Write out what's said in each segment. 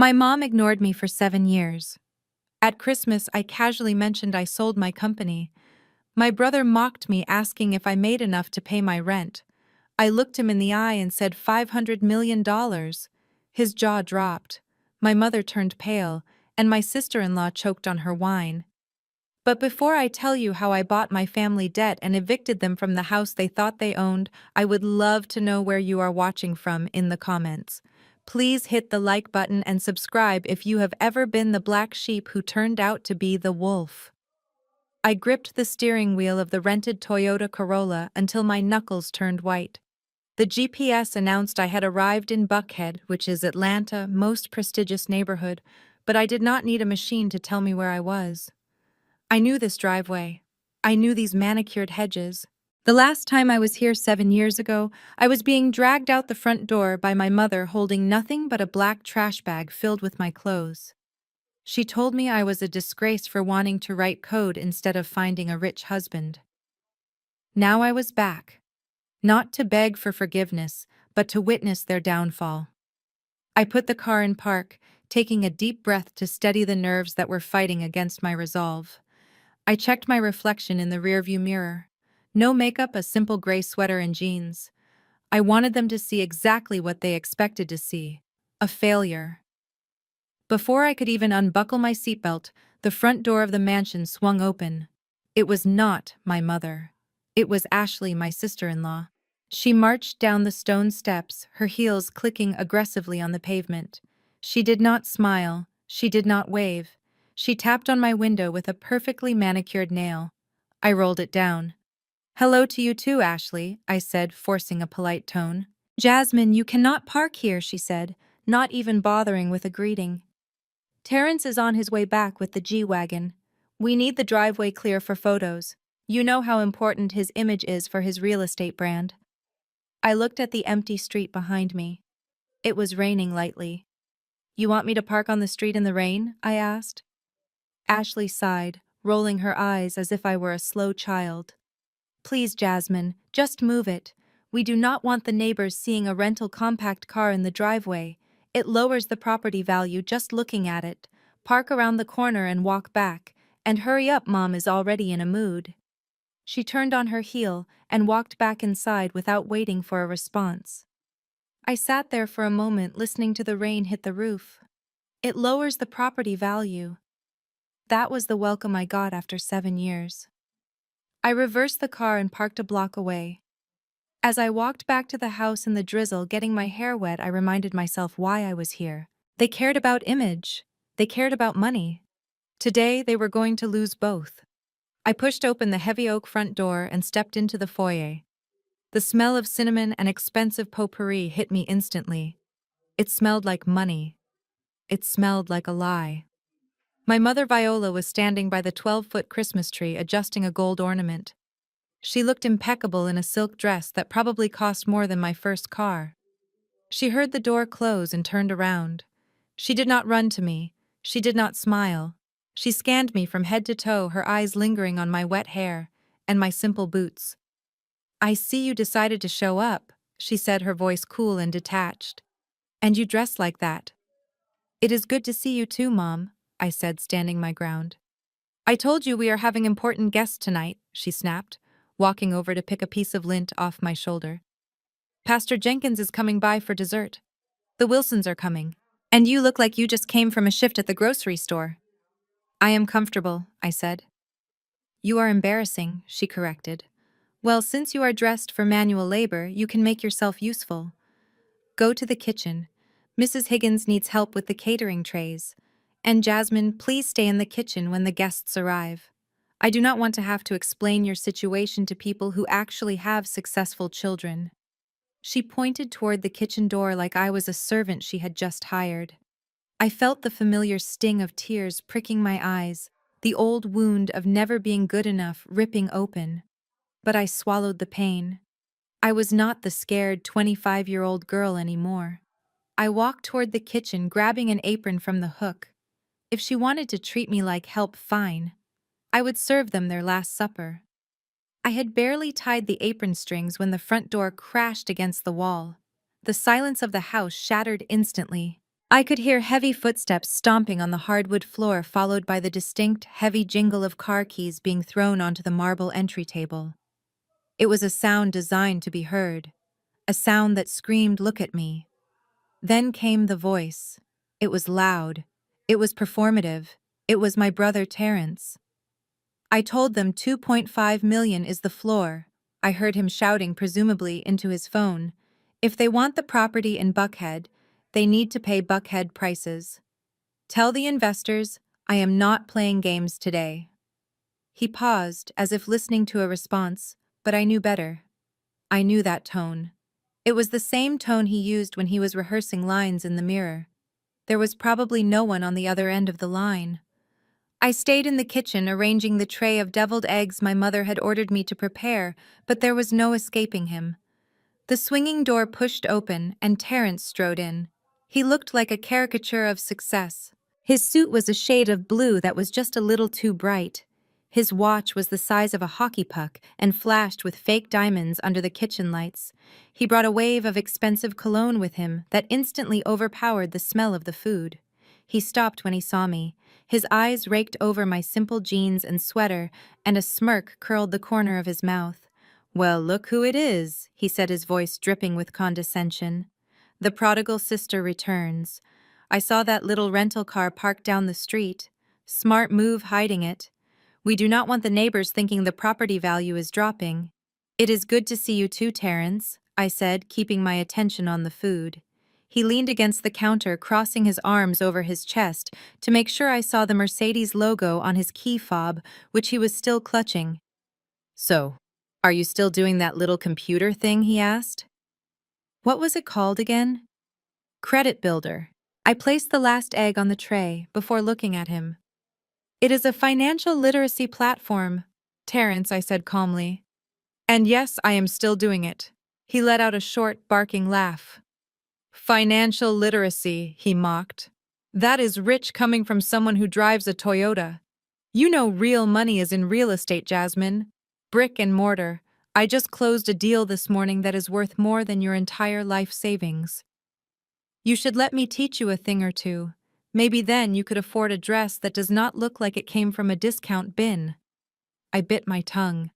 My mom ignored me for 7 years. At Christmas, I casually mentioned I sold my company. My brother mocked me, asking if I made enough to pay my rent. I looked him in the eye and said $500 million. His jaw dropped. My mother turned pale, and my sister-in-law choked on her wine. But before I tell you how I bought my family debt and evicted them from the house they thought they owned, I would love to know where you are watching from in the comments. Please hit the like button and subscribe if you have ever been the black sheep who turned out to be the wolf. I gripped the steering wheel of the rented Toyota Corolla until my knuckles turned white. The GPS announced I had arrived in Buckhead, which is Atlanta's most prestigious neighborhood, but I did not need a machine to tell me where I was. I knew this driveway. I knew these manicured hedges. The last time I was here 7 years ago, I was being dragged out the front door by my mother holding nothing but a black trash bag filled with my clothes. She told me I was a disgrace for wanting to write code instead of finding a rich husband. Now I was back. Not to beg for forgiveness, but to witness their downfall. I put the car in park, taking a deep breath to steady the nerves that were fighting against my resolve. I checked my reflection in the rearview mirror. No makeup, a simple gray sweater and jeans. I wanted them to see exactly what they expected to see: a failure. Before I could even unbuckle my seatbelt, the front door of the mansion swung open. It was not my mother. It was Ashley, my sister-in-law. She marched down the stone steps, her heels clicking aggressively on the pavement. She did not smile. She did not wave. She tapped on my window with a perfectly manicured nail. I rolled it down. "Hello to you too, Ashley," I said, forcing a polite tone. "Jasmine, you cannot park here," she said, not even bothering with a greeting. "Terrence is on his way back with the G-Wagon. We need the driveway clear for photos. You know how important his image is for his real estate brand." I looked at the empty street behind me. It was raining lightly. "You want me to park on the street in the rain?" I asked. Ashley sighed, rolling her eyes as if I were a slow child. "Please, Jasmine, just move it. We do not want the neighbors seeing a rental compact car in the driveway. It lowers the property value just looking at it. Park around the corner and walk back. And hurry up, Mom is already in a mood." She turned on her heel and walked back inside without waiting for a response. I sat there for a moment listening to the rain hit the roof. It lowers the property value. That was the welcome I got after 7 years. I reversed the car and parked a block away. As I walked back to the house in the drizzle, getting my hair wet, I reminded myself why I was here. They cared about image. They cared about money. Today, they were going to lose both. I pushed open the heavy oak front door and stepped into the foyer. The smell of cinnamon and expensive potpourri hit me instantly. It smelled like money. It smelled like a lie. My mother Viola was standing by the 12-foot Christmas tree adjusting a gold ornament. She looked impeccable in a silk dress that probably cost more than my first car. She heard the door close and turned around. She did not run to me. She did not smile. She scanned me from head to toe, her eyes lingering on my wet hair and my simple boots. "I see you decided to show up," she said, her voice cool and detached. "And you dress like that." "It is good to see you too, Mom," I said, standing my ground. "I told you we are having important guests tonight," she snapped, walking over to pick a piece of lint off my shoulder. "Pastor Jenkins is coming by for dessert. The Wilsons are coming. And you look like you just came from a shift at the grocery store." "I am comfortable," I said. "You are embarrassing," she corrected. "Well, since you are dressed for manual labor, you can make yourself useful. Go to the kitchen. Mrs. Higgins needs help with the catering trays. And Jasmine, please stay in the kitchen when the guests arrive. I do not want to have to explain your situation to people who actually have successful children." She pointed toward the kitchen door like I was a servant she had just hired. I felt the familiar sting of tears pricking my eyes, the old wound of never being good enough ripping open. But I swallowed the pain. I was not the scared 25-year-old girl anymore. I walked toward the kitchen, grabbing an apron from the hook. If she wanted to treat me like help, fine. I would serve them their last supper. I had barely tied the apron strings when the front door crashed against the wall. The silence of the house shattered instantly. I could hear heavy footsteps stomping on the hardwood floor, followed by the distinct, heavy jingle of car keys being thrown onto the marble entry table. It was a sound designed to be heard, a sound that screamed, "Look at me." Then came the voice. It was loud. It was performative. It was my brother Terence. I told them 2.5 million is the floor. I heard him shouting, presumably into his phone. If they want the property in Buckhead, they need to pay Buckhead prices. Tell the investors I am not playing games today. He paused, as if listening to a response, but I knew better. I knew that tone. It was the same tone he used when he was rehearsing lines in the mirror. There was probably no one on the other end of the line. I stayed in the kitchen arranging the tray of deviled eggs my mother had ordered me to prepare, but there was no escaping him. The swinging door pushed open and Terence strode in. He looked like a caricature of success. His suit was a shade of blue that was just a little too bright. His watch was the size of a hockey puck and flashed with fake diamonds under the kitchen lights. He brought a wave of expensive cologne with him that instantly overpowered the smell of the food. He stopped when he saw me. His eyes raked over my simple jeans and sweater, and a smirk curled the corner of his mouth. "Well, look who it is," he said, his voice dripping with condescension. "The prodigal sister returns. I saw that little rental car parked down the street. Smart move hiding it. We do not want the neighbors thinking the property value is dropping." "It is good to see you too, Terence," I said, keeping my attention on the food. He leaned against the counter, crossing his arms over his chest to make sure I saw the Mercedes logo on his key fob, which he was still clutching. "So, are you still doing that little computer thing?" he asked. "What was it called again?" "Credit Builder." I placed the last egg on the tray before looking at him. "It is a financial literacy platform, Terence," I said calmly. "And yes, I am still doing it." He let out a short, barking laugh. "Financial literacy," he mocked. "That is rich coming from someone who drives a Toyota. You know real money is in real estate, Jasmine. Brick and mortar. I just closed a deal this morning that is worth more than your entire life savings. You should let me teach you a thing or two. Maybe then you could afford a dress that does not look like it came from a discount bin." I bit my tongue.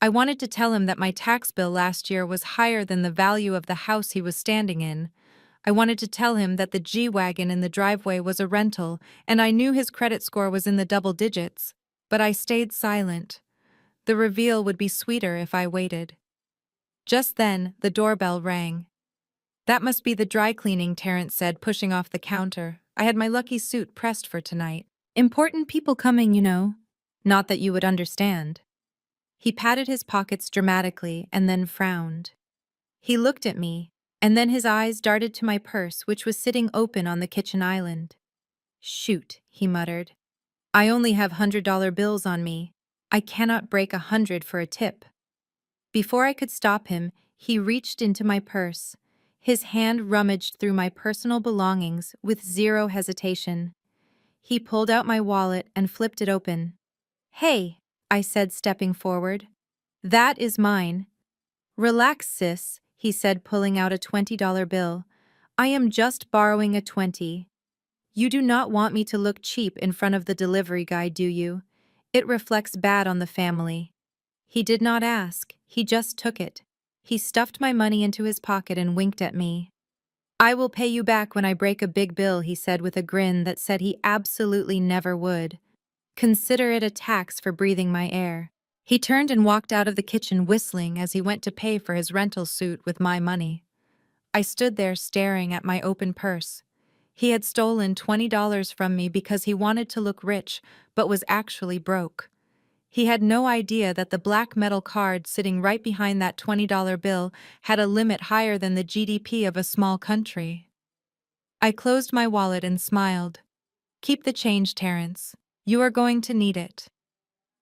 I wanted to tell him that my tax bill last year was higher than the value of the house he was standing in. I wanted to tell him that the G-Wagon in the driveway was a rental, and I knew his credit score was in the double digits, but I stayed silent. The reveal would be sweeter if I waited. Just then, the doorbell rang. "That must be the dry cleaning," Terence said, pushing off the counter. "I had my lucky suit pressed for tonight. Important people coming, you know. Not that you would understand." He patted his pockets dramatically and then frowned. He looked at me, and then his eyes darted to my purse, which was sitting open on the kitchen island. "Shoot," he muttered. "I only have $100 bills on me. I cannot break 100 for a tip." Before I could stop him, he reached into my purse. His hand rummaged through my personal belongings with zero hesitation. He pulled out my wallet and flipped it open. "Hey," I said, stepping forward. "That is mine." "Relax, sis," he said, pulling out a $20 bill. "I am just borrowing a 20. You do not want me to look cheap in front of the delivery guy, do you? It reflects bad on the family." He did not ask, he just took it. He stuffed my money into his pocket and winked at me. "I will pay you back when I break a big bill," he said with a grin that said he absolutely never would. "Consider it a tax for breathing my air." He turned and walked out of the kitchen whistling as he went to pay for his rental suit with my money. I stood there staring at my open purse. He had stolen $20 from me because he wanted to look rich, but was actually broke. He had no idea that the black metal card sitting right behind that $20 bill had a limit higher than the GDP of a small country. I closed my wallet and smiled. "Keep the change, Terence. You are going to need it."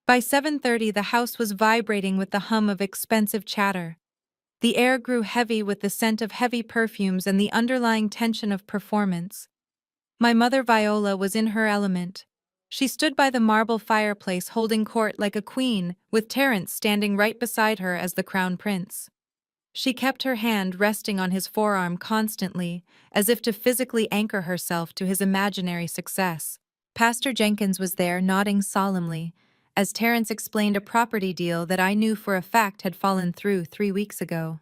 By 7:30, the house was vibrating with the hum of expensive chatter. The air grew heavy with the scent of heavy perfumes and the underlying tension of performance. My mother Viola was in her element. She stood by the marble fireplace holding court like a queen, with Terence standing right beside her as the crown prince. She kept her hand resting on his forearm constantly, as if to physically anchor herself to his imaginary success. Pastor Jenkins was there, nodding solemnly, as Terence explained a property deal that I knew for a fact had fallen through 3 weeks ago.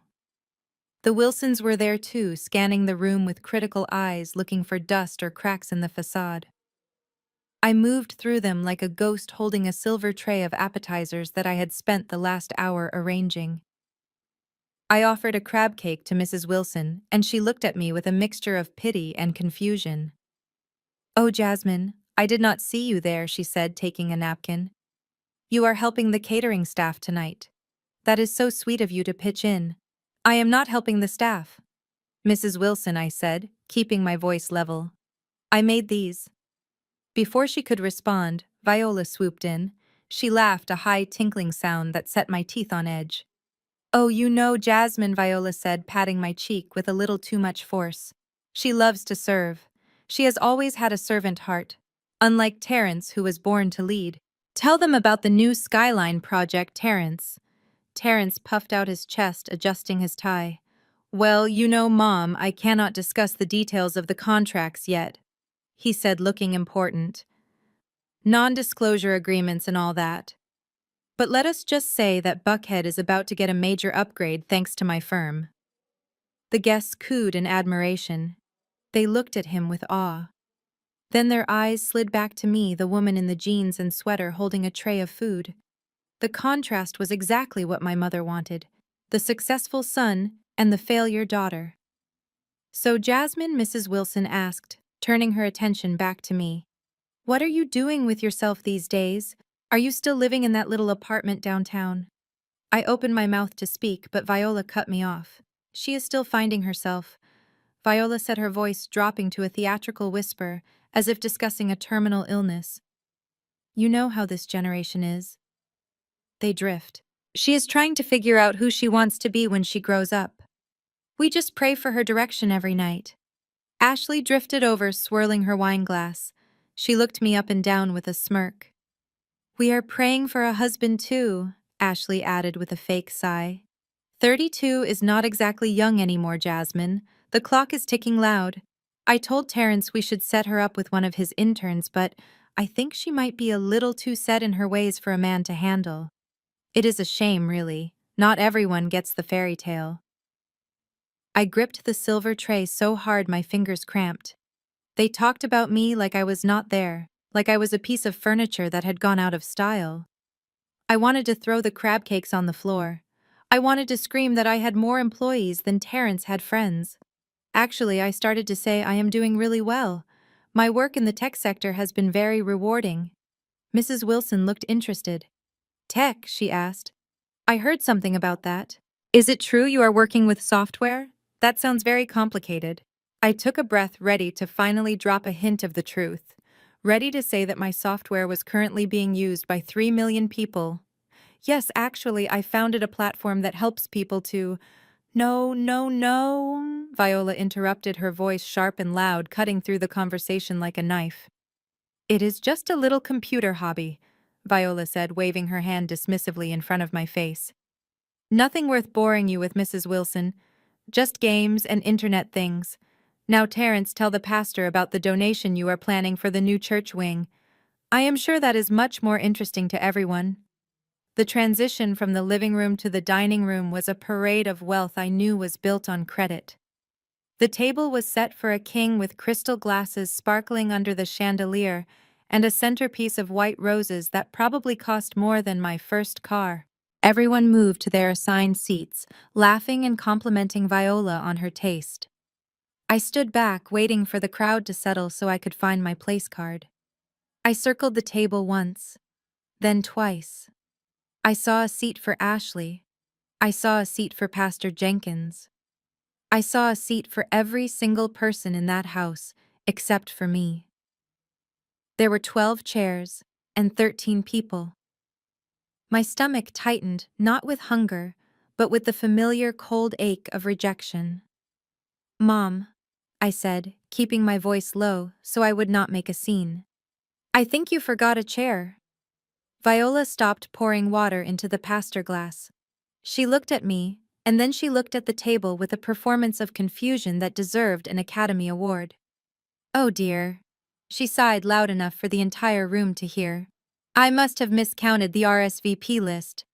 The Wilsons were there too, scanning the room with critical eyes, looking for dust or cracks in the facade. I moved through them like a ghost holding a silver tray of appetizers that I had spent the last hour arranging. I offered a crab cake to Mrs. Wilson, and she looked at me with a mixture of pity and confusion. "Oh, Jasmine, I did not see you there," she said, taking a napkin. "You are helping the catering staff tonight. That is so sweet of you to pitch in." "I am not helping the staff, Mrs. Wilson," I said, keeping my voice level. "I made these." Before she could respond, Viola swooped in. She laughed, a high tinkling sound that set my teeth on edge. "Oh, you know Jasmine," Viola said, patting my cheek with a little too much force. "She loves to serve. She has always had a servant heart. Unlike Terence, who was born to lead." "Tell them about the new Skyline project, Terence." Terence puffed out his chest, adjusting his tie. "Well, you know, Mom, I cannot discuss the details of the contracts yet," he said, looking important. "Non-disclosure agreements and all that. But let us just say that Buckhead is about to get a major upgrade thanks to my firm." The guests cooed in admiration. They looked at him with awe. Then their eyes slid back to me, the woman in the jeans and sweater holding a tray of food. The contrast was exactly what my mother wanted: the successful son and the failure daughter. "So, Jasmine," Mrs. Wilson asked, turning her attention back to me, "what are you doing with yourself these days? Are you still living in that little apartment downtown?" I opened my mouth to speak, but Viola cut me off. "She is still finding herself," Viola said, her voice dropping to a theatrical whisper, as if discussing a terminal illness. "You know how this generation is. They drift. She is trying to figure out who she wants to be when she grows up. We just pray for her direction every night." Ashley drifted over, swirling her wine glass. She looked me up and down with a smirk. "We are praying for a husband too," Ashley added with a fake sigh. 32 is not exactly young anymore, Jasmine. The clock is ticking loud. I told Terence we should set her up with one of his interns, but I think she might be a little too set in her ways for a man to handle. It is a shame, really. Not everyone gets the fairy tale. I gripped the silver tray so hard my fingers cramped. They talked about me like I was not there, like I was a piece of furniture that had gone out of style. I wanted to throw the crab cakes on the floor. I wanted to scream that I had more employees than Terence had friends. Actually, I started to say I am doing really well. My work in the tech sector has been very rewarding. Mrs. Wilson looked interested. "Tech?" she asked. "I heard something about that. Is it true you are working with software? That sounds very complicated." I took a breath, ready to finally drop a hint of the truth, ready to say that my software was currently being used by 3 million people. "Yes, actually, I founded a platform that helps people to—" "No, no, no," Viola interrupted, her voice sharp and loud, cutting through the conversation like a knife. "It is just a little computer hobby," Viola said, waving her hand dismissively in front of my face. "Nothing worth boring you with, Mrs. Wilson. Just games and internet things. Now, Terence, tell the pastor about the donation you are planning for the new church wing. I am sure that is much more interesting to everyone." The transition from the living room to the dining room was a parade of wealth I knew was built on credit. The table was set for a king with crystal glasses sparkling under the chandelier and a centerpiece of white roses that probably cost more than my first car. Everyone moved to their assigned seats, laughing and complimenting Viola on her taste. I stood back, waiting for the crowd to settle so I could find my place card. I circled the table once, then twice. I saw a seat for Ashley. I saw a seat for Pastor Jenkins. I saw a seat for every single person in that house, except for me. There were 12 chairs and 13 people. My stomach tightened, not with hunger, but with the familiar cold ache of rejection. "Mom," I said, keeping my voice low so I would not make a scene. "I think you forgot a chair." Viola stopped pouring water into the pastor glass. She looked at me, And then she looked at the table with a performance of confusion that deserved an Academy Award. Oh dear. She sighed loud enough for the entire room to hear. I must have miscounted the RSVP list.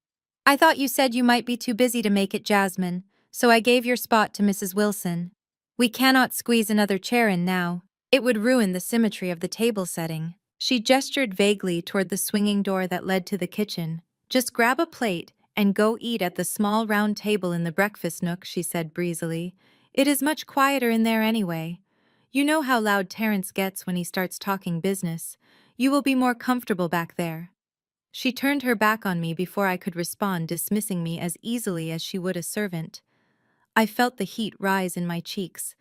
I thought you said you might be too busy to make it, Jasmine, so I gave your spot to Mrs. Wilson. We cannot squeeze another chair in now. It would ruin the symmetry of the table setting. She gestured vaguely toward the swinging door that led to the kitchen. Just grab a plate and go eat at the small round table in the breakfast nook, she said breezily. It is much quieter in there anyway. You know how loud Terrence gets when he starts talking business. You will be more comfortable back there. She turned her back on me before I could respond, dismissing me as easily as she would a servant. I felt the heat rise in my cheeks.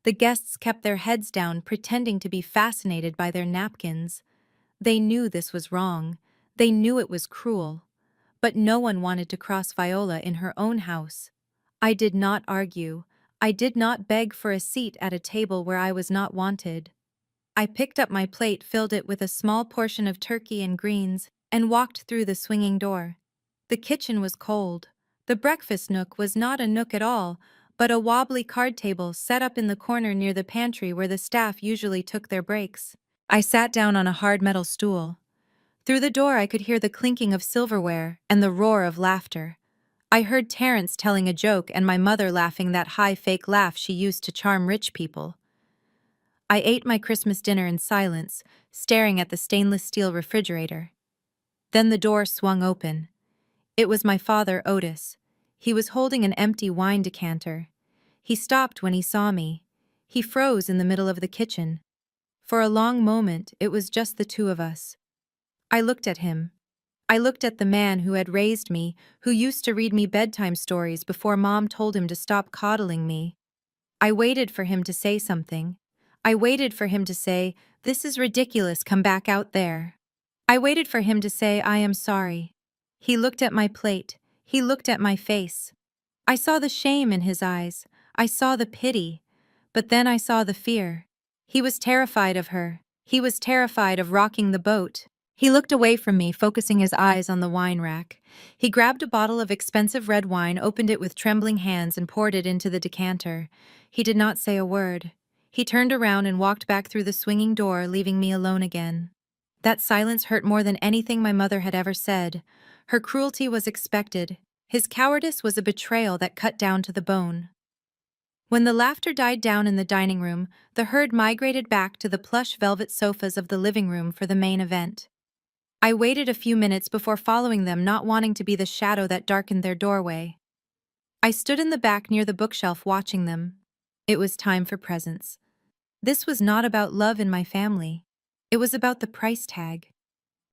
The guests kept their heads down, pretending to be fascinated by their napkins. They knew this was wrong. They knew it was cruel. But no one wanted to cross Viola in her own house. I did not argue. I did not beg for a seat at a table where I was not wanted. I picked up my plate, filled it with a small portion of turkey and greens, and walked through the swinging door. The kitchen was cold. The breakfast nook was not a nook at all, but a wobbly card table set up in the corner near the pantry where the staff usually took their breaks. I sat down on a hard metal stool. Through the door I could hear the clinking of silverware and the roar of laughter. I heard Terrence telling a joke and my mother laughing that high fake laugh she used to charm rich people. I ate my Christmas dinner in silence, staring at the stainless steel refrigerator. Then the door swung open. It was my father, Otis. He was holding an empty wine decanter. He stopped when he saw me. He froze in the middle of the kitchen. For a long moment, it was just the two of us. I looked at him. I looked at the man who had raised me, who used to read me bedtime stories before Mom told him to stop coddling me. I waited for him to say something. I waited for him to say, "This is ridiculous, come back out there." I waited for him to say, "I am sorry." He looked at my plate. He looked at my face. I saw the shame in his eyes. I saw the pity. But then I saw the fear. He was terrified of her. He was terrified of rocking the boat. He looked away from me, focusing his eyes on the wine rack. He grabbed a bottle of expensive red wine, opened it with trembling hands, and poured it into the decanter. He did not say a word. He turned around and walked back through the swinging door, leaving me alone again. That silence hurt more than anything my mother had ever said. Her cruelty was expected. His cowardice was a betrayal that cut down to the bone. When the laughter died down in the dining room, the herd migrated back to the plush velvet sofas of the living room for the main event. I waited a few minutes before following them, not wanting to be the shadow that darkened their doorway. I stood in the back near the bookshelf watching them. It was time for presents. This was not about love in my family. It was about the price tag.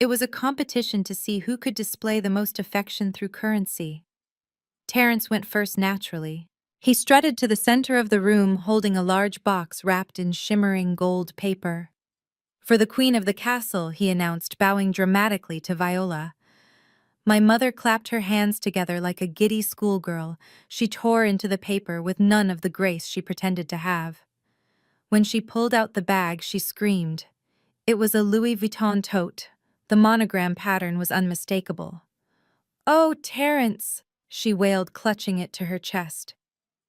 It was a competition to see who could display the most affection through currency. Terrence went first naturally. He strutted to the center of the room holding a large box wrapped in shimmering gold paper. "For the Queen of the Castle," he announced, bowing dramatically to Viola. My mother clapped her hands together like a giddy schoolgirl. She tore into the paper with none of the grace she pretended to have. When she pulled out the bag, she screamed. It was a Louis Vuitton tote. The monogram pattern was unmistakable. "Oh, Terrence," she wailed, clutching it to her chest.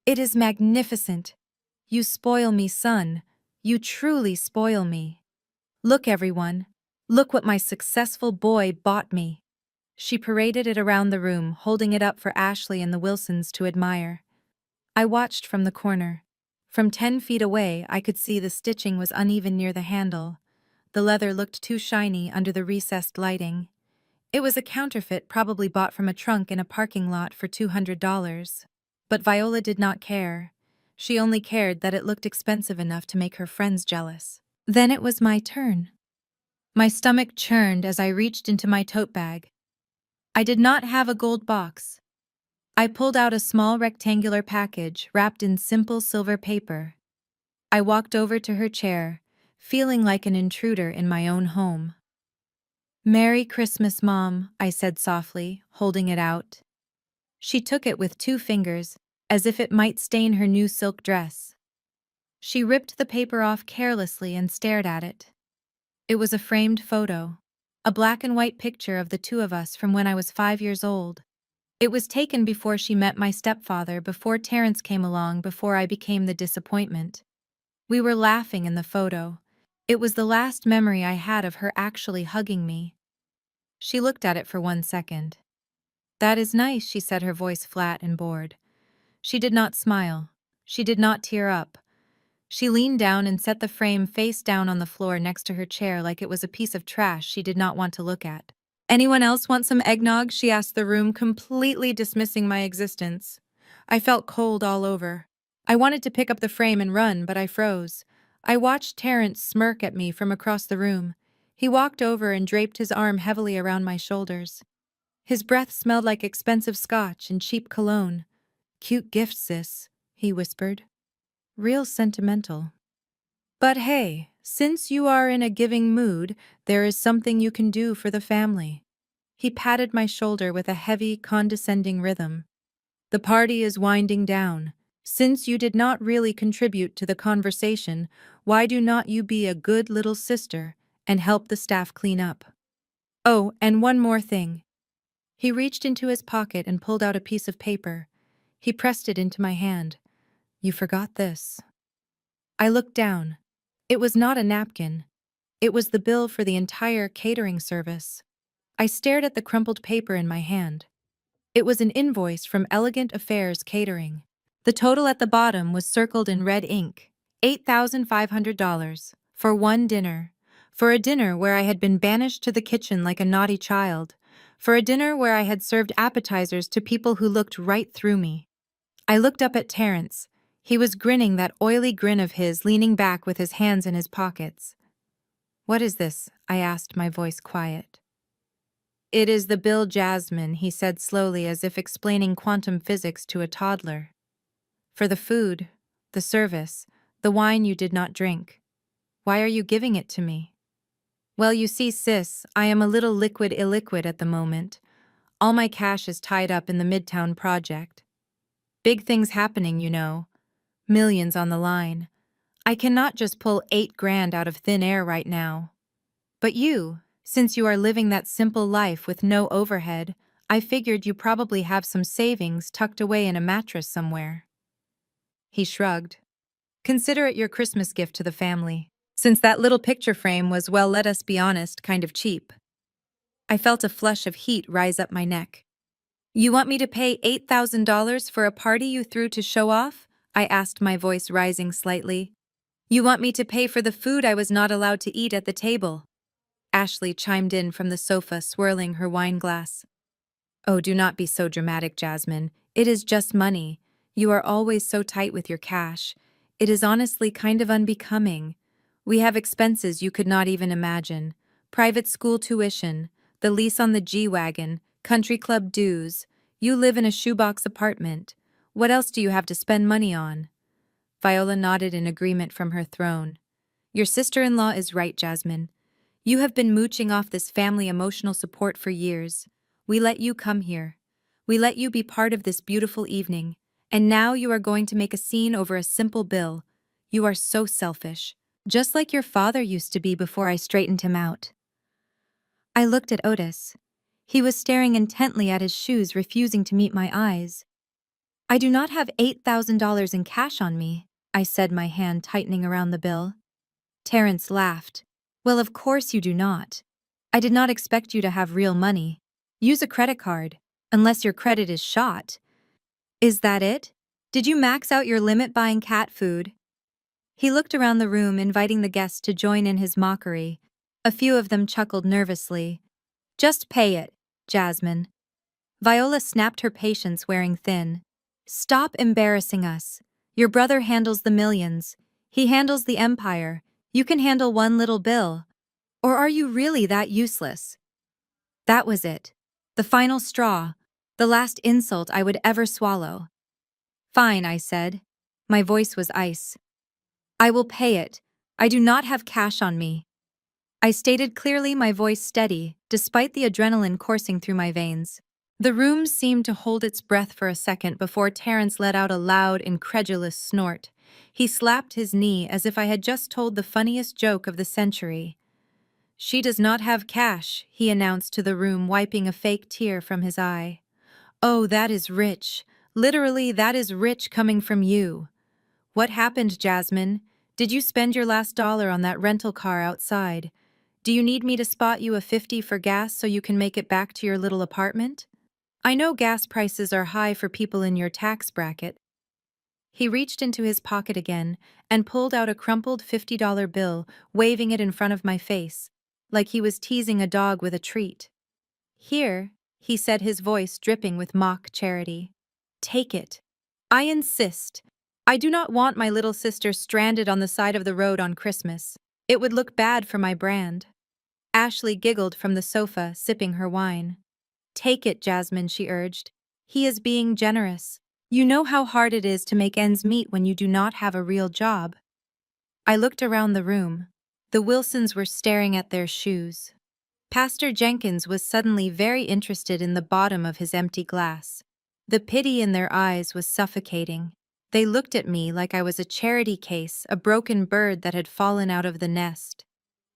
"It is magnificent. You spoil me, son. You truly spoil me. Look, everyone. Look what my successful boy bought me." She paraded it around the room, holding it up for Ashley and the Wilsons to admire. I watched from the corner. From 10 feet away, I could see the stitching was uneven near the handle. The leather looked too shiny under the recessed lighting. It was a counterfeit, probably bought from a trunk in a parking lot for $200. But Viola did not care. She only cared that it looked expensive enough to make her friends jealous. Then it was my turn. My stomach churned as I reached into my tote bag. I did not have a gold box. I pulled out a small rectangular package wrapped in simple silver paper. I walked over to her chair, feeling like an intruder in my own home. "Merry Christmas, Mom," I said softly, holding it out. She took it with 2 fingers, as if it might stain her new silk dress. She ripped the paper off carelessly and stared at it. It was a framed photo, a black and white picture of the two of us from when I was 5 years old. It was taken before she met my stepfather, before Terrence came along, before I became the disappointment. We were laughing in the photo. It was the last memory I had of her actually hugging me. She looked at it for 1 second. "That is nice," she said, her voice flat and bored. She did not smile. She did not tear up. She leaned down and set the frame face down on the floor next to her chair like it was a piece of trash she did not want to look at. "Anyone else want some eggnog?" she asked the room, completely dismissing my existence. I felt cold all over. I wanted to pick up the frame and run, but I froze. I watched Terrence smirk at me from across the room. He walked over and draped his arm heavily around my shoulders. His breath smelled like expensive scotch and cheap cologne. "Cute gift, sis," he whispered. "Real sentimental. But hey, since you are in a giving mood, there is something you can do for the family." He patted my shoulder with a heavy, condescending rhythm. "The party is winding down. Since you did not really contribute to the conversation, why do not you be a good little sister and help the staff clean up? Oh, and one more thing." He reached into his pocket and pulled out a piece of paper. He pressed it into my hand. "You forgot this." I looked down. It was not a napkin. It was the bill for the entire catering service. I stared at the crumpled paper in my hand. It was an invoice from Elegant Affairs Catering. The total at the bottom was circled in red ink: $8,500 for one dinner. For a dinner where I had been banished to the kitchen like a naughty child. For a dinner where I had served appetizers to people who looked right through me. I looked up at Terrence. He was grinning that oily grin of his, leaning back with his hands in his pockets. "What is this?" I asked, my voice quiet. "It is the bill, Jasmine," he said slowly, as if explaining quantum physics to a toddler. "For the food, the service, the wine you did not drink. Why are you giving it to me?" "Well, you see, sis, I am a little liquid illiquid at the moment. All my cash is tied up in the Midtown project. Big things happening, you know. Millions on the line. I cannot just pull 8 grand out of thin air right now. But you, since you are living that simple life with no overhead, I figured you probably have some savings tucked away in a mattress somewhere." He shrugged. "Consider it your Christmas gift to the family. Since that little picture frame was, well, let us be honest, kind of cheap." I felt a flush of heat rise up my neck. "You want me to pay $8,000 for a party you threw to show off?" I asked, my voice rising slightly. "You want me to pay for the food I was not allowed to eat at the table?" Ashley chimed in from the sofa, swirling her wine glass. "Oh, do not be so dramatic, Jasmine. It is just money. You are always so tight with your cash. It is honestly kind of unbecoming. We have expenses you could not even imagine. Private school tuition, the lease on the G-Wagon, country club dues. You live in a shoebox apartment. What else do you have to spend money on?" Viola nodded in agreement from her throne. "Your sister-in-law is right, Jasmine. You have been mooching off this family emotional support for years. We let you come here. We let you be part of this beautiful evening. And now you are going to make a scene over a simple bill. You are so selfish. Just like your father used to be before I straightened him out." I looked at Otis. He was staring intently at his shoes, refusing to meet my eyes. "I do not have $8,000 in cash on me," I said, my hand tightening around the bill. Terrence laughed. "Well, of course you do not. I did not expect you to have real money. Use a credit card, unless your credit is shot." "Is that it? Did you max out your limit buying cat food?" He looked around the room, inviting the guests to join in his mockery. A few of them chuckled nervously. "Just pay it, Jasmine." Viola snapped, her patience wearing thin. "Stop embarrassing us. Your brother handles the millions. He handles the empire. You can handle one little bill. Or are you really that useless?" That was it. The final straw. The last insult I would ever swallow. "Fine," I said. My voice was ice. "I will pay it. I do not have cash on me." I stated clearly, my voice steady, despite the adrenaline coursing through my veins. The room seemed to hold its breath for a second before Terrence let out a loud, incredulous snort. He slapped his knee as if I had just told the funniest joke of the century. "She does not have cash," he announced to the room, wiping a fake tear from his eye. Oh, that is rich. Literally, that is rich coming from you. What happened, Jasmine? Did you spend your last dollar on that rental car outside? Do you need me to spot you a 50 for gas so you can make it back to your little apartment? I know gas prices are high for people in your tax bracket. He reached into his pocket again and pulled out a crumpled $50 bill, waving it in front of my face, like he was teasing a dog with a treat. Here, he said, his voice dripping with mock charity. Take it. I insist. I do not want my little sister stranded on the side of the road on Christmas. It would look bad for my brand. Ashley giggled from the sofa, sipping her wine. Take it, Jasmine, she urged. He is being generous. You know how hard it is to make ends meet when you do not have a real job. I looked around the room. The Wilsons were staring at their shoes. Pastor Jenkins was suddenly very interested in the bottom of his empty glass. The pity in their eyes was suffocating. They looked at me like I was a charity case, a broken bird that had fallen out of the nest.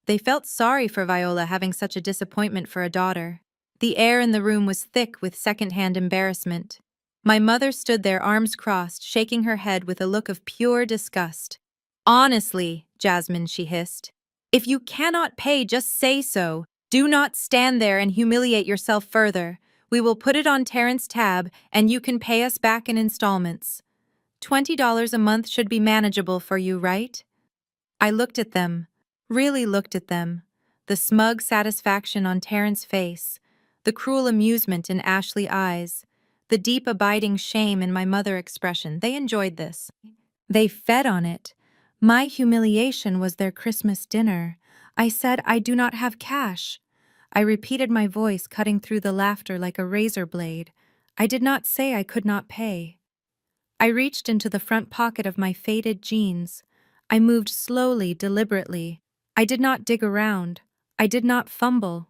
They felt sorry for Viola having such a disappointment for a daughter. The air in the room was thick with second-hand embarrassment. My mother stood there, arms crossed, shaking her head with a look of pure disgust. Honestly, Jasmine, she hissed. If you cannot pay, just say so. Do not stand there and humiliate yourself further. We will put it on Terrence's tab, and you can pay us back in installments. $20 a month should be manageable for you, right? I looked at them, really looked at them. The smug satisfaction on Terrence's face, the cruel amusement in Ashley's eyes, the deep abiding shame in my mother's expression. They enjoyed this. They fed on it. My humiliation was their Christmas dinner. I said, I do not have cash. I repeated, my voice cutting through the laughter like a razor blade. I did not say I could not pay. I reached into the front pocket of my faded jeans. I moved slowly, deliberately. I did not dig around. I did not fumble.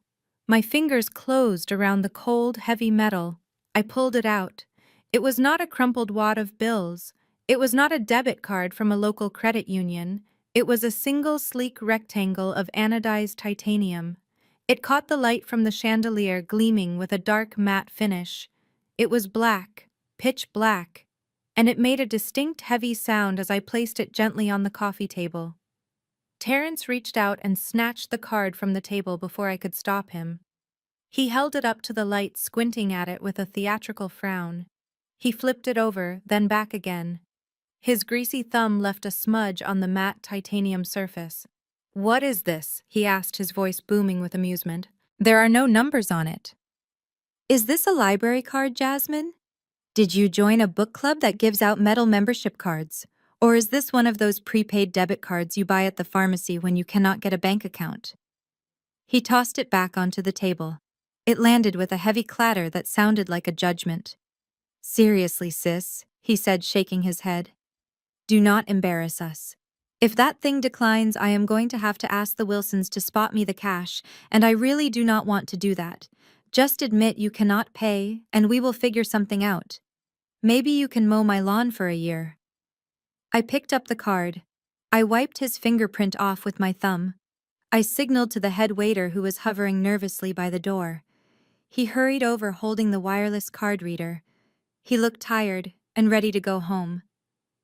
My fingers closed around the cold, heavy metal. I pulled it out. It was not a crumpled wad of bills. It was not a debit card from a local credit union. It was a single sleek rectangle of anodized titanium. It caught the light from the chandelier, gleaming with a dark matte finish. It was black, pitch black, and it made a distinct heavy sound as I placed it gently on the coffee table. Terrence reached out and snatched the card from the table before I could stop him. He held it up to the light, squinting at it with a theatrical frown. He flipped it over, then back again. His greasy thumb left a smudge on the matte titanium surface. What is this? He asked, his voice booming with amusement. There are no numbers on it. Is this a library card, Jasmine? Did you join a book club that gives out metal membership cards? Or is this one of those prepaid debit cards you buy at the pharmacy when you cannot get a bank account? He tossed it back onto the table. It landed with a heavy clatter that sounded like a judgment. Seriously, sis, he said, shaking his head. Do not embarrass us. If that thing declines, I am going to have to ask the Wilsons to spot me the cash, and I really do not want to do that. Just admit you cannot pay, and we will figure something out. Maybe you can mow my lawn for a year. I picked up the card. I wiped his fingerprint off with my thumb. I signaled to the head waiter who was hovering nervously by the door. He hurried over holding the wireless card reader. He looked tired and ready to go home.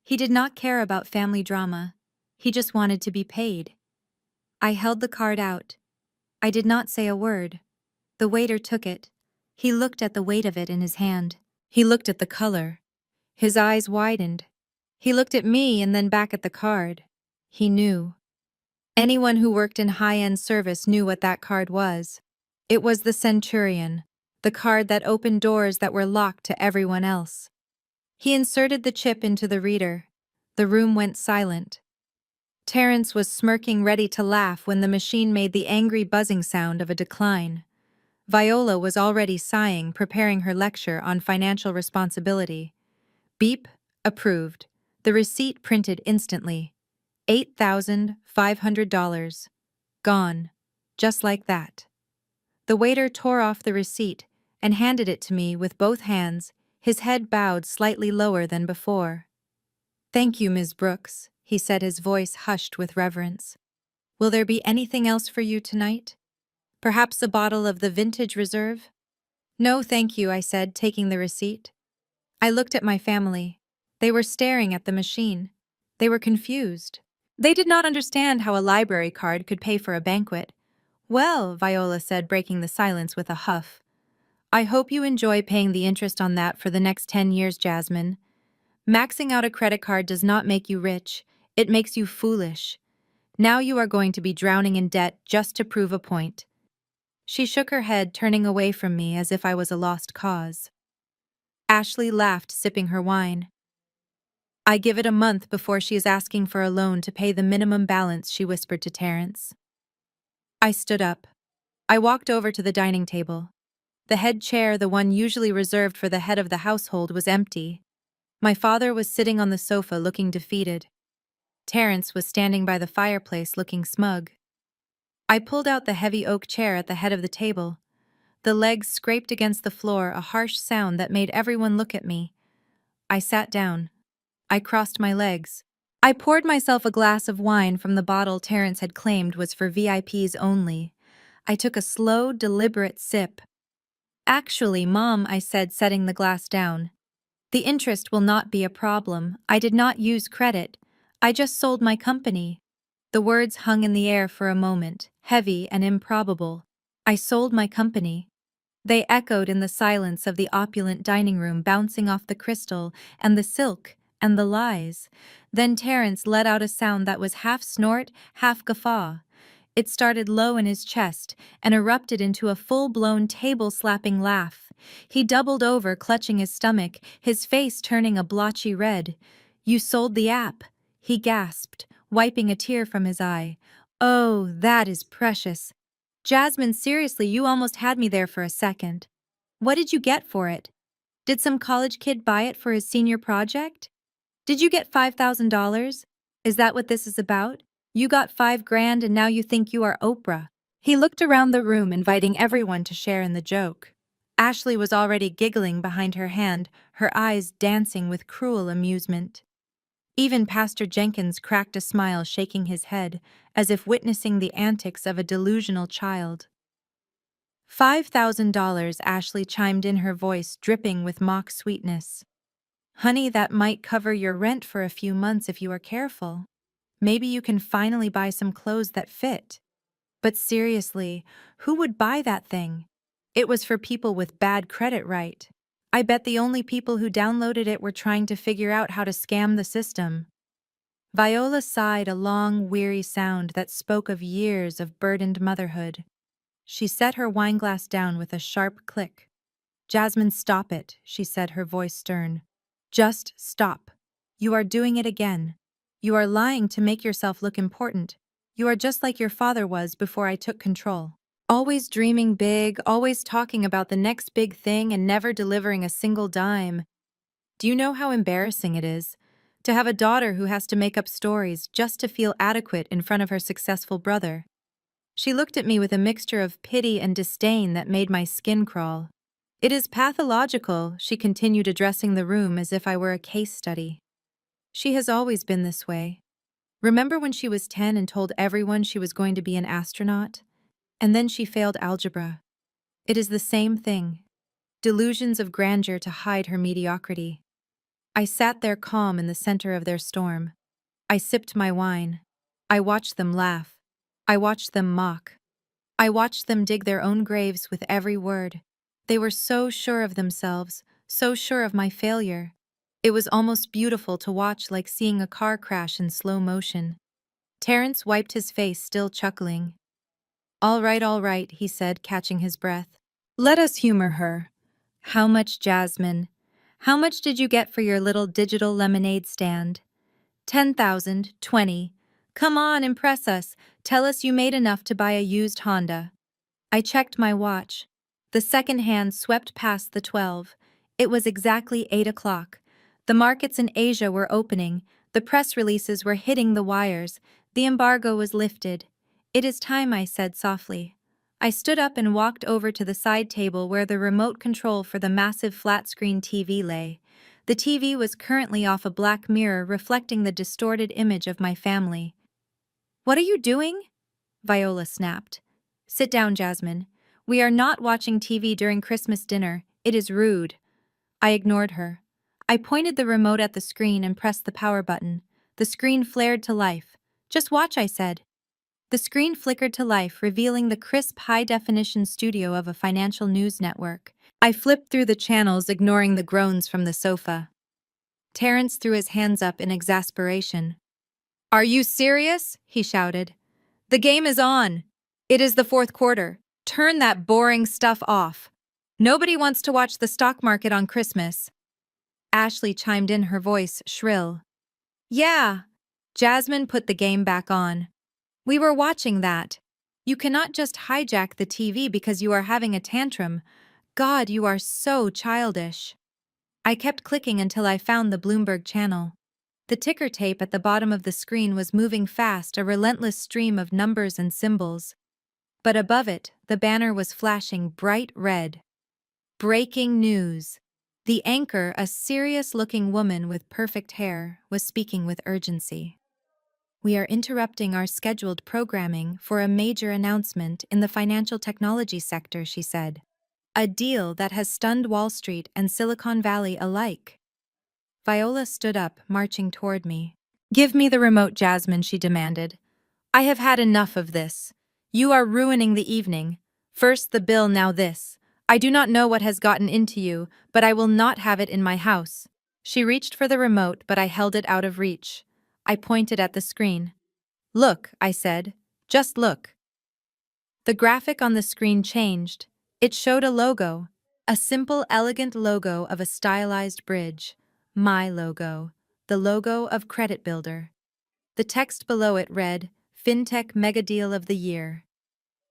He did not care about family drama. He just wanted to be paid. I held the card out. I did not say a word. The waiter took it. He looked at the weight of it in his hand. He looked at the color. His eyes widened. He looked at me and then back at the card. He knew. Anyone who worked in high-end service knew what that card was. It was the Centurion, the card that opened doors that were locked to everyone else. He inserted the chip into the reader. The room went silent. Terrence was smirking, ready to laugh when the machine made the angry buzzing sound of a decline. Viola was already sighing, preparing her lecture on financial responsibility. Beep, approved. The receipt printed instantly. $8,500. Gone. Just like that. The waiter tore off the receipt and handed it to me with both hands, his head bowed slightly lower than before. Thank you, Ms. Brooks, he said, his voice hushed with reverence. Will there be anything else for you tonight? Perhaps a bottle of the vintage reserve? No, thank you, I said, taking the receipt. I looked at my family. They were staring at the machine. They were confused. They did not understand how a library card could pay for a banquet. Well, Viola said, breaking the silence with a huff. I hope you enjoy paying the interest on that for the next 10 years, Jasmine. Maxing out a credit card does not make you rich, it makes you foolish. Now you are going to be drowning in debt just to prove a point. She shook her head, turning away from me as if I was a lost cause. Ashley laughed, sipping her wine. I give it a month before she is asking for a loan to pay the minimum balance, she whispered to Terrence. I stood up. I walked over to the dining table. The head chair, the one usually reserved for the head of the household, was empty. My father was sitting on the sofa looking defeated. Terrence was standing by the fireplace looking smug. I pulled out the heavy oak chair at the head of the table. The legs scraped against the floor, a harsh sound that made everyone look at me. I sat down. I crossed my legs. I poured myself a glass of wine from the bottle Terrence had claimed was for VIPs only. I took a slow, deliberate sip. Actually, Mom, I said, setting the glass down. The interest will not be a problem. I did not use credit. I just sold my company. The words hung in the air for a moment, heavy and improbable. I sold my company. They echoed in the silence of the opulent dining room, bouncing off the crystal and the silk and the lies. Then Terrence let out a sound that was half snort, half guffaw. It started low in his chest and erupted into a full-blown table-slapping laugh. He doubled over, clutching his stomach, his face turning a blotchy red. "You sold the app," he gasped, wiping a tear from his eye. "Oh, that is precious. Jasmine, seriously, you almost had me there for a second. What did you get for it? Did some college kid buy it for his senior project? Did you get $5,000? Is that what this is about? You got 5 grand and now you think you are Oprah." He looked around the room, inviting everyone to share in the joke. Ashley was already giggling behind her hand, her eyes dancing with cruel amusement. Even Pastor Jenkins cracked a smile, shaking his head, as if witnessing the antics of a delusional child. $5,000, Ashley chimed in, her voice dripping with mock sweetness. Honey, that might cover your rent for a few months if you are careful. Maybe you can finally buy some clothes that fit. But seriously, who would buy that thing? It was for people with bad credit, right? I bet the only people who downloaded it were trying to figure out how to scam the system. Viola sighed, a long, weary sound that spoke of years of burdened motherhood. She set her wineglass down with a sharp click. "Jasmine, stop it," she said, her voice stern. "Just stop. You are doing it again. You are lying to make yourself look important. You are just like your father was before I took control. Always dreaming big, always talking about the next big thing and never delivering a single dime. Do you know how embarrassing it is to have a daughter who has to make up stories just to feel adequate in front of her successful brother?" She looked at me with a mixture of pity and disdain that made my skin crawl. "It is pathological," she continued, addressing the room as if I were a case study. "She has always been this way. Remember when she was 10 and told everyone she was going to be an astronaut? And then she failed algebra. It is the same thing. Delusions of grandeur to hide her mediocrity." I sat there calm in the center of their storm. I sipped my wine. I watched them laugh. I watched them mock. I watched them dig their own graves with every word. They were so sure of themselves, so sure of my failure. It was almost beautiful to watch, like seeing a car crash in slow motion. Terrence wiped his face, still chuckling. All right, he said, catching his breath. "Let us humor her. How much, Jasmine? How much did you get for your little digital lemonade stand?" 10,000, 20. "Come on, impress us. Tell us you made enough to buy a used Honda." I checked my watch. The second hand swept past the 12. It was exactly 8 o'clock. The markets in Asia were opening. The press releases were hitting the wires. The embargo was lifted. "It is time," I said softly. I stood up and walked over to the side table where the remote control for the massive flat-screen TV lay. The TV was currently off, a black mirror reflecting the distorted image of my family. "What are you doing?" Viola snapped. "Sit down, Jasmine. We are not watching TV during Christmas dinner. It is rude. I ignored her. I pointed the remote at the screen and pressed the power button. The screen flared to life. Just watch, I said. The screen flickered to life, revealing the crisp, high-definition studio of a financial news network. I flipped through the channels, ignoring the groans from the sofa. Terrence threw his hands up in exasperation. "Are you serious?" he shouted. "The game is on. It is the fourth quarter. Turn that boring stuff off. Nobody wants to watch the stock market on Christmas." Ashley chimed in, her voice shrill. "Yeah." Jasmine put the game back on. "We were watching that. You cannot just hijack the TV because you are having a tantrum. God, you are so childish." I kept clicking until I found the Bloomberg channel. The ticker tape at the bottom of the screen was moving fast, a relentless stream of numbers and symbols. But above it, the banner was flashing bright red. Breaking news. The anchor, a serious-looking woman with perfect hair, was speaking with urgency. "We are interrupting our scheduled programming for a major announcement in the financial technology sector," she said. "A deal that has stunned Wall Street and Silicon Valley alike." Viola stood up, marching toward me. "Give me the remote, Jasmine," she demanded. "I have had enough of this. You are ruining the evening. First the bill, now this. I do not know what has gotten into you, but I will not have it in my house." She reached for the remote, but I held it out of reach. I pointed at the screen. "Look," I said. "Just look." The graphic on the screen changed. It showed a logo. A simple, elegant logo of a stylized bridge. My logo. The logo of Credit Builder. The text below it read, "FinTech Mega Deal of the Year."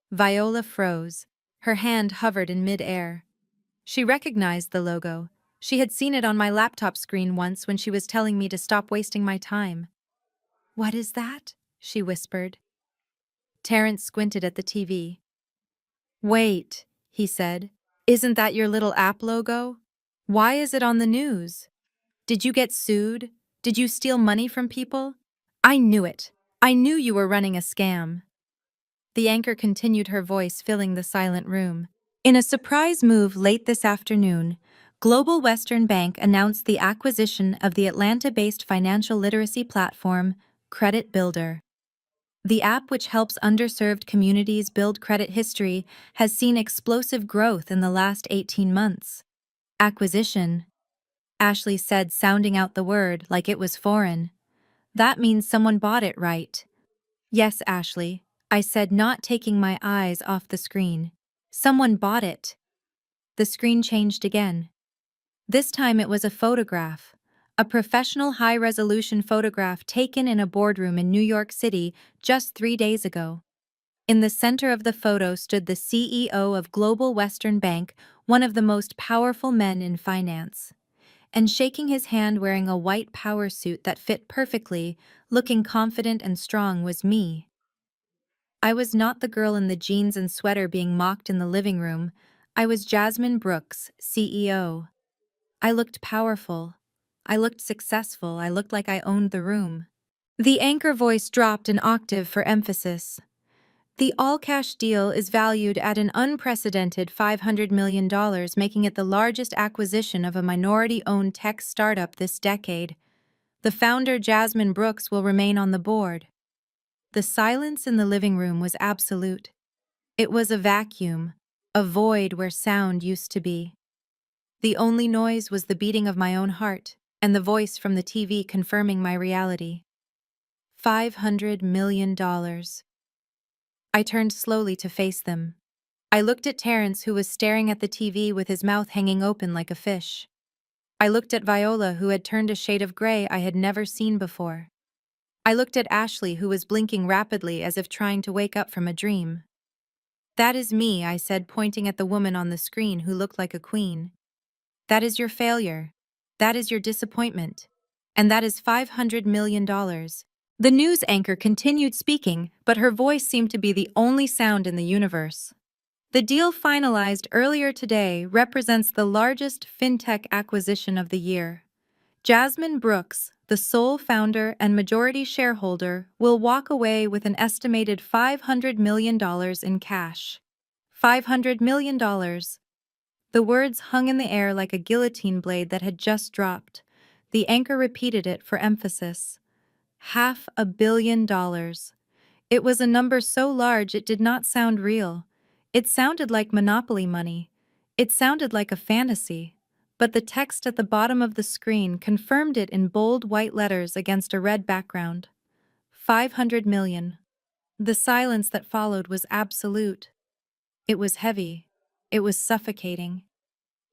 Viola froze. Her hand hovered in mid-air. She recognized the logo. She had seen it on my laptop screen once when she was telling me to stop wasting my time. "What is that?" she whispered. Terrence squinted at the TV. "Wait," he said. "Isn't that your little app logo? Why is it on the news? Did you get sued? Did you steal money from people? I knew it. I knew you were running a scam." The anchor continued, her voice filling the silent room. "In a surprise move late this afternoon, Global Western Bank announced the acquisition of the Atlanta-based financial literacy platform, Credit Builder. The app, which helps underserved communities build credit history, has seen explosive growth in the last 18 months. Acquisition, Ashley said, sounding out the word like it was foreign. "That means someone bought it, right?" "Yes, Ashley," I said, not taking my eyes off the screen. "Someone bought it." The screen changed again. This time it was a photograph. A professional high-resolution photograph taken in a boardroom in New York City just 3 days ago. In the center of the photo stood the CEO of Global Western Bank, one of the most powerful men in finance. And shaking his hand, wearing a white power suit that fit perfectly, looking confident and strong, was me. I was not the girl in the jeans and sweater being mocked in the living room. I was Jasmine Brooks, CEO. I looked powerful. I looked successful. I looked like I owned the room. The anchor voice dropped an octave for emphasis. "The all-cash deal is valued at an unprecedented $500 million, making it the largest acquisition of a minority-owned tech startup this decade. The founder, Jasmine Brooks, will remain on the board." The silence in the living room was absolute. It was a vacuum, a void where sound used to be. The only noise was the beating of my own heart and the voice from the TV confirming my reality. $500 million. I turned slowly to face them. I looked at Terrence, who was staring at the TV with his mouth hanging open like a fish. I looked at Viola, who had turned a shade of gray I had never seen before. I looked at Ashley, who was blinking rapidly as if trying to wake up from a dream. "That is me," I said, pointing at the woman on the screen who looked like a queen. "That is your failure. That is your disappointment. And that is $500 million. The news anchor continued speaking, but her voice seemed to be the only sound in the universe. "The deal finalized earlier today represents the largest fintech acquisition of the year. Jasmine Brooks, the sole founder and majority shareholder, will walk away with an estimated $500 million in cash." $500 million. The words hung in the air like a guillotine blade that had just dropped. The anchor repeated it for emphasis. $500 million. It was a number so large it did not sound real. It sounded like Monopoly money. It sounded like a fantasy. But the text at the bottom of the screen confirmed it in bold white letters against a red background. 500 million. The silence that followed was absolute. It was heavy. It was suffocating.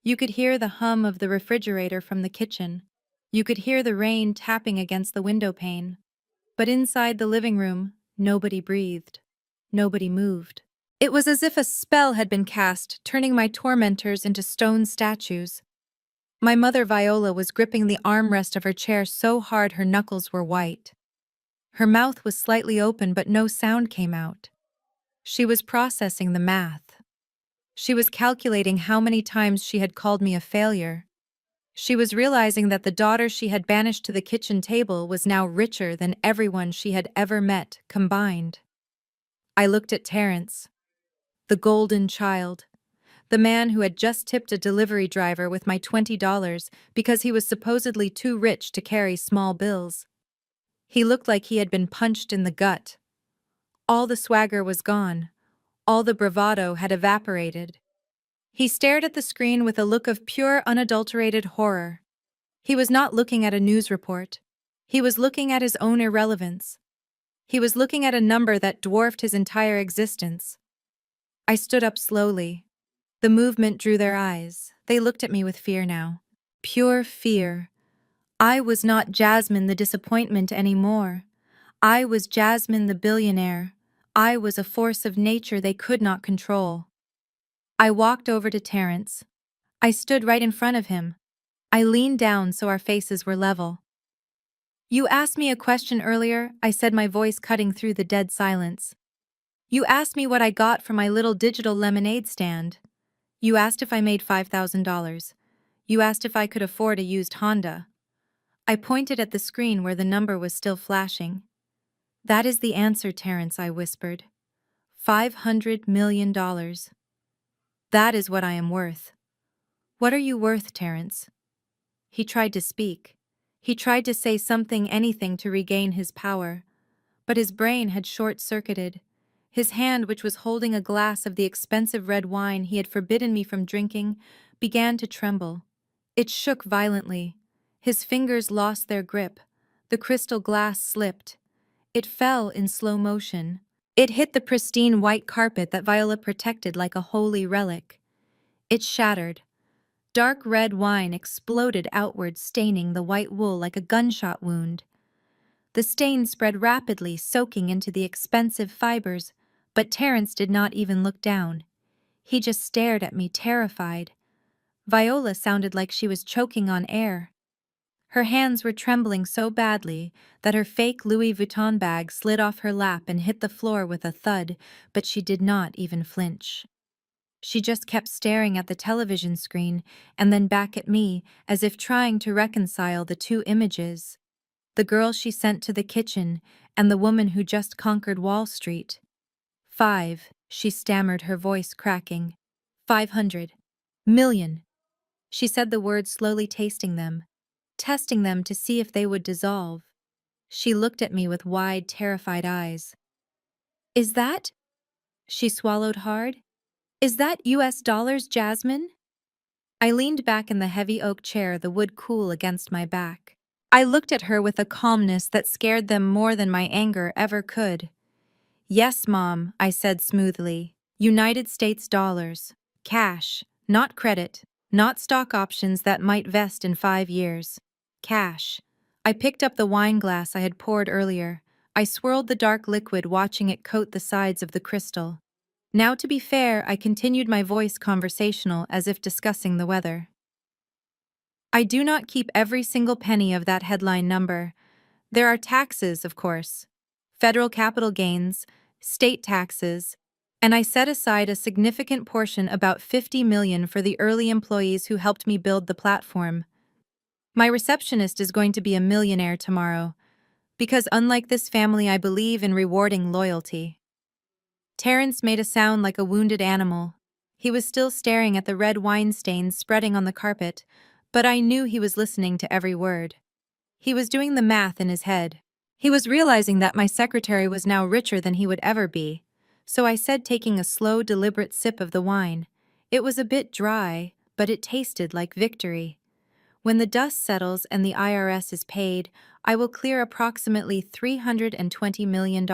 You could hear the hum of the refrigerator from the kitchen. You could hear the rain tapping against the window pane. But inside the living room, nobody breathed. Nobody moved. It was as if a spell had been cast, turning my tormentors into stone statues. My mother Viola was gripping the armrest of her chair so hard her knuckles were white. Her mouth was slightly open, but no sound came out. She was processing the math. She was calculating how many times she had called me a failure. She was realizing that the daughter she had banished to the kitchen table was now richer than everyone she had ever met combined. I looked at Terrence, the golden child, the man who had just tipped a delivery driver with my $20 because he was supposedly too rich to carry small bills. He looked like he had been punched in the gut. All the swagger was gone. All the bravado had evaporated. He stared at the screen with a look of pure, unadulterated horror. He was not looking at a news report. He was looking at his own irrelevance. He was looking at a number that dwarfed his entire existence. I stood up slowly. The movement drew their eyes. They looked at me with fear now. Pure fear. I was not Jasmine the disappointment anymore. I was Jasmine the billionaire. I was a force of nature they could not control. I walked over to Terrence. I stood right in front of him. I leaned down so our faces were level. "You asked me a question earlier," I said, my voice cutting through the dead silence. "You asked me what I got from my little digital lemonade stand. You asked if I made $5,000. You asked if I could afford a used Honda." I pointed at the screen where the number was still flashing. "That is the answer, Terrence," I whispered. $500 million. That is what I am worth. What are you worth, Terrence? He tried to speak. He tried to say something, anything to regain his power. But his brain had short-circuited. His hand, which was holding a glass of the expensive red wine he had forbidden me from drinking, began to tremble. It shook violently. His fingers lost their grip. The crystal glass slipped. It fell in slow motion. It hit the pristine white carpet that Viola protected like a holy relic. It shattered. Dark red wine exploded outward, staining the white wool like a gunshot wound. The stain spread rapidly, soaking into the expensive fibers, but Terrence did not even look down. He just stared at me, terrified. Viola sounded like she was choking on air. Her hands were trembling so badly that her fake Louis Vuitton bag slid off her lap and hit the floor with a thud, but she did not even flinch. She just kept staring at the television screen and then back at me, as if trying to reconcile the two images. The girl she sent to the kitchen and the woman who just conquered Wall Street. 5, she stammered, her voice cracking. 500 million. She said the words slowly, tasting them, testing them to see if they would dissolve. She looked at me with wide, terrified eyes. "Is that?" She swallowed hard. "Is that US dollars, Jasmine?" I leaned back in the heavy oak chair, the wood cool against my back. I looked at her with a calmness that scared them more than my anger ever could. "Yes, Mom," I said smoothly. "United States dollars. Cash. Not credit. Not stock options that might vest in 5 years. Cash." I picked up the wine glass I had poured earlier. I swirled the dark liquid, watching it coat the sides of the crystal. Now, to be fair, I continued, my voice conversational, as if discussing the weather. "I do not keep every single penny of that headline number. There are taxes, of course. Federal capital gains, state taxes, and I set aside a significant portion, about $50 million, for the early employees who helped me build the platform. My receptionist is going to be a millionaire tomorrow, because unlike this family, I believe in rewarding loyalty." Terrence made a sound like a wounded animal, He was still staring at the red wine stains spreading on the carpet, but I knew he was listening to every word. He was doing the math in his head. He was realizing that my secretary was now richer than he would ever be. So I said, taking a slow, deliberate sip of the wine. It was a bit dry, but it tasted like victory. When the dust settles and the IRS is paid, I will clear approximately $320 million.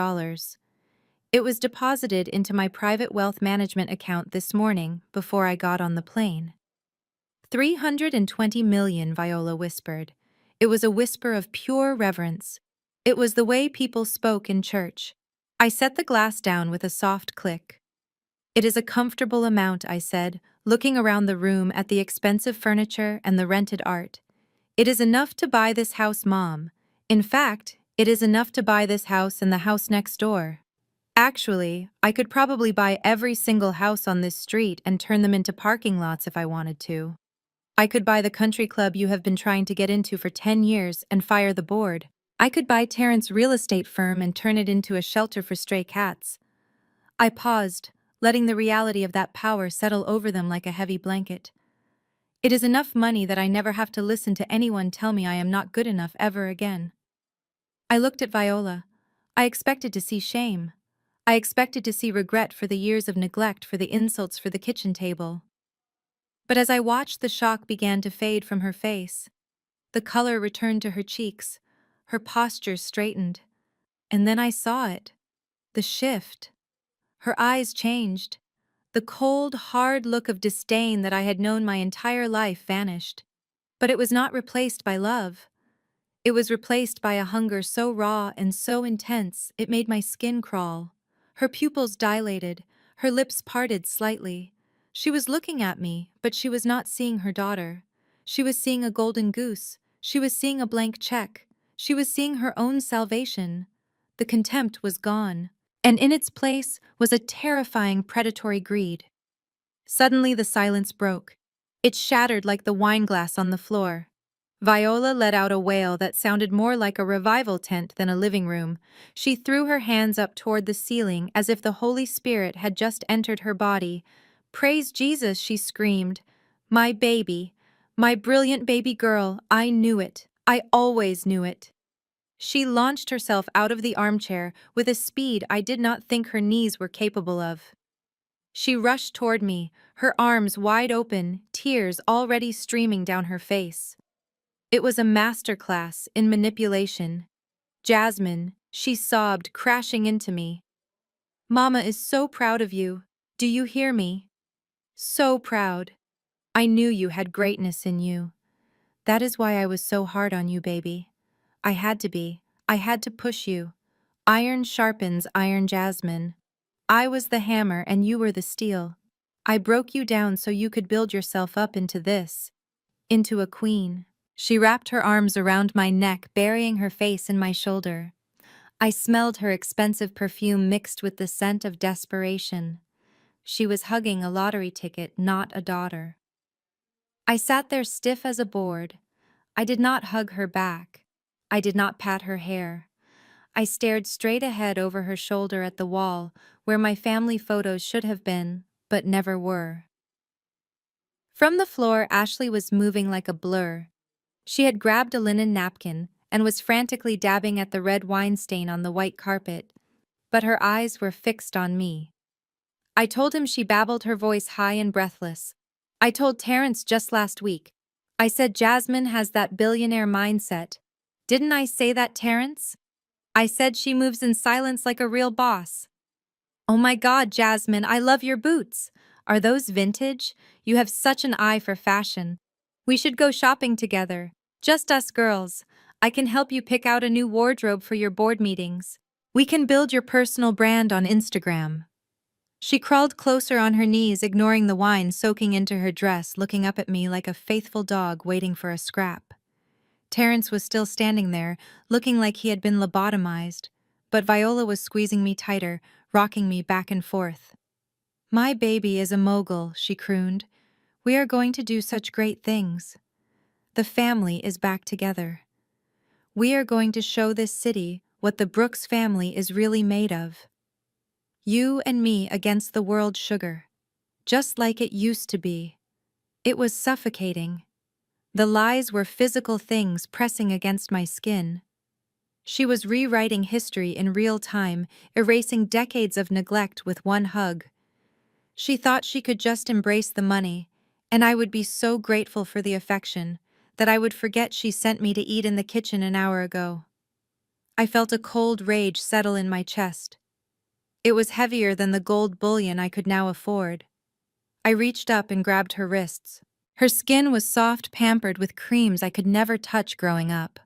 It was deposited into my private wealth management account this morning before I got on the plane. 320 million, Viola whispered. It was a whisper of pure reverence. It was the way people spoke in church. I set the glass down with a soft click. It is a comfortable amount, I said, looking around the room at the expensive furniture and the rented art. It is enough to buy this house, Mom. In fact, it is enough to buy this house and the house next door. Actually, I could probably buy every single house on this street and turn them into parking lots if I wanted to. I could buy the country club you have been trying to get into for 10 years and fire the board. I could buy Terrence's real estate firm and turn it into a shelter for stray cats. I paused, letting the reality of that power settle over them like a heavy blanket. It is enough money that I never have to listen to anyone tell me I am not good enough ever again. I looked at Viola. I expected to see shame. I expected to see regret for the years of neglect, for the insults, for the kitchen table. But as I watched, the shock began to fade from her face. The color returned to her cheeks. Her posture straightened. And then I saw it. The shift. Her eyes changed. The cold, hard look of disdain that I had known my entire life vanished. But it was not replaced by love. It was replaced by a hunger so raw and so intense it made my skin crawl. Her pupils dilated, her lips parted slightly. She was looking at me, but she was not seeing her daughter. She was seeing a golden goose. She was seeing a blank check. She was seeing her own salvation. The contempt was gone, and in its place was a terrifying predatory greed. Suddenly the silence broke. It shattered like the wine glass on the floor. Viola let out a wail that sounded more like a revival tent than a living room. She threw her hands up toward the ceiling as if the Holy Spirit had just entered her body. "Praise Jesus," she screamed. "My baby, my brilliant baby girl, I knew it. I always knew it." She launched herself out of the armchair with a speed I did not think her knees were capable of. She rushed toward me, her arms wide open, tears already streaming down her face. It was a masterclass in manipulation. "Jasmine," she sobbed, crashing into me. "Mama is so proud of you. Do you hear me? So proud. I knew you had greatness in you. That is why I was so hard on you, baby. I had to be. I had to push you. Iron sharpens iron, Jasmine. I was the hammer and you were the steel. I broke you down so you could build yourself up into this. Into a queen." She wrapped her arms around my neck, burying her face in my shoulder. I smelled her expensive perfume mixed with the scent of desperation. She was hugging a lottery ticket, not a daughter. I sat there stiff as a board. I did not hug her back. I did not pat her hair. I stared straight ahead over her shoulder at the wall, where my family photos should have been, but never were. From the floor, Ashley was moving like a blur. She had grabbed a linen napkin and was frantically dabbing at the red wine stain on the white carpet, but her eyes were fixed on me. I told him, she babbled, her voice high and breathless. "I told Terrence just last week. I said Jasmine has that billionaire mindset. Didn't I say that, Terrence? I said she moves in silence like a real boss." "Oh my God, Jasmine, I love your boots. Are those vintage? You have such an eye for fashion. We should go shopping together. Just us girls. I can help you pick out a new wardrobe for your board meetings. We can build your personal brand on Instagram." She crawled closer on her knees, ignoring the wine soaking into her dress, looking up at me like a faithful dog waiting for a scrap. Terrence was still standing there, looking like he had been lobotomized, but Viola was squeezing me tighter, rocking me back and forth. "My baby is a mogul," she crooned. "We are going to do such great things. The family is back together. We are going to show this city what the Brooks family is really made of. You and me against the world, sugar." just like it used to be. It was suffocating. The lies were physical things pressing against my skin. She was rewriting history in real time, erasing decades of neglect with one hug. She thought she could just embrace the money, and I would be so grateful for the affection that I would forget she sent me to eat in the kitchen an hour ago. I felt a cold rage settle in my chest. It was heavier than the gold bullion I could now afford. I reached up and grabbed her wrists. Her skin was soft, pampered with creams I could never touch growing up.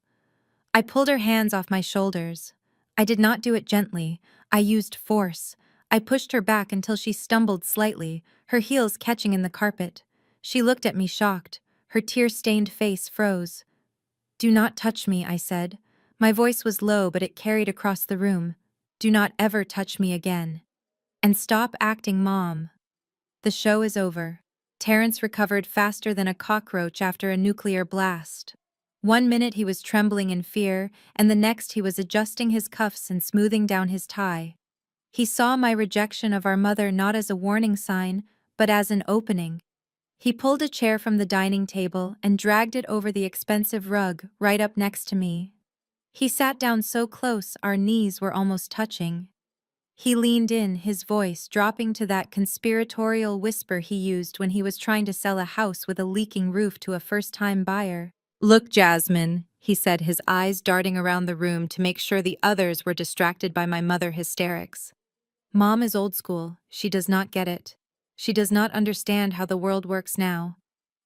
I pulled her hands off my shoulders. I did not do it gently. I used force. I pushed her back until she stumbled slightly, her heels catching in the carpet. She looked at me shocked. Her tear-stained face froze. "Do not touch me," I said. My voice was low, but it carried across the room. "Do not ever touch me again. And stop acting mom." The show is over. Terrence recovered faster than a cockroach after a nuclear blast. One minute he was trembling in fear, and the next he was adjusting his cuffs and smoothing down his tie. He saw my rejection of our mother not as a warning sign, but as an opening. He pulled a chair from the dining table and dragged it over the expensive rug right up next to me. He sat down so close our knees were almost touching. He leaned in, his voice dropping to that conspiratorial whisper he used when he was trying to sell a house with a leaking roof to a first-time buyer. "Look, Jasmine," he said, his eyes darting around the room to make sure the others were distracted by my mother hysterics. "Mom is old school. She does not get it. She does not understand how the world works now.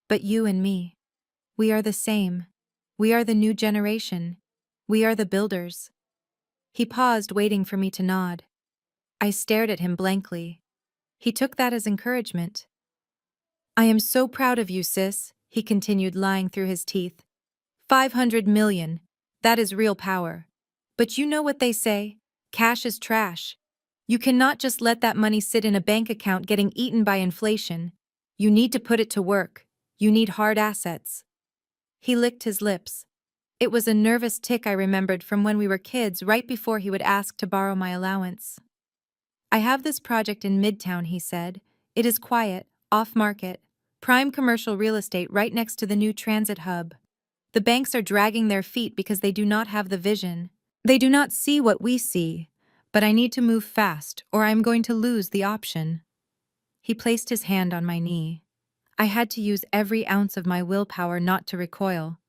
But you and me, we are the same. We are the new generation. We are the builders." He paused, waiting for me to nod. I stared at him blankly. He took that as encouragement. "I am so proud of you, sis," he continued, lying through his teeth. 500 million. That is real power. But you know what they say? Cash is trash. You cannot just let that money sit in a bank account getting eaten by inflation. You need to put it to work. You need hard assets. He licked his lips. It was a nervous tick I remembered from when we were kids, right before he would ask to borrow my allowance. "I have this project in Midtown," he said. "It is quiet, off-market, prime commercial real estate right next to the new transit hub. The banks are dragging their feet because they do not have the vision. They do not see what we see. But I need to move fast, or I am going to lose the option." He placed his hand on my knee. I had to use every ounce of my willpower not to recoil.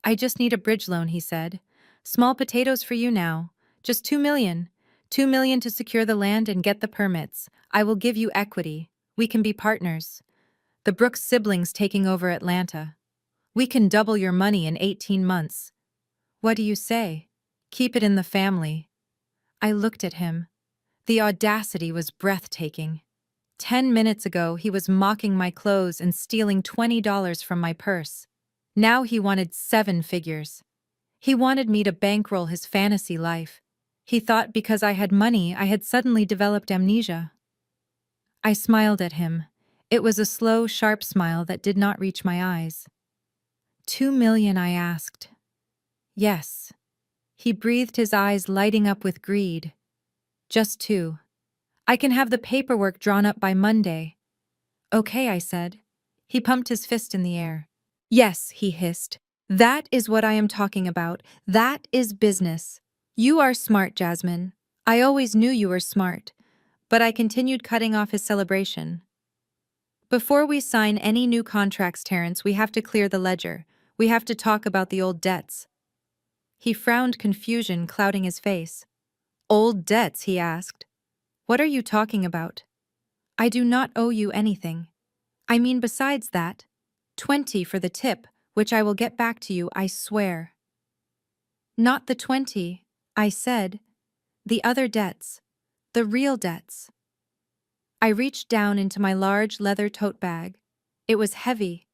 "I just need a bridge loan," he said. "Small potatoes for you now. Just 2 million. 2 million to secure the land and get the permits. I will give you equity. We can be partners. The Brooks siblings taking over Atlanta. We can double your money in 18 months. What do you say? Keep it in the family." I looked at him. The audacity was breathtaking. 10 minutes ago, he was mocking my clothes and stealing $20 from my purse. Now he wanted 7 figures. He wanted me to bankroll his fantasy life. He thought because I had money, I had suddenly developed amnesia. I smiled at him. It was a slow, sharp smile that did not reach my eyes. 2 million, I asked. "Yes." He breathed, his eyes lighting up with greed. "Just 2. I can have the paperwork drawn up by Monday." "Okay," I said. He pumped his fist in the air. "Yes," he hissed. "That is what I am talking about. That is business. You are smart, Jasmine. I always knew you were smart." But I continued, cutting off his celebration. "Before we sign any new contracts, Terrence, we have to clear the ledger. We have to talk about the old debts." He frowned, confusion clouding his face. "Old debts?" he asked. "What are you talking about?" "I do not owe you anything. I mean, besides that, 20 for the tip, which I will get back to you, I swear." "Not the 20, I said. The other debts. The real debts." I reached down into my large leather tote bag. It was heavy.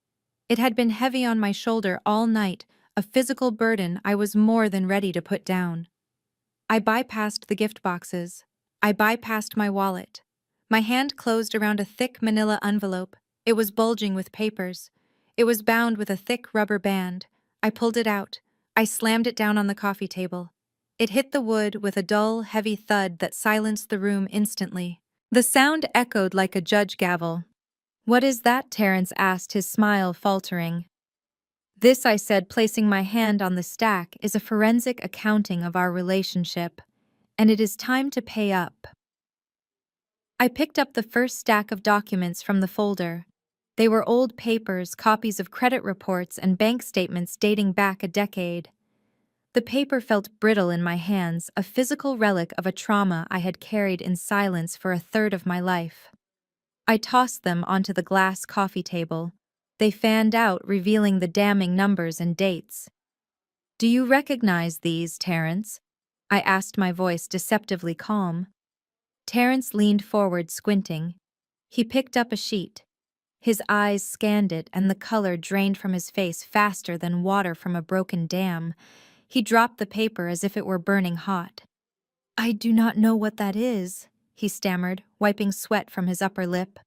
It had been heavy on my shoulder all night, a physical burden I was more than ready to put down. I bypassed the gift boxes. I bypassed my wallet. My hand closed around a thick manila envelope. It was bulging with papers. It was bound with a thick rubber band. I pulled it out. I slammed it down on the coffee table. It hit the wood with a dull, heavy thud that silenced the room instantly. The sound echoed like a judge gavel. "What is that?" Terence asked, his smile faltering. "This," I said, placing my hand on the stack, "is a forensic accounting of our relationship, and it is time to pay up." I picked up the first stack of documents from the folder. They were old papers, copies of credit reports, and bank statements dating back a decade. The paper felt brittle in my hands, a physical relic of a trauma I had carried in silence for a third of my life. I tossed them onto the glass coffee table. They fanned out, revealing the damning numbers and dates. "Do you recognize these, Terence?" I asked, my voice deceptively calm. Terence leaned forward, squinting. He picked up a sheet. His eyes scanned it, and the color drained from his face faster than water from a broken dam. He dropped the paper as if it were burning hot. "I do not know what that is," he stammered, wiping sweat from his upper lip.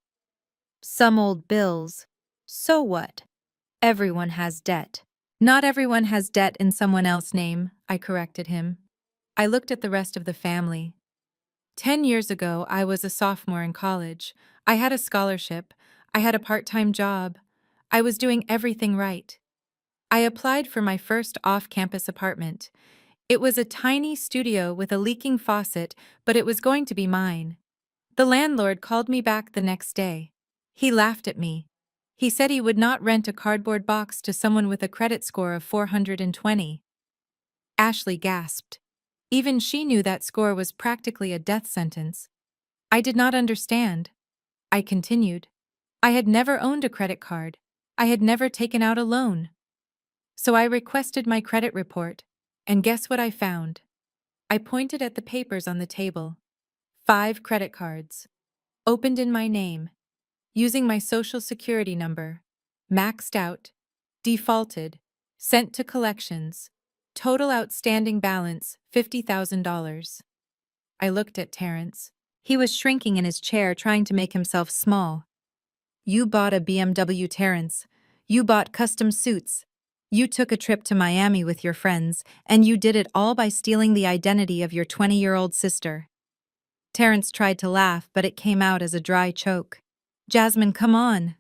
"Some old bills. So what? Everyone has debt." "Not everyone has debt in someone else's name," I corrected him. I looked at the rest of the family. 10 years ago, I was a sophomore in college. I had a scholarship. I had a part-time job. I was doing everything right. I applied for my first off-campus apartment. It was a tiny studio with a leaking faucet, but it was going to be mine. The landlord called me back the next day. He laughed at me. He said he would not rent a cardboard box to someone with a credit score of 420. Ashley gasped. Even she knew that score was practically a death sentence. I did not understand. I continued. I had never owned a credit card. I had never taken out a loan. So I requested my credit report, and guess what I found? I pointed at the papers on the table. 5 credit cards. Opened in my name. Using my social security number. Maxed out. Defaulted. Sent to collections. Total outstanding balance, $50,000. I looked at Terence. He was shrinking in his chair, trying to make himself small. "You bought a BMW, Terence. You bought custom suits. You took a trip to Miami with your friends, and you did it all by stealing the identity of your 20-year-old sister." Terence tried to laugh, but it came out as a dry choke. "Jasmine, come on.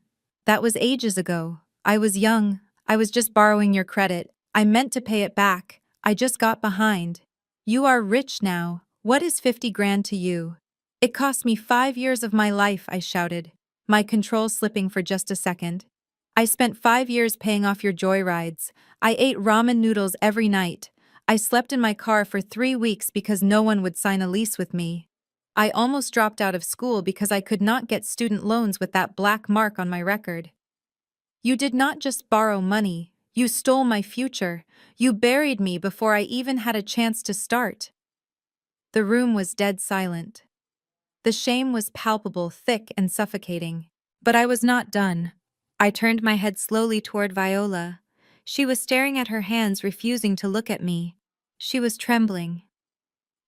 That was ages ago. I was young. I was just borrowing your credit. I meant to pay it back. I just got behind. You are rich now. What is 50 grand to you?" "It cost me 5 years of my life," I shouted, my control slipping for just a second. "I spent 5 years paying off your joyrides. I ate ramen noodles every night. I slept in my car for 3 weeks because no one would sign a lease with me. I almost dropped out of school because I could not get student loans with that black mark on my record. You did not just borrow money, you stole my future. You buried me before I even had a chance to start." The room was dead silent. The shame was palpable, thick and suffocating. But I was not done. I turned my head slowly toward Viola. She was staring at her hands, refusing to look at me. She was trembling.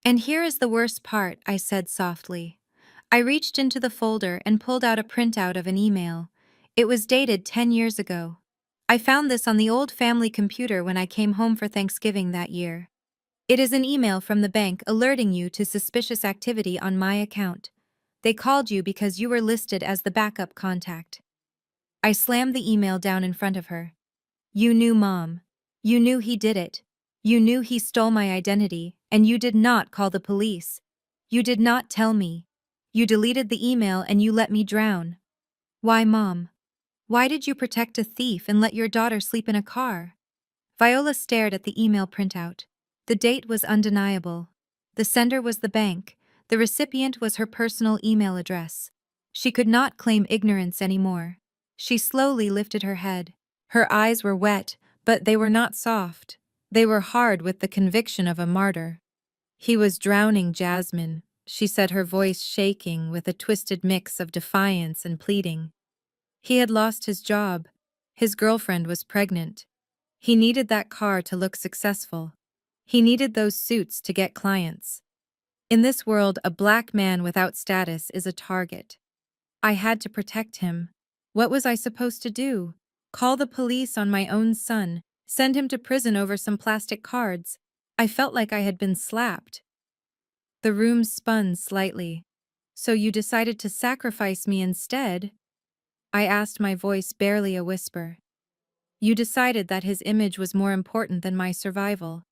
"And here is the worst part," I said softly. I reached into the folder and pulled out a printout of an email. It was dated 10 years ago. I found this on the old family computer when I came home for Thanksgiving that year. It is an email from the bank alerting you to suspicious activity on my account. They called you because you were listed as the backup contact. I slammed the email down in front of her. "You knew, Mom. You knew he did it. You knew he stole my identity, and you did not call the police. You did not tell me. You deleted the email and you let me drown. Why, Mom? Why did you protect a thief and let your daughter sleep in a car?" Viola stared at the email printout. The date was undeniable. The sender was the bank. The recipient was her personal email address. She could not claim ignorance anymore. She slowly lifted her head. Her eyes were wet, but they were not soft. They were hard with the conviction of a martyr. "He was drowning, Jasmine," she said, her voice shaking with a twisted mix of defiance and pleading. "He had lost his job. His girlfriend was pregnant. He needed that car to look successful. He needed those suits to get clients. In this world, a black man without status is a target. I had to protect him. What was I supposed to do? Call the police on my own son? Send him to prison over some plastic cards? I felt like I had been slapped." The room spun slightly. "So you decided to sacrifice me instead?" I asked, my voice barely a whisper. You decided that his image was more important than my survival.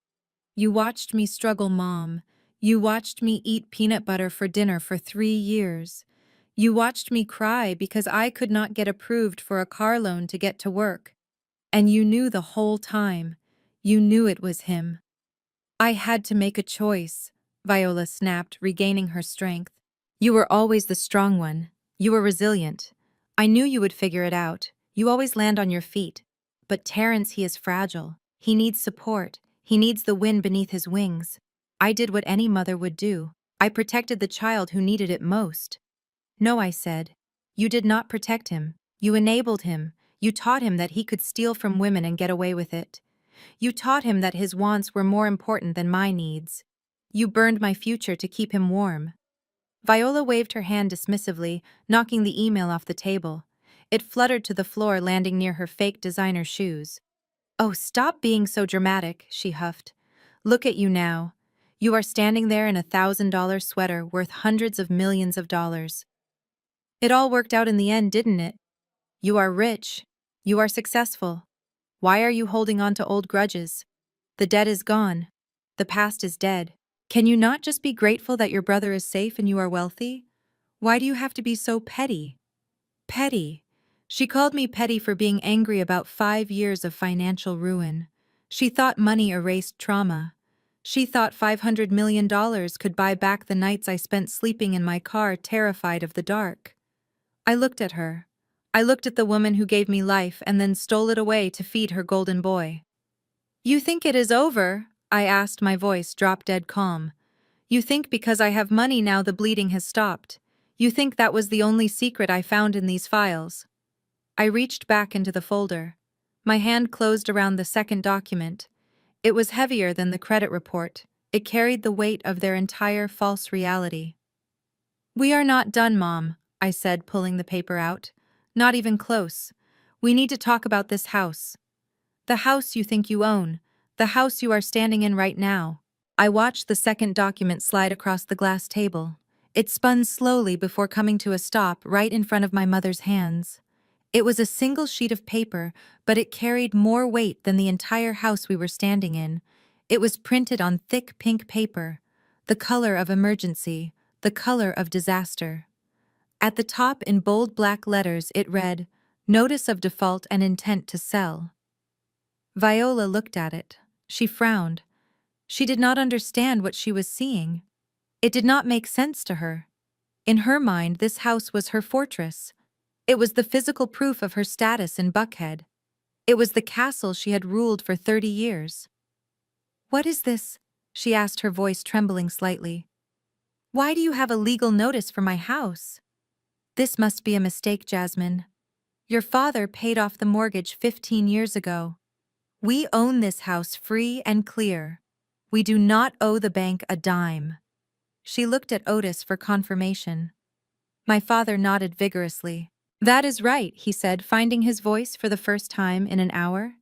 You watched me struggle, Mom. You watched me eat peanut butter for dinner for 3 years. You watched me cry because I could not get approved for a car loan to get to work. And you knew the whole time. You knew it was him. I had to make a choice, Viola snapped, regaining her strength. You were always the strong one. You were resilient. I knew you would figure it out. You always land on your feet. But Terrence, he is fragile. He needs support. He needs the wind beneath his wings. I did what any mother would do. I protected the child who needed it most. No, I said. You did not protect him. You enabled him. You taught him that he could steal from women and get away with it. You taught him that his wants were more important than my needs. You burned my future to keep him warm. Viola waved her hand dismissively, knocking the email off the table. It fluttered to the floor, landing near her fake designer shoes. Oh, stop being so dramatic, she huffed. Look at you now. You are standing there in a $1,000 sweater worth hundreds of millions of dollars. It all worked out in the end, didn't it? You are rich. You are successful. Why are you holding on to old grudges? The debt is gone. The past is dead. Can you not just be grateful that your brother is safe and you are wealthy? Why do you have to be so petty? Petty. She called me petty for being angry about 5 years of financial ruin. She thought money erased trauma. She thought $500 million could buy back the nights I spent sleeping in my car, terrified of the dark. I looked at her. I looked at the woman who gave me life and then stole it away to feed her golden boy. You think it is over? I asked, my voice drop dead calm. You think because I have money now the bleeding has stopped. You think that was the only secret I found in these files. I reached back into the folder. My hand closed around the second document. It was heavier than the credit report. It carried the weight of their entire false reality. We are not done, Mom, I said, pulling the paper out. Not even close. We need to talk about this house. The house you think you own. The house you are standing in right now. I watched the second document slide across the glass table. It spun slowly before coming to a stop right in front of my mother's hands. It was a single sheet of paper, but it carried more weight than the entire house we were standing in. It was printed on thick pink paper, the color of emergency, the color of disaster. At the top in bold black letters it read, "Notice of default and intent to sell." Viola looked at it. She frowned. She did not understand what she was seeing. It did not make sense to her. In her mind, this house was her fortress. It was the physical proof of her status in Buckhead. It was the castle she had ruled for 30 years. What is this? She asked, her voice trembling slightly. Why do you have a legal notice for my house? This must be a mistake, Jasmine. Your father paid off the mortgage 15 years ago. We own this house free and clear. We do not owe the bank a dime. She looked at Otis for confirmation. My father nodded vigorously. That is right, he said, finding his voice for the first time in an hour.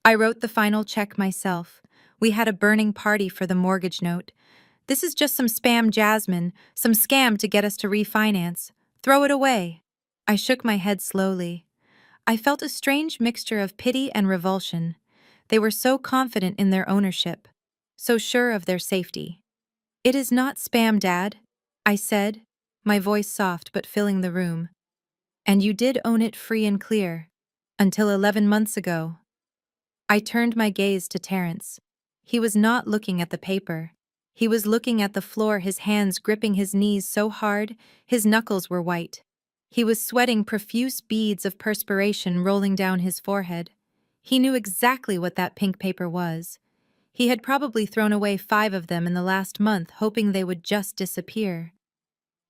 I wrote the final check myself. We had a burning party for the mortgage note. This is just some spam, Jasmine, some scam to get us to refinance. Throw it away. I shook my head slowly. I felt a strange mixture of pity and revulsion. They were so confident in their ownership, so sure of their safety. It is not spam, Dad, I said, my voice soft but filling the room. And you did own it free and clear, until 11 months ago. I turned my gaze to Terrence. He was not looking at the paper. He was looking at the floor, his hands gripping his knees so hard, his knuckles were white. He was sweating, profuse beads of perspiration rolling down his forehead. He knew exactly what that pink paper was. He had probably thrown away 5 of them in the last month, hoping they would just disappear.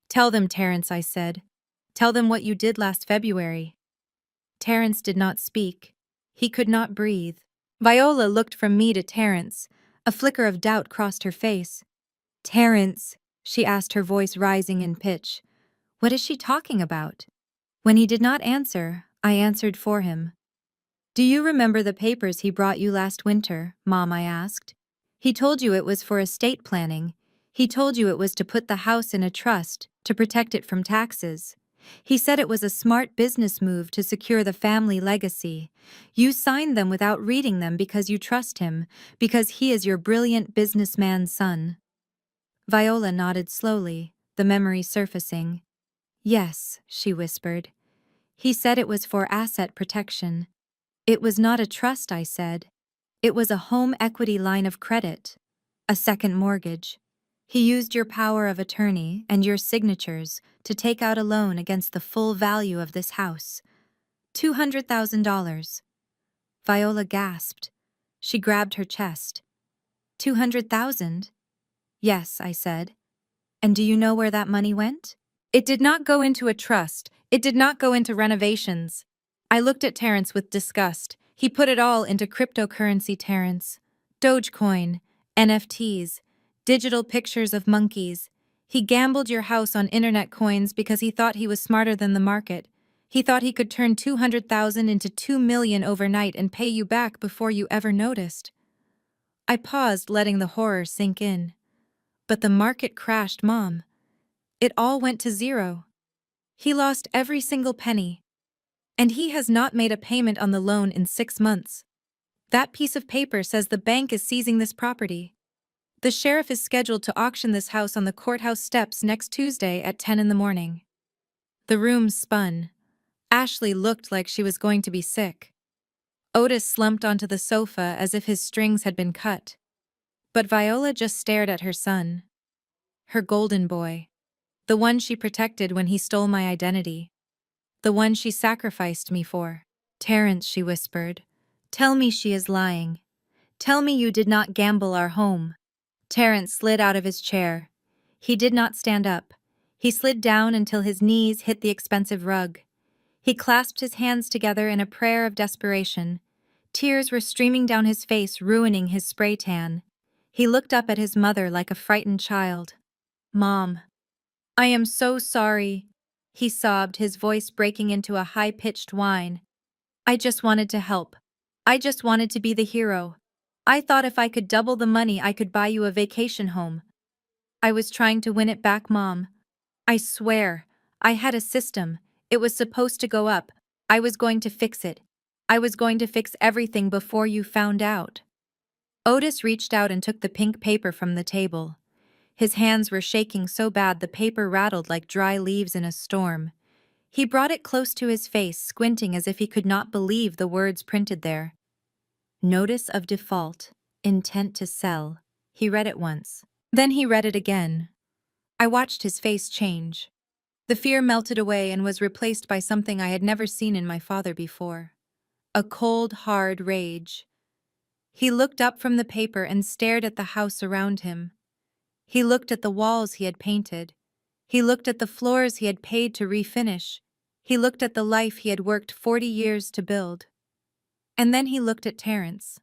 Tell them, Terrence, I said. Tell them what you did last February. Terrence did not speak. He could not breathe. Viola looked from me to Terrence. A flicker of doubt crossed her face. Terrence, she asked, her voice rising in pitch. What is she talking about? When he did not answer, I answered for him. Do you remember the papers he brought you last winter, Mom? I asked. He told you it was for estate planning. He told you it was to put the house in a trust, to protect it from taxes. He said it was a smart business move to secure the family legacy. You signed them without reading them because you trust him, because he is your brilliant businessman's son. Viola nodded slowly, the memory surfacing. Yes, she whispered. He said it was for asset protection. It was not a trust, I said. It was a home equity line of credit. A second mortgage. He used your power of attorney and your signatures to take out a loan against the full value of this house. $200,000. Viola gasped. She grabbed her chest. 200,000? Yes, I said. And do you know where that money went? It did not go into a trust. It did not go into renovations. I looked at Terrence with disgust. He put it all into cryptocurrency, Terrence. Dogecoin, NFTs, digital pictures of monkeys. He gambled your house on internet coins because he thought he was smarter than the market. He thought he could turn 200,000 into 2 million overnight and pay you back before you ever noticed. I paused, letting the horror sink in. But the market crashed, Mom. It all went to zero. He lost every single penny. And he has not made a payment on the loan in 6 months. That piece of paper says the bank is seizing this property. The sheriff is scheduled to auction this house on the courthouse steps next Tuesday at 10 in the morning. The room spun. Ashley looked like she was going to be sick. Otis slumped onto the sofa as if his strings had been cut. But Viola just stared at her son. Her golden boy. The one she protected when he stole my identity. The one she sacrificed me for. Terrence, she whispered. Tell me she is lying. Tell me you did not gamble our home. Terrence slid out of his chair. He did not stand up. He slid down until his knees hit the expensive rug. He clasped his hands together in a prayer of desperation. Tears were streaming down his face, ruining his spray tan. He looked up at his mother like a frightened child. Mom. I am so sorry, he sobbed, his voice breaking into a high-pitched whine. I just wanted to help. I just wanted to be the hero. I thought if I could double the money, I could buy you a vacation home. I was trying to win it back, Mom. I swear, I had a system. It was supposed to go up. I was going to fix it. I was going to fix everything before you found out. Otis reached out and took the pink paper from the table. His hands were shaking so bad the paper rattled like dry leaves in a storm. He brought it close to his face, squinting as if he could not believe the words printed there. Notice of default. Intent to sell. He read it once. Then he read it again. I watched his face change. The fear melted away and was replaced by something I had never seen in my father before. A cold, hard rage. He looked up from the paper and stared at the house around him. He looked at the walls he had painted. He looked at the floors he had paid to refinish. He looked at the life he had worked 40 years to build. And then he looked at Terrence.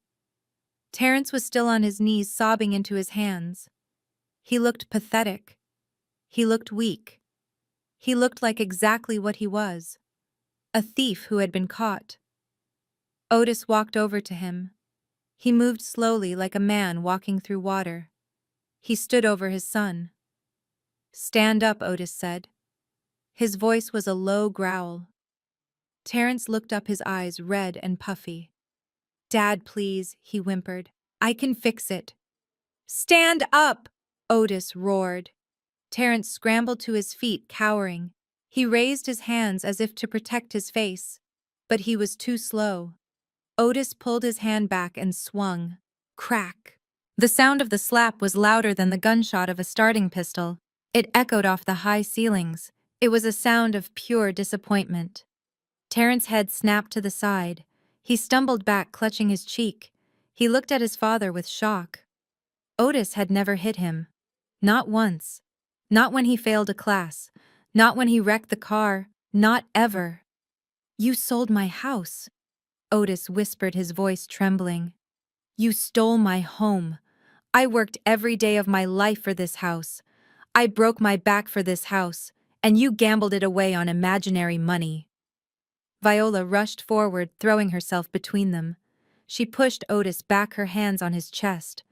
Terrence was still on his knees, sobbing into his hands. He looked pathetic. He looked weak. He looked like exactly what he was. A thief who had been caught. Otis walked over to him. He moved slowly like a man walking through water. He stood over his son. Stand up, Otis said. His voice was a low growl. Terrence looked up, his eyes red and puffy. Dad, please, he whimpered. I can fix it. Stand up, Otis roared. Terrence scrambled to his feet, cowering. He raised his hands as if to protect his face. But he was too slow. Otis pulled his hand back and swung. Crack. The sound of the slap was louder than the gunshot of a starting pistol. It echoed off the high ceilings. It was a sound of pure disappointment. Terrence's head snapped to the side. He stumbled back, clutching his cheek. He looked at his father with shock. Otis had never hit him. Not once. Not when he failed a class. Not when he wrecked the car. Not ever. You sold my house, Otis whispered, his voice trembling. You stole my home. I worked every day of my life for this house. I broke my back for this house, and you gambled it away on imaginary money. Viola rushed forward, throwing herself between them. She pushed Otis back, her hands on his chest.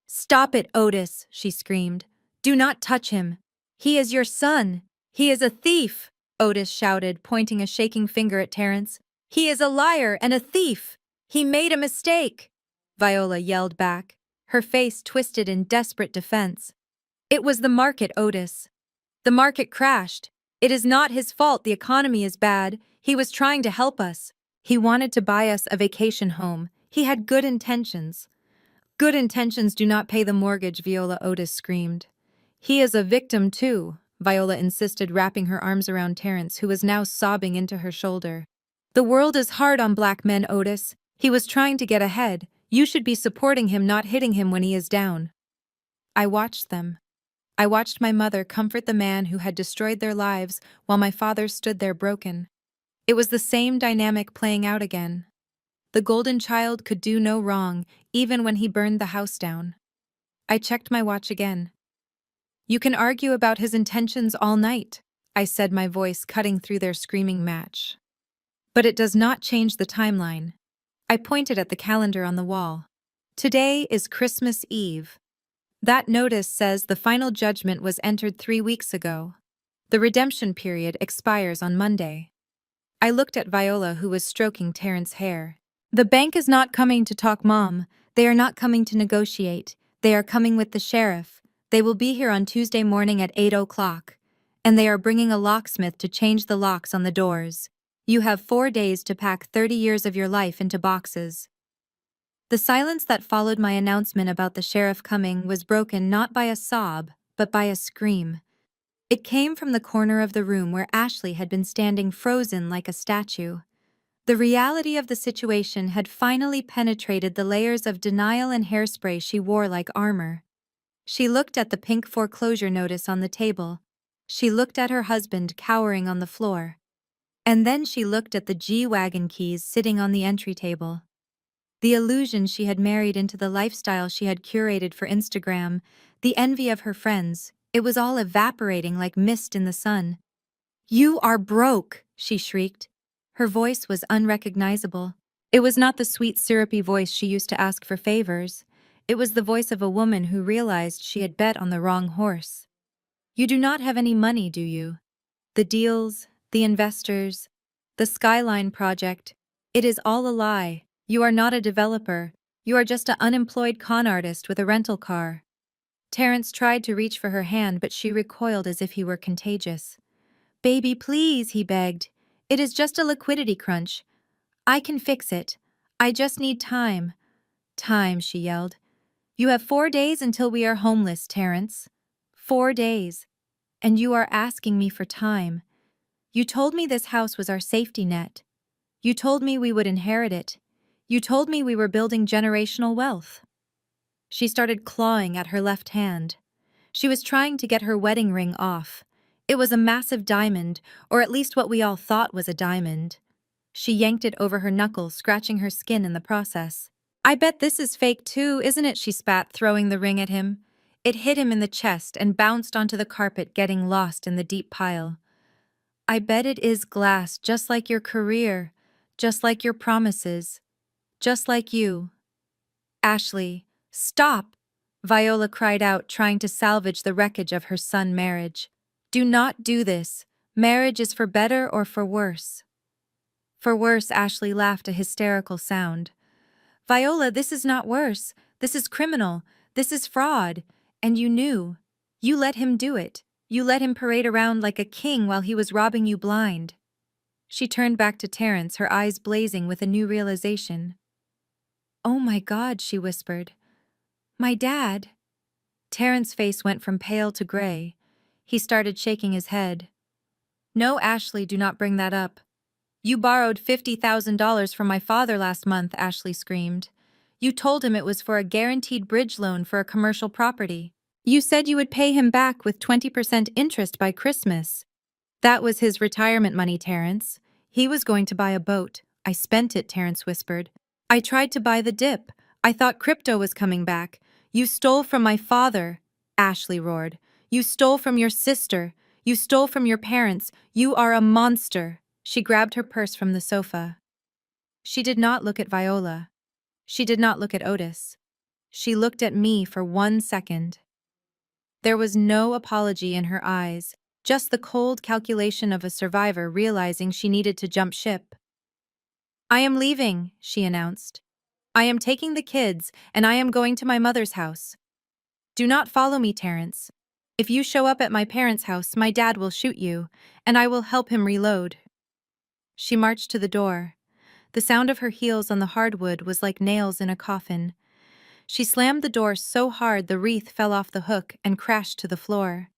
Stop it, Otis, she screamed. Do not touch him. He is your son. He is a thief. Otis shouted, pointing a shaking finger at Terence. "He is a liar and a thief! He made a mistake!" Viola yelled back, her face twisted in desperate defense. "It was the market, Otis. The market crashed. It is not his fault the economy is bad. He was trying to help us. He wanted to buy us a vacation home. He had good intentions." "Good intentions do not pay the mortgage," Viola Otis screamed. "He is a victim, too," Viola insisted, wrapping her arms around Terence, who was now sobbing into her shoulder. "The world is hard on black men, Otis. He was trying to get ahead. You should be supporting him, not hitting him when he is down." I watched them. I watched my mother comfort the man who had destroyed their lives while my father stood there broken. It was the same dynamic playing out again. The golden child could do no wrong, even when he burned the house down. I checked my watch again. "You can argue about his intentions all night," I said, my voice cutting through their screaming match. "But it does not change the timeline." I pointed at the calendar on the wall. "Today is Christmas Eve. That notice says the final judgment was entered 3 weeks ago. The redemption period expires on Monday." I looked at Viola, who was stroking Terrence's hair. "The bank is not coming to talk, Mom. They are not coming to negotiate. They are coming with the sheriff. They will be here on Tuesday morning at 8 o'clock. And they are bringing a locksmith to change the locks on the doors. You have 4 days to pack 30 years of your life into boxes." The silence that followed my announcement about the sheriff coming was broken not by a sob, but by a scream. It came from the corner of the room where Ashley had been standing frozen like a statue. The reality of the situation had finally penetrated the layers of denial and hairspray she wore like armor. She looked at the pink foreclosure notice on the table. She looked at her husband cowering on the floor. And then she looked at the G-Wagon keys sitting on the entry table. The illusion she had married into the lifestyle she had curated for Instagram, the envy of her friends, it was all evaporating like mist in the sun. "You are broke," she shrieked. Her voice was unrecognizable. It was not the sweet, syrupy voice she used to ask for favors. It was the voice of a woman who realized she had bet on the wrong horse. "You do not have any money, do you? The deals, the investors, the Skyline project, it is all a lie. You are not a developer. You are just an unemployed con artist with a rental car." Terence tried to reach for her hand, but she recoiled as if he were contagious. "Baby, please," he begged. "It is just a liquidity crunch. I can fix it. I just need time." "Time," she yelled. "You have 4 days until we are homeless, Terence. 4 days. And you are asking me for time. You told me this house was our safety net. You told me we would inherit it. You told me we were building generational wealth." She started clawing at her left hand. She was trying to get her wedding ring off. It was a massive diamond, or at least what we all thought was a diamond. She yanked it over her knuckle, scratching her skin in the process. "I bet this is fake too, isn't it?" she spat, throwing the ring at him. It hit him in the chest and bounced onto the carpet, getting lost in the deep pile. "I bet it is glass, just like your career, just like your promises, just like you." "Ashley, stop!" Viola cried out, trying to salvage the wreckage of her son's marriage. "Do not do this. Marriage is for better or for worse." "For worse," Ashley laughed, a hysterical sound. "Viola, this is not worse. This is criminal. This is fraud. And you knew. You let him do it. You let him parade around like a king while he was robbing you blind." She turned back to Terence, her eyes blazing with a new realization. "Oh my God," she whispered. "My dad." Terrence's face went from pale to gray. He started shaking his head. "No, Ashley, do not bring that up. You borrowed $50,000 from my father last month," Ashley screamed. "You told him it was for a guaranteed bridge loan for a commercial property. You said you would pay him back with 20% interest by Christmas. That was his retirement money, Terence. He was going to buy a boat. I spent it," Terence whispered. "I tried to buy the dip. I thought crypto was coming back. You stole from my father," Ashley roared. "You stole from your sister. You stole from your parents. You are a monster." She grabbed her purse from the sofa. She did not look at Viola. She did not look at Otis. She looked at me for 1 second. There was no apology in her eyes, just the cold calculation of a survivor realizing she needed to jump ship. "I am leaving," she announced. "I am taking the kids, and I am going to my mother's house. Do not follow me, Terrence. If you show up at my parents' house, my dad will shoot you, and I will help him reload." She marched to the door. The sound of her heels on the hardwood was like nails in a coffin. She slammed the door so hard the wreath fell off the hook and crashed to the floor.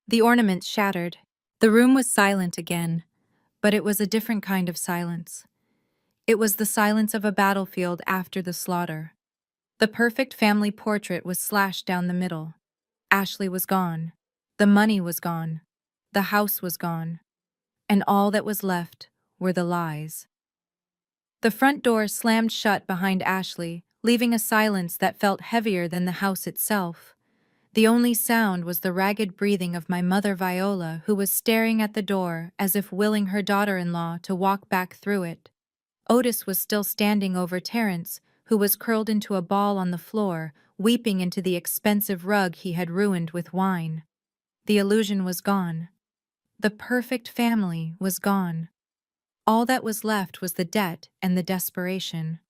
The ornaments shattered. The room was silent again, but it was a different kind of silence. It was the silence of a battlefield after the slaughter. The perfect family portrait was slashed down the middle. Ashley was gone. The money was gone. The house was gone. And all that was left were the lies. The front door slammed shut behind Ashley, leaving a silence that felt heavier than the house itself. The only sound was the ragged breathing of my mother Viola, who was staring at the door as if willing her daughter-in-law to walk back through it. Otis was still standing over Terrence, who was curled into a ball on the floor, weeping into the expensive rug he had ruined with wine. The illusion was gone. The perfect family was gone. All that was left was the debt and the desperation.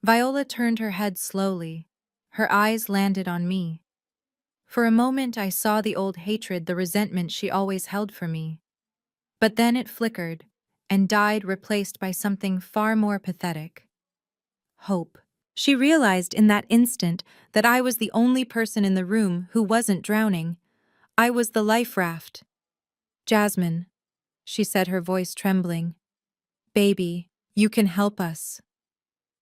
Viola turned her head slowly. Her eyes landed on me. For a moment I saw the old hatred, the resentment she always held for me. But then it flickered and died, replaced by something far more pathetic. Hope. She realized in that instant that I was the only person in the room who wasn't drowning. I was the life raft. "Jasmine," she said, her voice trembling. "Baby, you can help us."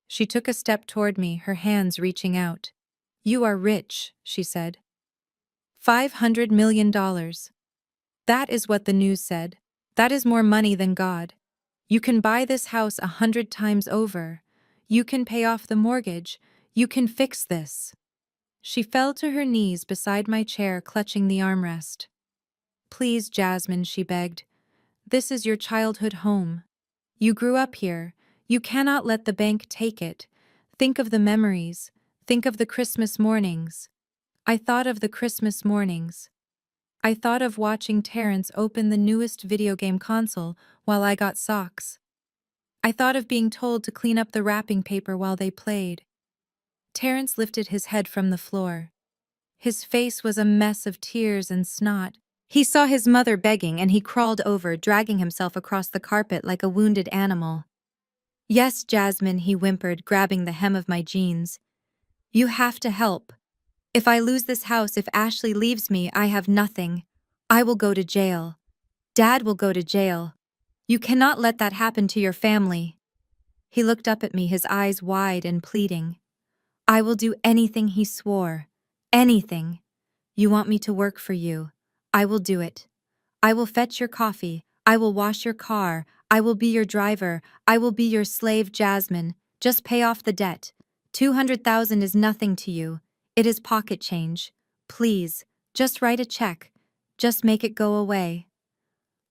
She took a step toward me, her hands reaching out. "You are rich," she said. $500 million. That is what the news said. That is more money than God. You can buy this house 100 times over. You can pay off the mortgage. You can fix this. She fell to her knees beside my chair, clutching the armrest. "Please, Jasmine," she begged. "This is your childhood home. You grew up here. You cannot let the bank take it. Think of the memories. Think of the Christmas mornings." I thought of the Christmas mornings. I thought of watching Terrence open the newest video game console while I got socks. I thought of being told to clean up the wrapping paper while they played. Terrence lifted his head from the floor. His face was a mess of tears and snot. He saw his mother begging and he crawled over, dragging himself across the carpet like a wounded animal. "Yes, Jasmine," he whimpered, grabbing the hem of my jeans. "You have to help. If I lose this house, if Ashley leaves me, I have nothing. I will go to jail. Dad will go to jail. You cannot let that happen to your family." He looked up at me, his eyes wide and pleading. "I will do anything," he swore. "Anything. You want me to work for you. I will do it. I will fetch your coffee. I will wash your car. I will be your driver. I will be your slave, Jasmine. Just pay off the debt. 200,000 is nothing to you. It is pocket change. Please, just write a check. Just make it go away."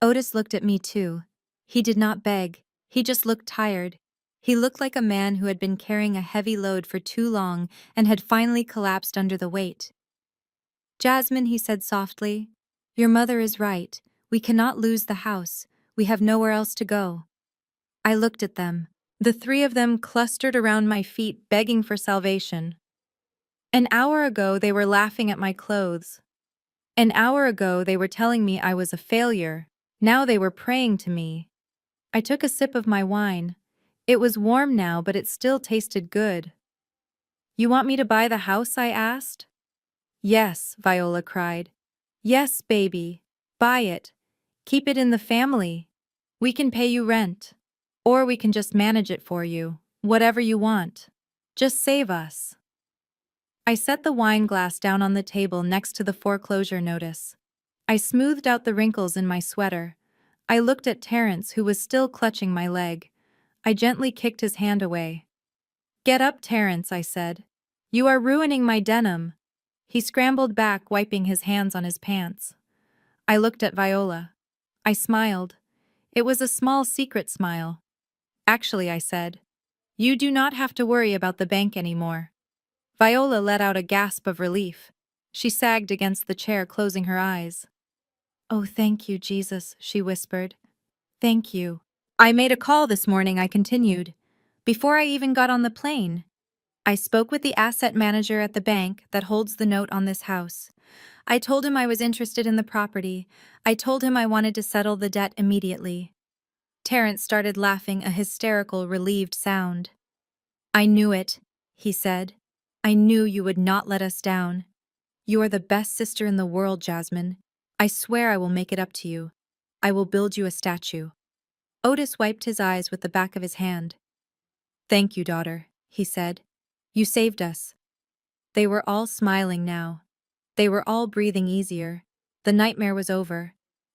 Otis looked at me too. He did not beg. He just looked tired. He looked like a man who had been carrying a heavy load for too long and had finally collapsed under the weight. "Jasmine," he said softly, "your mother is right. We cannot lose the house. We have nowhere else to go." I looked at them. The three of them clustered around my feet, begging for salvation. An hour ago, they were laughing at my clothes. An hour ago, they were telling me I was a failure. Now they were praying to me. I took a sip of my wine. It was warm now, but it still tasted good. "You want me to buy the house?" I asked. "Yes," Viola cried. "Yes, baby. Buy it. Keep it in the family. We can pay you rent. Or we can just manage it for you. Whatever you want. Just save us." I set the wine glass down on the table next to the foreclosure notice. I smoothed out the wrinkles in my sweater. I looked at Terrence, who was still clutching my leg. I gently kicked his hand away. "Get up, Terrence," I said. "You are ruining my denim." He scrambled back, wiping his hands on his pants. I looked at Viola. I smiled. It was a small secret smile. "Actually," I said, "you do not have to worry about the bank anymore." Viola let out a gasp of relief. She sagged against the chair, closing her eyes. "Oh, thank you, Jesus," she whispered. "Thank you." "I made a call this morning," I continued. "Before I even got on the plane. I spoke with the asset manager at the bank that holds the note on this house. I told him I was interested in the property. I told him I wanted to settle the debt immediately." Terrence started laughing, a hysterical, relieved sound. "I knew it," he said. "I knew you would not let us down. You are the best sister in the world, Jasmine. I swear I will make it up to you. I will build you a statue." Otis wiped his eyes with the back of his hand. "Thank you, daughter," he said. "You saved us." They were all smiling now. They were all breathing easier. The nightmare was over.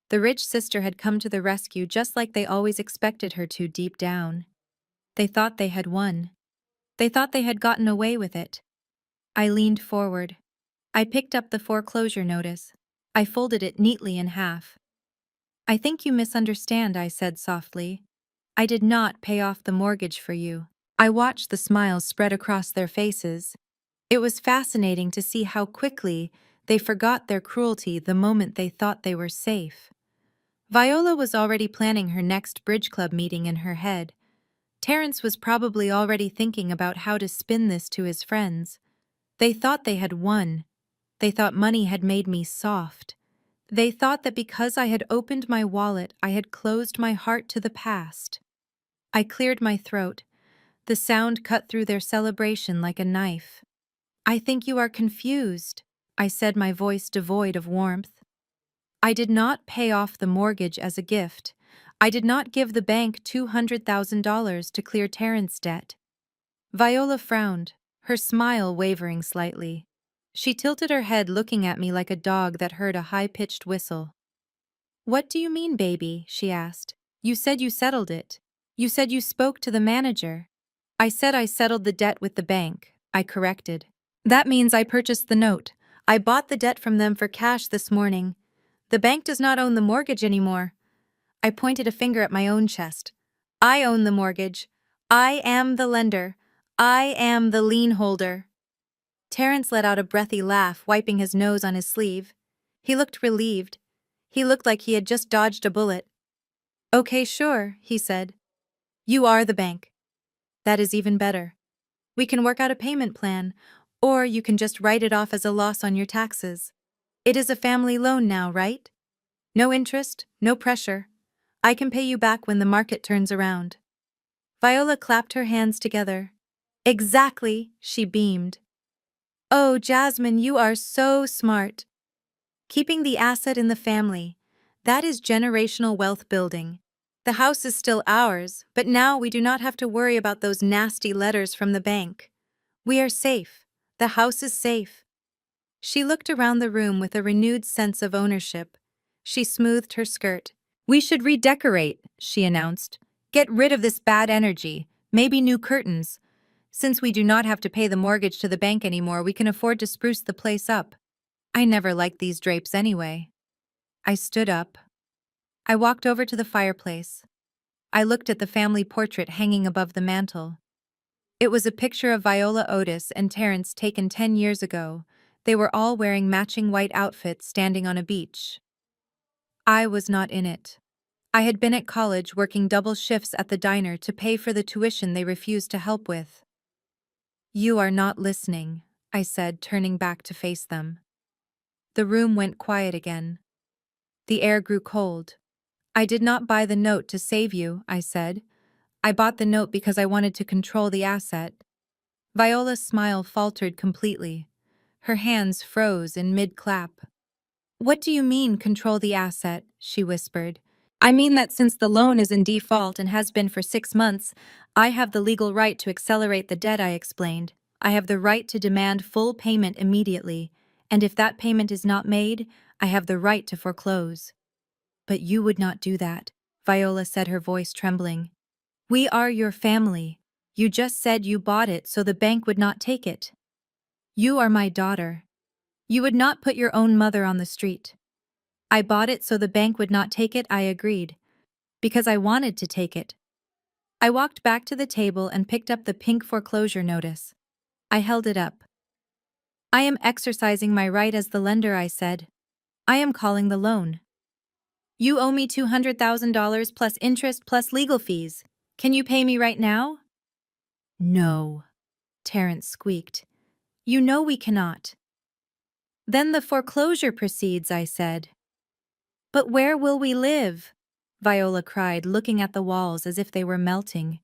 The rich sister had come to the rescue just like they always expected her to deep down. They thought they had won. They thought they had gotten away with it. I leaned forward. I picked up the foreclosure notice. I folded it neatly in half. "I think you misunderstand," I said softly. "I did not pay off the mortgage for you." I watched the smiles spread across their faces. It was fascinating to see how quickly they forgot their cruelty the moment they thought they were safe. Viola was already planning her next bridge club meeting in her head. Terrence was probably already thinking about how to spin this to his friends. They thought they had won. They thought money had made me soft. They thought that because I had opened my wallet, I had closed my heart to the past. I cleared my throat. The sound cut through their celebration like a knife. "I think you are confused," I said, my voice devoid of warmth. "I did not pay off the mortgage as a gift. I did not give the bank $200,000 to clear Terrence's debt." Viola frowned, her smile wavering slightly. She tilted her head, looking at me like a dog that heard a high-pitched whistle. "What do you mean, baby?" she asked. "You said you settled it. You said you spoke to the manager." "I said I settled the debt with the bank," I corrected. "That means I purchased the note. I bought the debt from them for cash this morning. The bank does not own the mortgage anymore." I pointed a finger at my own chest. "I own the mortgage. I am the lender. I am the lien holder." Terrence let out a breathy laugh, wiping his nose on his sleeve. He looked relieved. He looked like he had just dodged a bullet. "Okay, sure," he said. "You are the bank. That is even better. We can work out a payment plan, or you can just write it off as a loss on your taxes. It is a family loan now, right? No interest, no pressure. I can pay you back when the market turns around." Viola clapped her hands together. "Exactly," she beamed. "Oh, Jasmine, you are so smart. Keeping the asset in the family. That is generational wealth building. The house is still ours, but now we do not have to worry about those nasty letters from the bank. We are safe. The house is safe." She looked around the room with a renewed sense of ownership. She smoothed her skirt. "We should redecorate," she announced. "Get rid of this bad energy, maybe new curtains. Since we do not have to pay the mortgage to the bank anymore, we can afford to spruce the place up. I never liked these drapes anyway." I stood up. I walked over to the fireplace. I looked at the family portrait hanging above the mantel. It was a picture of Viola Otis and Terrence taken 10 years ago. They were all wearing matching white outfits standing on a beach. I was not in it. I had been at college working double shifts at the diner to pay for the tuition they refused to help with. "You are not listening," I said, turning back to face them. The room went quiet again. The air grew cold. "I did not buy the note to save you," I said. "I bought the note because I wanted to control the asset." Viola's smile faltered completely. Her hands froze in mid-clap. "What do you mean, control the asset?" she whispered. "I mean that since the loan is in default and has been for 6 months, I have the legal right to accelerate the debt," I explained. "I have the right to demand full payment immediately, and if that payment is not made, I have the right to foreclose." "But you would not do that," Viola said, her voice trembling. "We are your family. You just said you bought it so the bank would not take it. You are my daughter. You would not put your own mother on the street." "I bought it so the bank would not take it," I agreed. "Because I wanted to take it." I walked back to the table and picked up the pink foreclosure notice. I held it up. "I am exercising my right as the lender," I said. "I am calling the loan." You owe me $200,000 plus interest plus legal fees. Can you pay me right now? No, Terrence squeaked. You know we cannot. Then the foreclosure proceeds, I said. But where will we live? Viola cried, looking at the walls as if they were melting.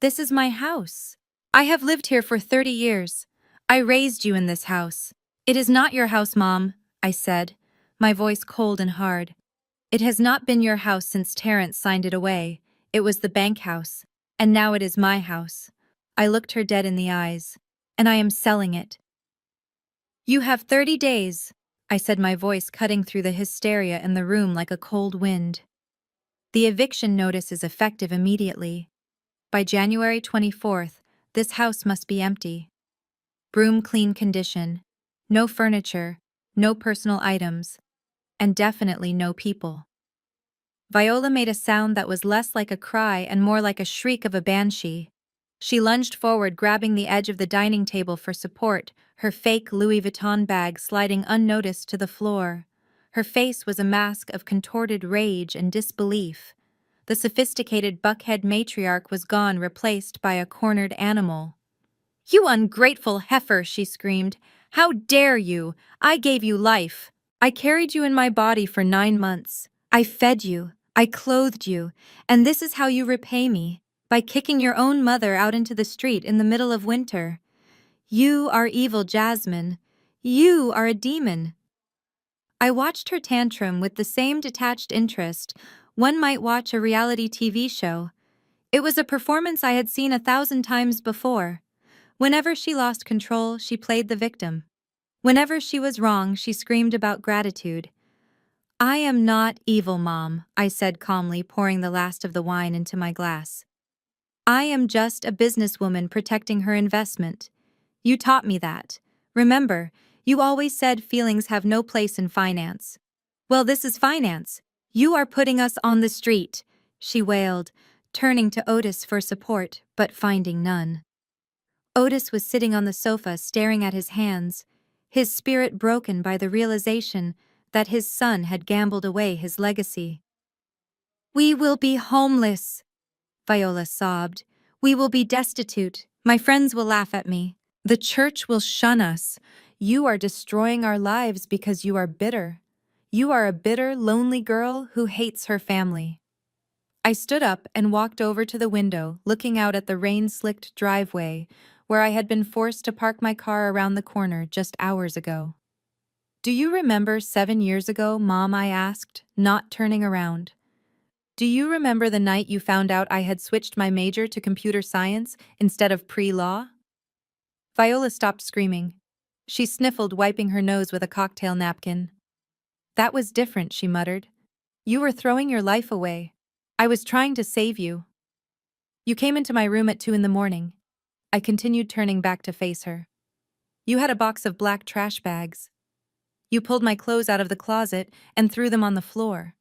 This is my house. I have lived here for 30 years. I raised you in this house. It is not your house, Mom, I said, my voice cold and hard. It has not been your house since Terrence signed it away. It was the bank house. And now it is my house. I looked her dead in the eyes. And I am selling it. You have 30 days, I said, my voice cutting through the hysteria in the room like a cold wind. The eviction notice is effective immediately. By January 24th, this house must be empty. Broom clean condition. No furniture, no personal items, and definitely no people. Viola made a sound that was less like a cry and more like a shriek of a banshee. She lunged forward, grabbing the edge of the dining table for support, her fake Louis Vuitton bag sliding unnoticed to the floor. Her face was a mask of contorted rage and disbelief. The sophisticated buckhead matriarch was gone, replaced by a cornered animal. You ungrateful heifer, she screamed. How dare you? I gave you life. I carried you in my body for 9 months. I fed you. I clothed you. And this is how you repay me, by kicking your own mother out into the street in the middle of winter. You are evil, Jasmine. You are a demon. I watched her tantrum with the same detached interest one might watch a reality TV show. It was a performance I had seen 1,000 times before. Whenever she lost control, she played the victim. Whenever she was wrong, she screamed about gratitude. I am not evil, Mom, I said calmly, pouring the last of the wine into my glass. I am just a businesswoman protecting her investment. You taught me that. Remember, you always said feelings have no place in finance. Well, this is finance. You are putting us on the street, she wailed, turning to Otis for support, but finding none. Otis was sitting on the sofa staring at his hands, his spirit broken by the realization that his son had gambled away his legacy. We will be homeless, Viola sobbed. We will be destitute. My friends will laugh at me. The church will shun us. You are destroying our lives because you are bitter. You are a bitter, lonely girl who hates her family. I stood up and walked over to the window, looking out at the rain-slicked driveway, where I had been forced to park my car around the corner just hours ago. Do you remember 7 years ago, Mom? I asked, not turning around. Do you remember the night you found out I had switched my major to computer science instead of pre-law? Viola stopped screaming. She sniffled, wiping her nose with a cocktail napkin. That was different, she muttered. You were throwing your life away. I was trying to save you. You came into my room at 2 in the morning. I continued, turning back to face her. You had a box of black trash bags. You pulled my clothes out of the closet and threw them on the floor.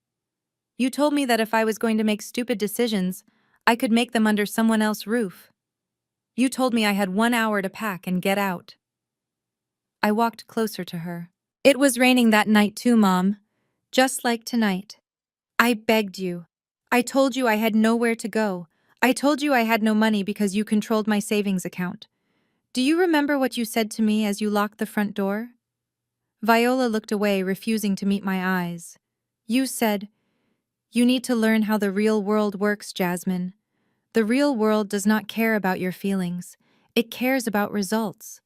You told me that if I was going to make stupid decisions, I could make them under someone else's roof. You told me I had 1 hour to pack and get out. I walked closer to her. It was raining that night too, Mom. Just like tonight. I begged you. I told you I had nowhere to go. I told you I had no money because you controlled my savings account. Do you remember what you said to me as you locked the front door? Viola looked away, refusing to meet my eyes. You said, "You need to learn how the real world works, Jasmine. The real world does not care about your feelings. It cares about results.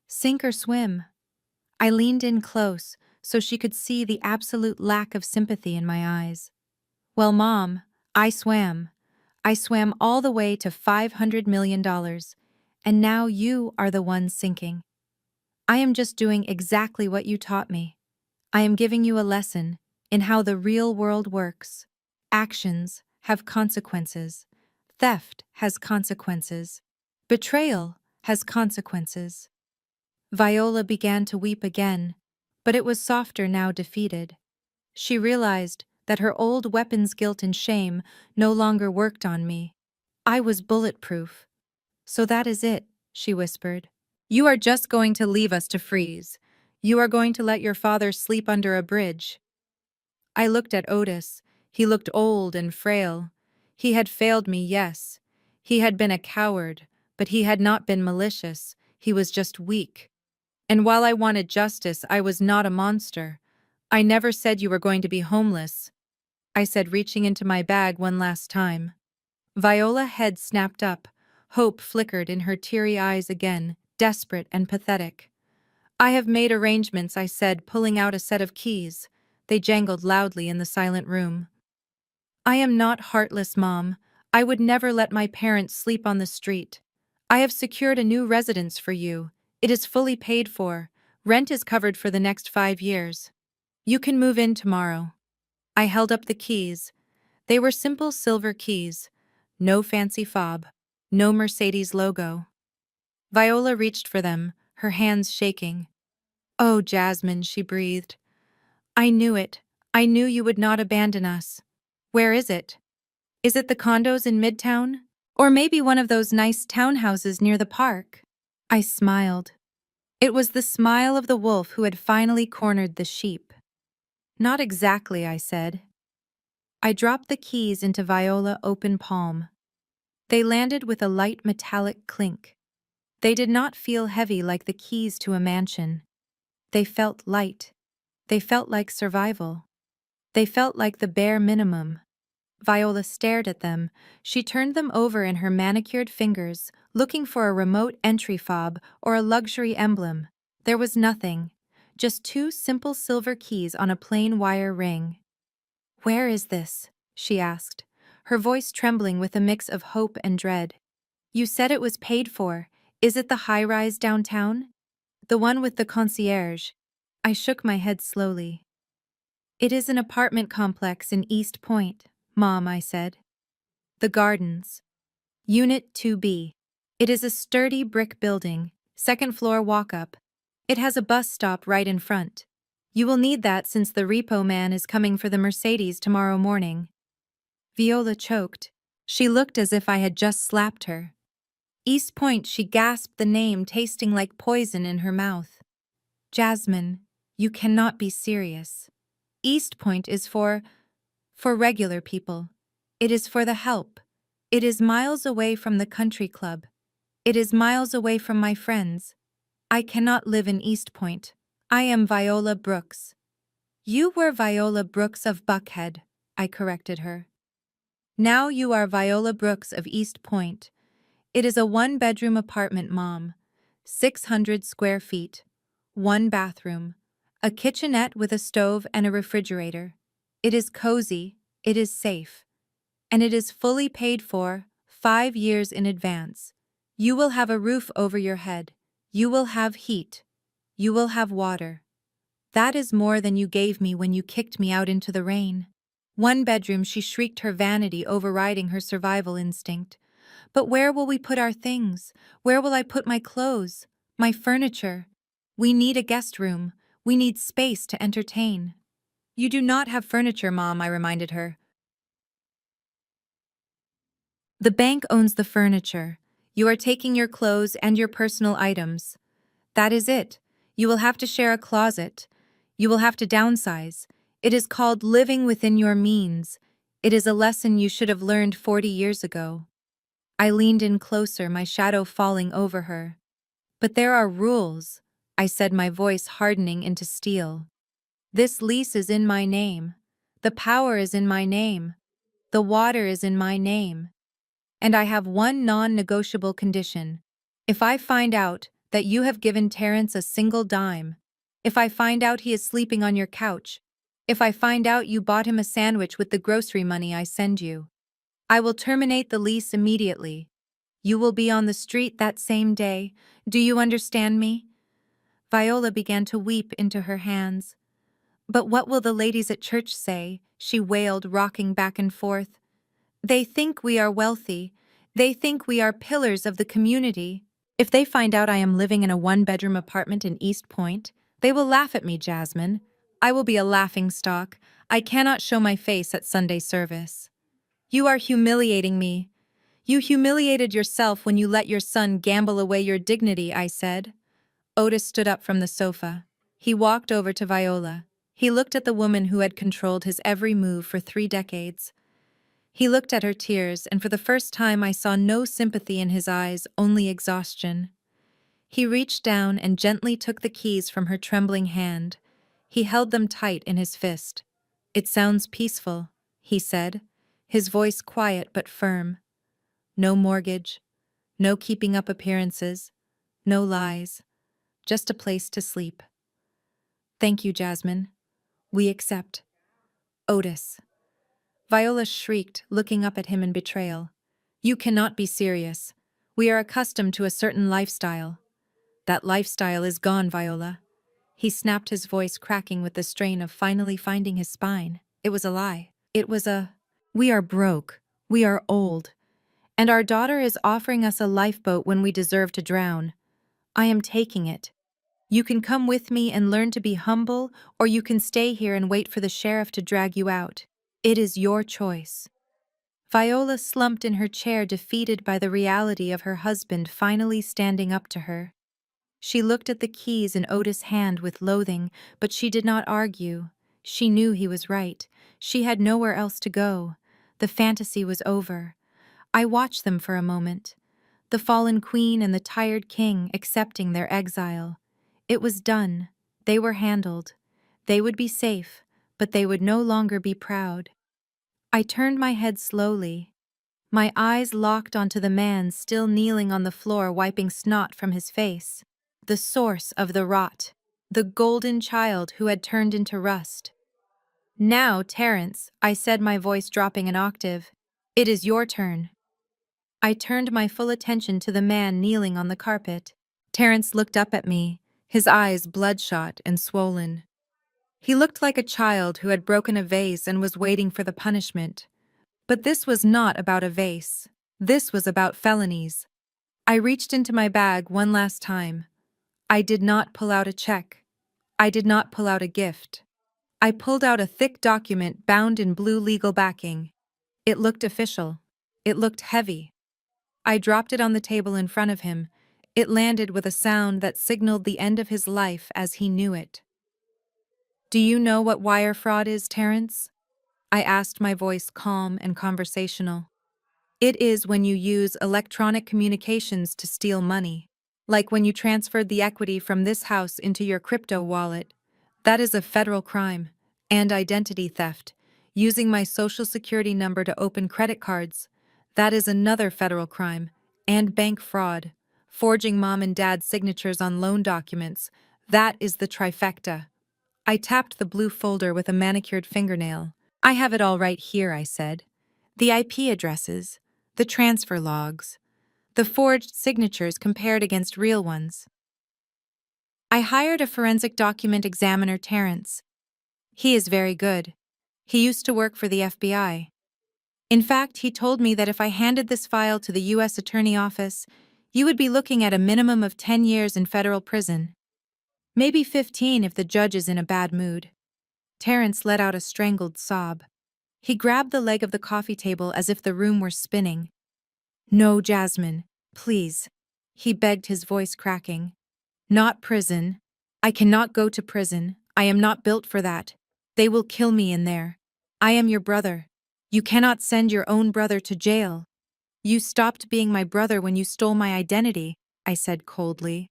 Sink or swim." I leaned in close so she could see the absolute lack of sympathy in my eyes. Well, Mom, I swam. I swam all the way to $500 million, and now you are the one sinking. I am just doing exactly what you taught me. I am giving you a lesson in how the real world works. Actions have consequences. Theft has consequences. Betrayal has consequences. Viola began to weep again, but it was softer now, defeated. She realized that her old weapons, guilt and shame, no longer worked on me. I was bulletproof. So that is it, she whispered. You are just going to leave us to freeze. You are going to let your father sleep under a bridge. I looked at Otis, He looked old and frail. He had failed me, yes. He had been a coward, but he had not been malicious. He was just weak. And while I wanted justice, I was not a monster. I never said you were going to be homeless, I said, reaching into my bag one last time. Viola's head snapped up. Hope flickered in her teary eyes again, desperate and pathetic. I have made arrangements, I said, pulling out a set of keys. They jangled loudly in the silent room. I am not heartless, Mom. I would never let my parents sleep on the street. I have secured a new residence for you. It is fully paid for. Rent is covered for the next 5 years. You can move in tomorrow. I held up the keys. They were simple silver keys. No fancy fob. No Mercedes logo. Viola reached for them, her hands shaking. Oh, Jasmine, she breathed. I knew it. I knew you would not abandon us. Where is it? Is it the condos in Midtown? Or maybe one of those nice townhouses near the park? I smiled. It was the smile of the wolf who had finally cornered the sheep. Not exactly, I said. I dropped the keys into Viola's open palm. They landed with a light metallic clink. They did not feel heavy like the keys to a mansion. They felt light. They felt like survival. They felt like the bare minimum. Viola stared at them. She turned them over in her manicured fingers, looking for a remote entry fob or a luxury emblem. There was nothing. Just 2 simple silver keys on a plain wire ring. Where is this? She asked, her voice trembling with a mix of hope and dread. You said it was paid for. Is it the high-rise downtown? The one with the concierge? I shook my head slowly. It is an apartment complex in East Point, Mom, I said. The Gardens. Unit 2B. It is a sturdy brick building, 2nd floor walk-up. It has a bus stop right in front. You will need that since the repo man is coming for the Mercedes tomorrow morning. Viola choked. She looked as if I had just slapped her. East Point, she gasped the name, tasting like poison in her mouth. Jasmine, you cannot be serious. East Point is for regular people. It is for the help. It is miles away from the country club. It is miles away from my friends. I cannot live in East Point. I am Viola Brooks. You were Viola Brooks of Buckhead, I corrected her. Now you are Viola Brooks of East Point. It is a 1-bedroom apartment, Mom. 600 square feet. 1 bathroom. A kitchenette with a stove and a refrigerator. It is cozy, it is safe. And it is fully paid for, 5 years in advance. You will have a roof over your head. You will have heat. You will have water. That is more than you gave me when you kicked me out into the rain. 1 bedroom, she shrieked, her vanity overriding her survival instinct. But where will we put our things? Where will I put my clothes? My furniture? We need a guest room. We need space to entertain. You do not have furniture, Mom, I reminded her. The bank owns the furniture. You are taking your clothes and your personal items. That is it. You will have to share a closet. You will have to downsize. It is called living within your means. It is a lesson you should have learned 40 years ago. I leaned in closer, my shadow falling over her. But there are rules, I said, my voice hardening into steel. This lease is in my name. The power is in my name. The water is in my name. And I have one non-negotiable condition. If I find out that you have given Terrence a single dime, if I find out he is sleeping on your couch, if I find out you bought him a sandwich with the grocery money I send you, I will terminate the lease immediately. You will be on the street that same day. Do you understand me? Viola began to weep into her hands. But what will the ladies at church say? She wailed, rocking back and forth. They think we are wealthy. They think we are pillars of the community. If they find out I am living in a 1-bedroom apartment in East Point, they will laugh at me, Jasmine. I will be a laughingstock. I cannot show my face at Sunday service. You are humiliating me. You humiliated yourself when you let your son gamble away your dignity, I said. Otis stood up from the sofa. He walked over to Viola. He looked at the woman who had controlled his every move for 3 decades. He looked at her tears, and for the first time I saw no sympathy in his eyes, only exhaustion. He reached down and gently took the keys from her trembling hand. He held them tight in his fist. "It sounds peaceful," he said, his voice quiet but firm. "No mortgage, no keeping up appearances, no lies, just a place to sleep." "Thank you, Jasmine. We accept." "Otis." Viola shrieked, looking up at him in betrayal. "You cannot be serious. We are accustomed to a certain lifestyle." "That lifestyle is gone, Viola." He snapped, his voice cracking with the strain of finally finding his spine. "It was a lie. It was a... We are broke. We are old. And our daughter is offering us a lifeboat when we deserve to drown. I am taking it. You can come with me and learn to be humble, or you can stay here and wait for the sheriff to drag you out. It is your choice." Viola slumped in her chair, defeated by the reality of her husband finally standing up to her. She looked at the keys in Otis' hand with loathing, but she did not argue. She knew he was right. She had nowhere else to go. The fantasy was over. I watched them for a moment. The fallen queen and the tired king accepting their exile. It was done. They were handled. They would be safe, but they would no longer be proud. I turned my head slowly. My eyes locked onto the man still kneeling on the floor, wiping snot from his face. The source of the rot. The golden child who had turned into rust. "Now, Terence," I said, my voice dropping an octave, "it is your turn." I turned my full attention to the man kneeling on the carpet. Terence looked up at me, his eyes bloodshot and swollen. He looked like a child who had broken a vase and was waiting for the punishment. But this was not about a vase. This was about felonies. I reached into my bag one last time. I did not pull out a check. I did not pull out a gift. I pulled out a thick document bound in blue legal backing. It looked official. It looked heavy. I dropped it on the table in front of him. It landed with a sound that signaled the end of his life as he knew it. "Do you know what wire fraud is, Terence?" I asked, my voice calm and conversational. "It is when you use electronic communications to steal money. Like when you transferred the equity from this house into your crypto wallet. That is a federal crime. And identity theft. Using my social security number to open credit cards. That is another federal crime. And bank fraud. Forging mom and dad's signatures on loan documents. That is the trifecta." I tapped the blue folder with a manicured fingernail. "I have it all right here," I said. "The IP addresses, the transfer logs, the forged signatures compared against real ones. I hired a forensic document examiner, Terence. He is very good. He used to work for the FBI. In fact, he told me that if I handed this file to the U.S. Attorney Office, you would be looking at a minimum of 10 years in federal prison. Maybe 15 if the judge is in a bad mood." Terence let out a strangled sob. He grabbed the leg of the coffee table as if the room were spinning. "No, Jasmine, please," he begged, his voice cracking. "Not prison. I cannot go to prison. I am not built for that. They will kill me in there. I am your brother. You cannot send your own brother to jail." "You stopped being my brother when you stole my identity," I said coldly.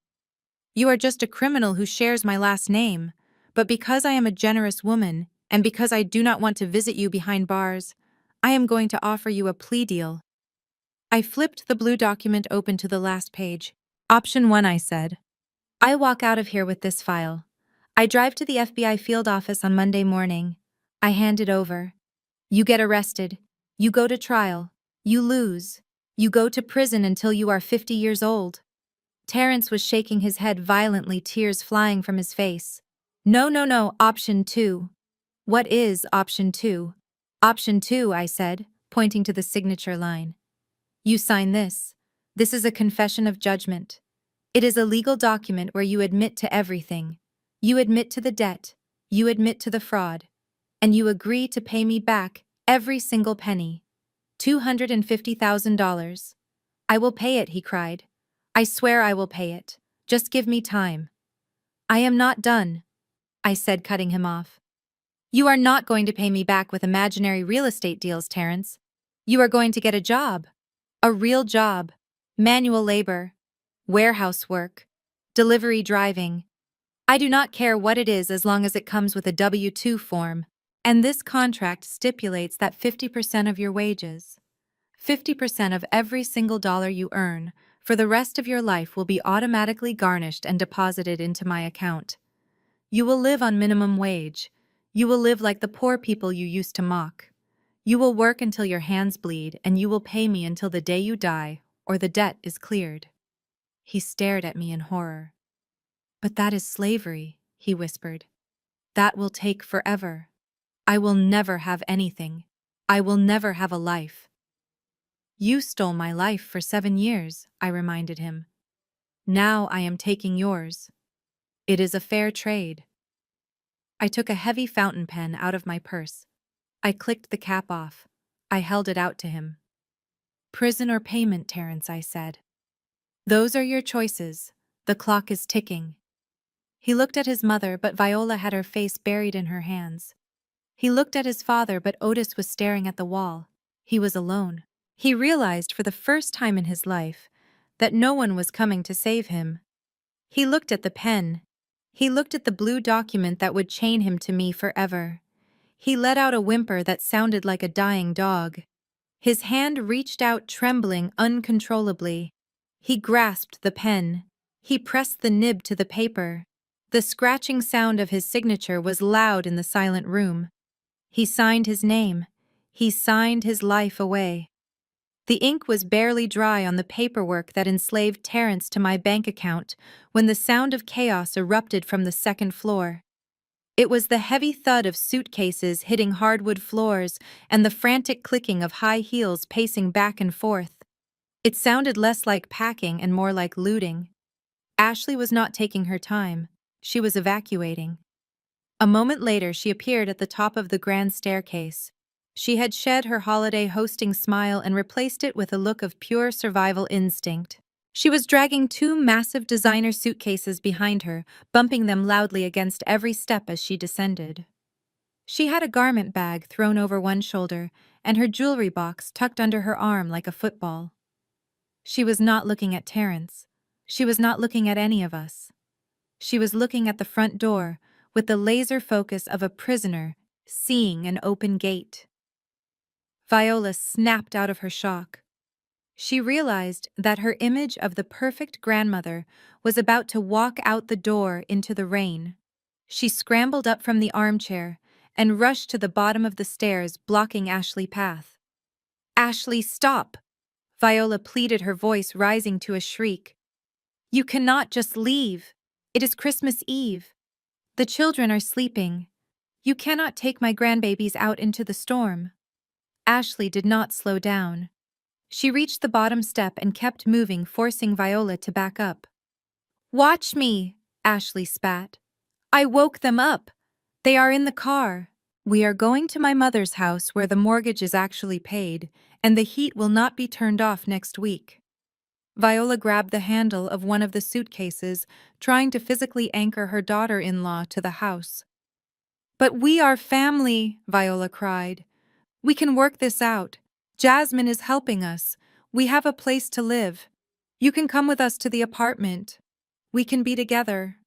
"You are just a criminal who shares my last name. But because I am a generous woman, and because I do not want to visit you behind bars, I am going to offer you a plea deal." I flipped the blue document open to the last page. "Option 1, I said. I walk out of here with this file. I drive to the FBI field office on Monday morning. I hand it over. You get arrested. You go to trial. You lose. You go to prison until you are 50 years old." Terence was shaking his head violently, tears flying from his face. "No, no, no, option 2. "What is option 2? "Option 2, I said, pointing to the signature line. "You sign this. This is a confession of judgment. It is a legal document where you admit to everything. You admit to the debt. You admit to the fraud. And you agree to pay me back every single penny. $250,000. "I will pay it," he cried. "I swear I will pay it. Just give me time." "I am not done," I said, cutting him off. You are not going to pay me back with imaginary real estate deals, Terrence. You are going to get a job. A real job. Manual labor. Warehouse work. Delivery driving. I do not care what it is as long as it comes with a W-2 form. And this contract stipulates that 50% of your wages, 50% of every single dollar you earn, for the rest of your life will be automatically garnished and deposited into my account. You will live on minimum wage. You will live like the poor people you used to mock. You will work until your hands bleed, and you will pay me until the day you die, or the debt is cleared. He stared at me in horror. But that is slavery, he whispered. That will take forever. I will never have anything. I will never have a life. You stole my life for 7 years, I reminded him. Now I am taking yours. It is a fair trade. I took a heavy fountain pen out of my purse. I clicked the cap off. I held it out to him. Prison or payment, Terrence, I said. Those are your choices. The clock is ticking. He looked at his mother, but Viola had her face buried in her hands. He looked at his father, but Otis was staring at the wall. He was alone. He realized for the first time in his life that no one was coming to save him. He looked at the pen. He looked at the blue document that would chain him to me forever. He let out a whimper that sounded like a dying dog. His hand reached out, trembling uncontrollably. He grasped the pen. He pressed the nib to the paper. The scratching sound of his signature was loud in the silent room. He signed his name. He signed his life away. The ink was barely dry on the paperwork that enslaved Terrence to my bank account when the sound of chaos erupted from the second floor. It was the heavy thud of suitcases hitting hardwood floors and the frantic clicking of high heels pacing back and forth. It sounded less like packing and more like looting. Ashley was not taking her time. She was evacuating. A moment later, she appeared at the top of the grand staircase. She had shed her holiday hosting smile and replaced it with a look of pure survival instinct. She was dragging 2 massive designer suitcases behind her, bumping them loudly against every step as she descended. She had a garment bag thrown over one shoulder and her jewelry box tucked under her arm like a football. She was not looking at Terrence. She was not looking at any of us. She was looking at the front door with the laser focus of a prisoner seeing an open gate. Viola snapped out of her shock. She realized that her image of the perfect grandmother was about to walk out the door into the rain. She scrambled up from the armchair and rushed to the bottom of the stairs, blocking Ashley's path. "Ashley, stop!" Viola pleaded, her voice rising to a shriek. "You cannot just leave. It is Christmas Eve. The children are sleeping. You cannot take my grandbabies out into the storm." Ashley did not slow down. She reached the bottom step and kept moving, forcing Viola to back up. "Watch me," Ashley spat. "I woke them up. They are in the car. We are going to my mother's house where the mortgage is actually paid, and the heat will not be turned off next week." Viola grabbed the handle of one of the suitcases, trying to physically anchor her daughter-in-law to the house. "But we are family," Viola cried. "We can work this out. Jasmine is helping us. We have a place to live. You can come with us to the apartment. We can be together."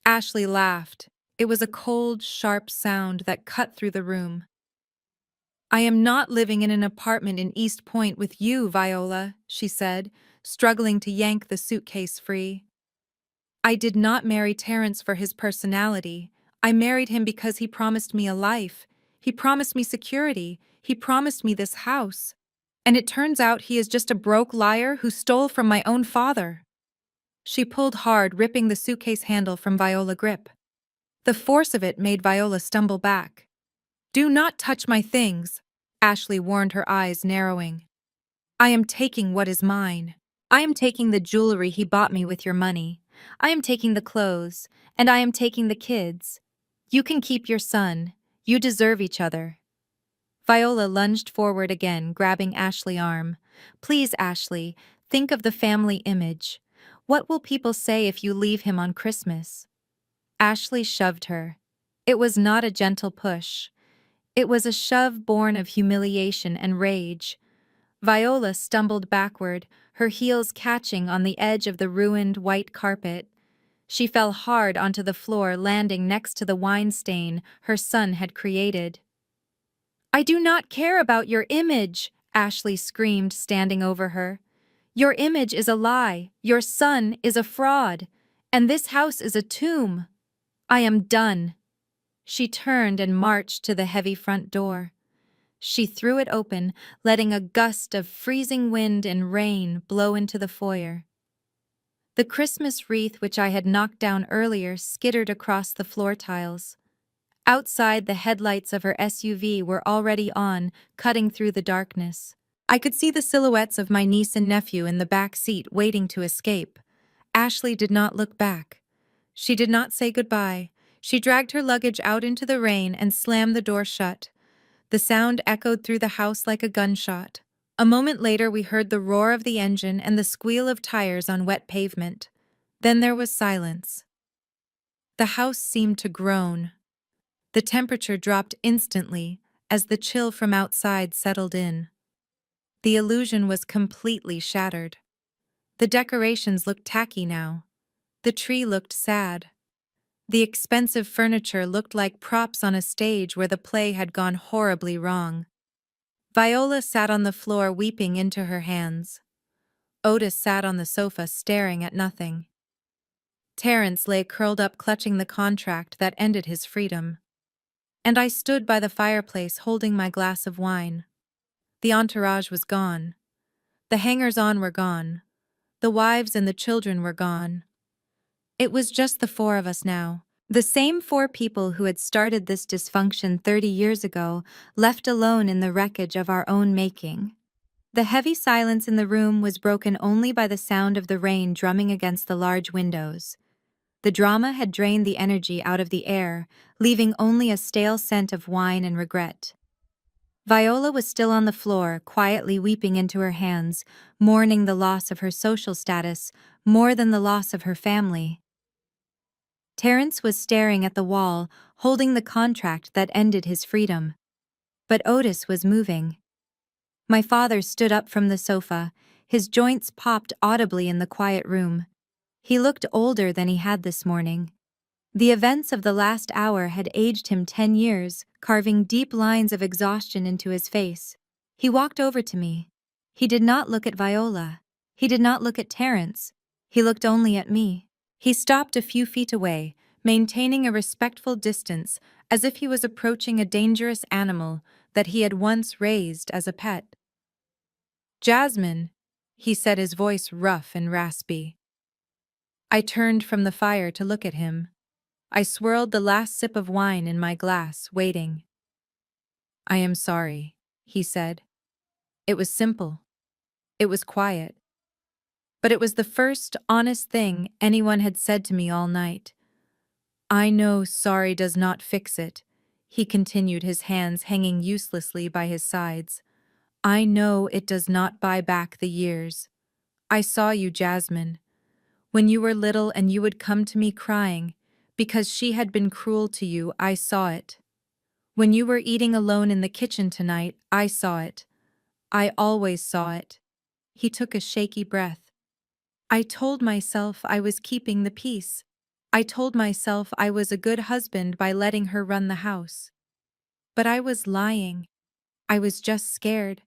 Ashley laughed. It was a cold, sharp sound that cut through the room. "I am not living in an apartment in East Point with you, Viola," she said, struggling to yank the suitcase free. "I did not marry Terrence for his personality. I married him because he promised me a life. He promised me security. He promised me this house. And it turns out he is just a broke liar who stole from my own father." She pulled hard, ripping the suitcase handle from Viola's grip. The force of it made Viola stumble back. "Do not touch my things," Ashley warned, her eyes narrowing. "I am taking what is mine. I am taking the jewelry he bought me with your money. I am taking the clothes, and I am taking the kids. You can keep your son. You deserve each other." Viola lunged forward again, grabbing Ashley's arm. "Please, Ashley, think of the family image. What will people say if you leave him on Christmas?" Ashley shoved her. It was not a gentle push. It was a shove born of humiliation and rage. Viola stumbled backward, her heels catching on the edge of the ruined white carpet. She fell hard onto the floor, landing next to the wine stain her son had created. "I do not care about your image," Ashley screamed, standing over her. "Your image is a lie, your son is a fraud, and this house is a tomb. I am done." She turned and marched to the heavy front door. She threw it open, letting a gust of freezing wind and rain blow into the foyer. The Christmas wreath which I had knocked down earlier skittered across the floor tiles. Outside, the headlights of her SUV were already on, cutting through the darkness. I could see the silhouettes of my niece and nephew in the back seat waiting to escape. Ashley did not look back. She did not say goodbye. She dragged her luggage out into the rain and slammed the door shut. The sound echoed through the house like a gunshot. A moment later, we heard the roar of the engine and the squeal of tires on wet pavement. Then there was silence. The house seemed to groan. The temperature dropped instantly as the chill from outside settled in. The illusion was completely shattered. The decorations looked tacky now. The tree looked sad. The expensive furniture looked like props on a stage where the play had gone horribly wrong. Viola sat on the floor weeping into her hands. Otis sat on the sofa staring at nothing. Terence lay curled up clutching the contract that ended his freedom. And I stood by the fireplace holding my glass of wine. The entourage was gone. The hangers-on were gone. The wives and the children were gone. It was just the four of us now. The same four people who had started this dysfunction 30 years ago, left alone in the wreckage of our own making. The heavy silence in the room was broken only by the sound of the rain drumming against the large windows. The drama had drained the energy out of the air, leaving only a stale scent of wine and regret. Viola was still on the floor, quietly weeping into her hands, mourning the loss of her social status more than the loss of her family. Terence was staring at the wall, holding the contract that ended his freedom. But Otis was moving. My father stood up from the sofa, his joints popped audibly in the quiet room. He looked older than he had this morning. The events of the last hour had aged him 10 years, carving deep lines of exhaustion into his face. He walked over to me. He did not look at Viola. He did not look at Terence. He looked only at me. He stopped a few feet away, maintaining a respectful distance, as if he was approaching a dangerous animal that he had once raised as a pet. "Jasmine," he said, his voice rough and raspy. I turned from the fire to look at him. I swirled the last sip of wine in my glass, waiting. "I am sorry," he said. It was simple. It was quiet. But it was the first honest thing anyone had said to me all night. "I know sorry does not fix it," he continued, his hands hanging uselessly by his sides. "I know it does not buy back the years. I saw you, Jasmine, when you were little and you would come to me crying because she had been cruel to you. I saw it. When you were eating alone in the kitchen tonight, I saw it. I always saw it." He took a shaky breath. "I told myself I was keeping the peace. I told myself I was a good husband by letting her run the house. But I was lying. I was just scared.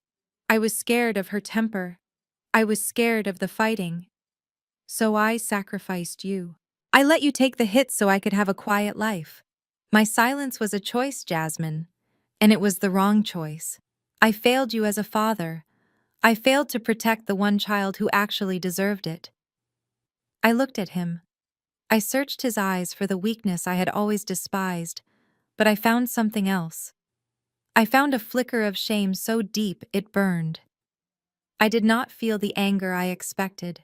I was scared of her temper. I was scared of the fighting. So I sacrificed you. I let you take the hits so I could have a quiet life. My silence was a choice, Jasmine, and it was the wrong choice. I failed you as a father. I failed to protect the one child who actually deserved it." I looked at him. I searched his eyes for the weakness I had always despised, but I found something else. I found a flicker of shame so deep it burned. I did not feel the anger I expected.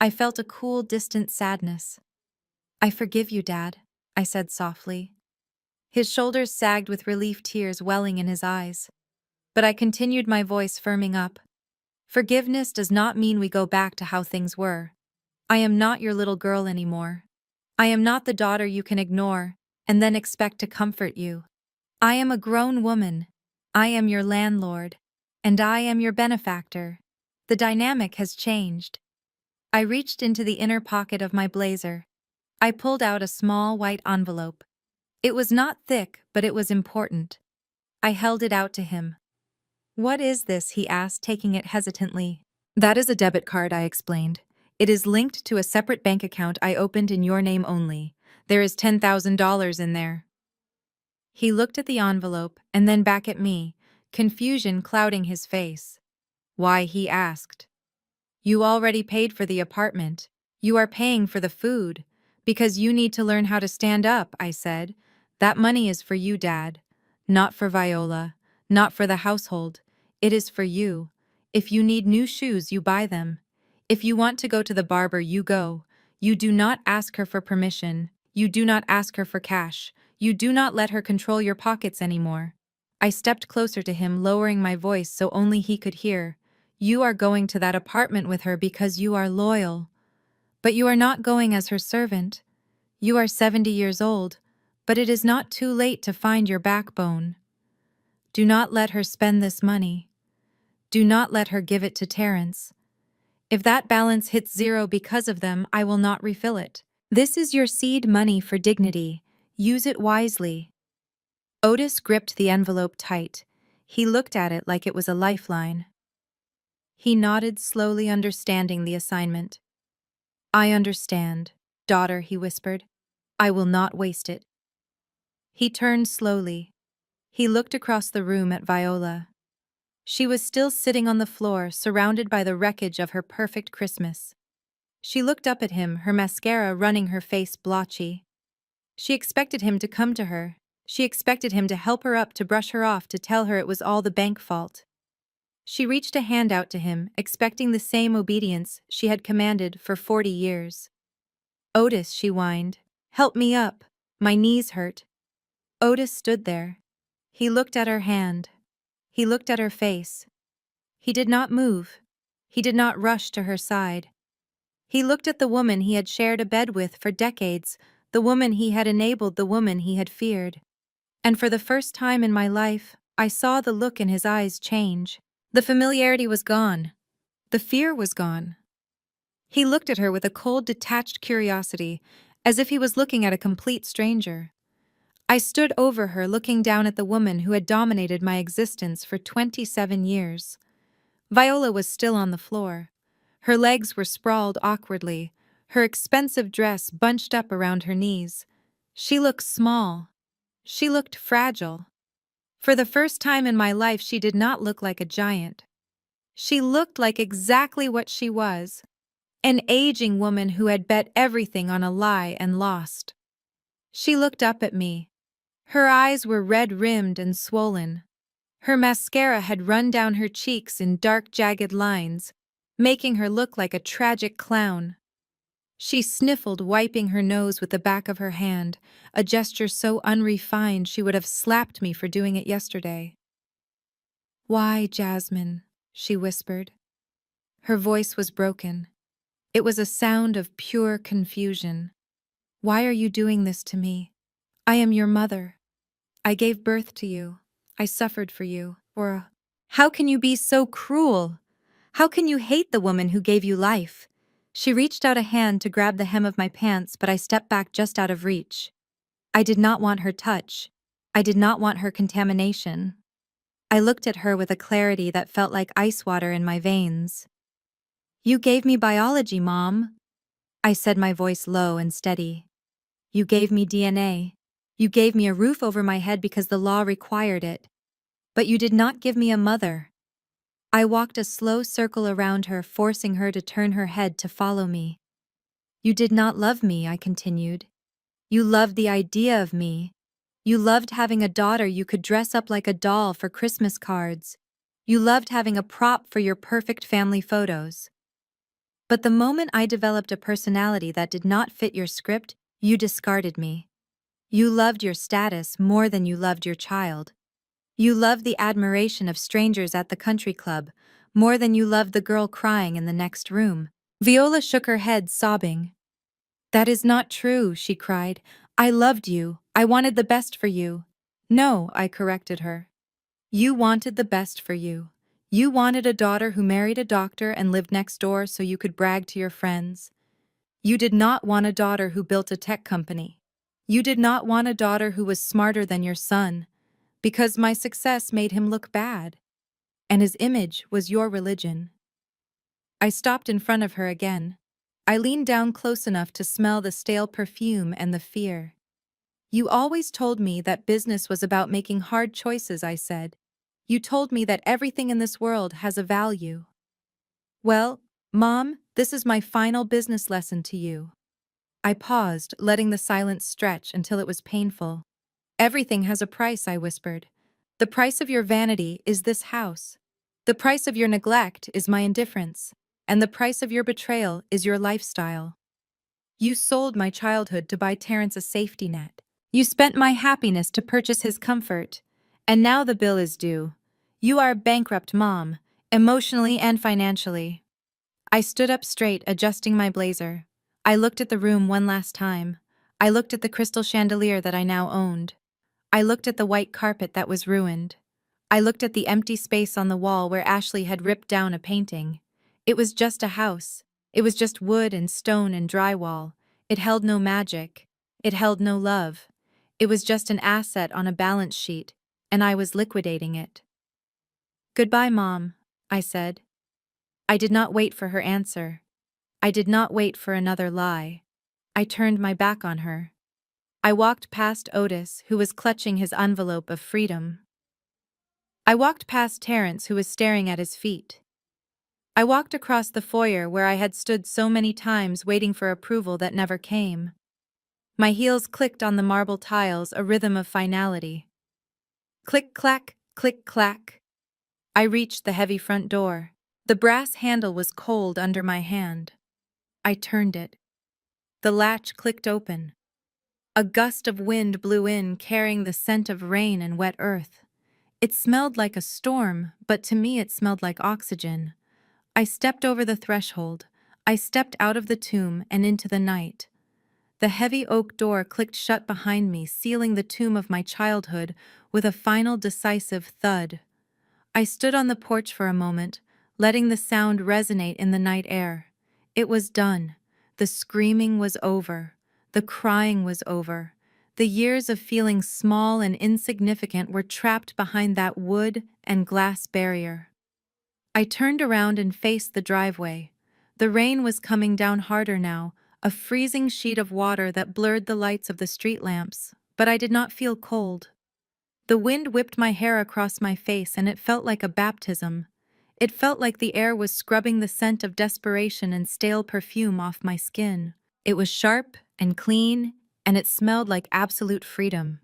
I felt a cool, distant sadness. "I forgive you, Dad," I said softly. His shoulders sagged with relief, tears welling in his eyes. But I continued, my voice firming up. "Forgiveness does not mean we go back to how things were. I am not your little girl anymore. I am not the daughter you can ignore. and then expect to comfort you. I am a grown woman. I am your landlord. And I am your benefactor. The dynamic has changed. I reached into the inner pocket of my blazer. I pulled out a small white envelope. It was not thick, but it was important. I held it out to him. "What is this?" he asked, taking it hesitantly. "That is a debit card," I explained. "It is linked to a separate bank account I opened in your name only. There is $10,000 in there." He looked at the envelope and then back at me, confusion clouding his face. "Why?" he asked. "You already paid for the apartment. You are paying for the food. Because you need to learn how to stand up," I said. "That money is for you, Dad. Not for Viola. Not for the household. It is for you. If you need new shoes, you buy them. If you want to go to the barber, you go. You do not ask her for permission. You do not ask her for cash. You do not let her control your pockets anymore." I stepped closer to him, lowering my voice so only he could hear. "You are going to that apartment with her because you are loyal. But you are not going as her servant. You are 70 years old, but it is not too late to find your backbone. Do not let her spend this money. Do not let her give it to Terrence. If that balance hits zero because of them, I will not refill it. This is your seed money for dignity. Use it wisely." Otis gripped the envelope tight. He looked at it like it was a lifeline. He nodded slowly, understanding the assignment. "I understand, daughter," he whispered. "I will not waste it." He turned slowly. He looked across the room at Viola. She was still sitting on the floor, surrounded by the wreckage of her perfect Christmas. She looked up at him, her mascara running her face blotchy. She expected him to come to her. She expected him to help her up, to brush her off, to tell her it was all the bank fault. She reached a hand out to him, expecting the same obedience she had commanded for 40 years. "Otis," she whined, "help me up. My knees hurt." Otis stood there. He looked at her hand. He looked at her face. He did not move. He did not rush to her side. He looked at the woman he had shared a bed with for decades, the woman he had enabled, the woman he had feared. And for the first time in my life, I saw the look in his eyes change. The familiarity was gone. The fear was gone. He looked at her with a cold, detached curiosity, as if he was looking at a complete stranger. I stood over her, looking down at the woman who had dominated my existence for 27 years. Viola was still on the floor. Her legs were sprawled awkwardly, her expensive dress bunched up around her knees. She looked small. She looked fragile. For the first time in my life, she did not look like a giant. She looked like exactly what she was, an aging woman who had bet everything on a lie and lost. She looked up at me. Her eyes were red-rimmed and swollen. Her mascara had run down her cheeks in dark, jagged lines, making her look like a tragic clown. She sniffled, wiping her nose with the back of her hand, a gesture so unrefined she would have slapped me for doing it yesterday. "Why, Jasmine?" she whispered. Her voice was broken. It was a sound of pure confusion. "Why are you doing this to me? I am your mother. I gave birth to you. I suffered for you. How can you be so cruel? How can you hate the woman who gave you life?" She reached out a hand to grab the hem of my pants, but I stepped back just out of reach. I did not want her touch. I did not want her contamination. I looked at her with a clarity that felt like ice water in my veins. "You gave me biology, Mom," I said, my voice low and steady. "You gave me DNA. You gave me a roof over my head because the law required it. But you did not give me a mother." I walked a slow circle around her, forcing her to turn her head to follow me. "You did not love me," I continued. "You loved the idea of me. You loved having a daughter you could dress up like a doll for Christmas cards. You loved having a prop for your perfect family photos. But the moment I developed a personality that did not fit your script, you discarded me. You loved your status more than you loved your child. You loved the admiration of strangers at the country club more than you loved the girl crying in the next room." Viola shook her head, sobbing. "That is not true," she cried. I loved you. I wanted the best for you. No, I corrected her. You wanted the best for you. You wanted a daughter who married a doctor and lived next door so you could brag to your friends. You did not want a daughter who built a tech company. You did not want a daughter who was smarter than your son, because my success made him look bad, and his image was your religion. I stopped in front of her again. I leaned down close enough to smell the stale perfume and the fear. You always told me that business was about making hard choices, I said. You told me that everything in this world has a value. Well, Mom, this is my final business lesson to you. I paused, letting the silence stretch until it was painful. Everything has a price, I whispered. The price of your vanity is this house. The price of your neglect is my indifference. And the price of your betrayal is your lifestyle. You sold my childhood to buy Terrence a safety net. You spent my happiness to purchase his comfort. And now the bill is due. You are a bankrupt mom, emotionally and financially. I stood up straight, adjusting my blazer. I looked at the room one last time. I looked at the crystal chandelier that I now owned. I looked at the white carpet that was ruined. I looked at the empty space on the wall where Ashley had ripped down a painting. It was just a house. It was just wood and stone and drywall. It held no magic. It held no love. It was just an asset on a balance sheet, and I was liquidating it. Goodbye, Mom, I said. I did not wait for her answer. I did not wait for another lie. I turned my back on her. I walked past Otis, who was clutching his envelope of freedom. I walked past Terrence, who was staring at his feet. I walked across the foyer where I had stood so many times waiting for approval that never came. My heels clicked on the marble tiles, a rhythm of finality. Click-clack, click-clack. I reached the heavy front door. The brass handle was cold under my hand. I turned it. The latch clicked open. A gust of wind blew in, carrying the scent of rain and wet earth. It smelled like a storm, but to me it smelled like oxygen. I stepped over the threshold. I stepped out of the tomb and into the night. The heavy oak door clicked shut behind me, sealing the tomb of my childhood with a final decisive thud. I stood on the porch for a moment, letting the sound resonate in the night air. It was done. The screaming was over. The crying was over. The years of feeling small and insignificant were trapped behind that wood and glass barrier. I turned around and faced the driveway. The rain was coming down harder now, a freezing sheet of water that blurred the lights of the street lamps, but I did not feel cold. The wind whipped my hair across my face and it felt like a baptism. It felt like the air was scrubbing the scent of desperation and stale perfume off my skin. It was sharp and clean, and it smelled like absolute freedom.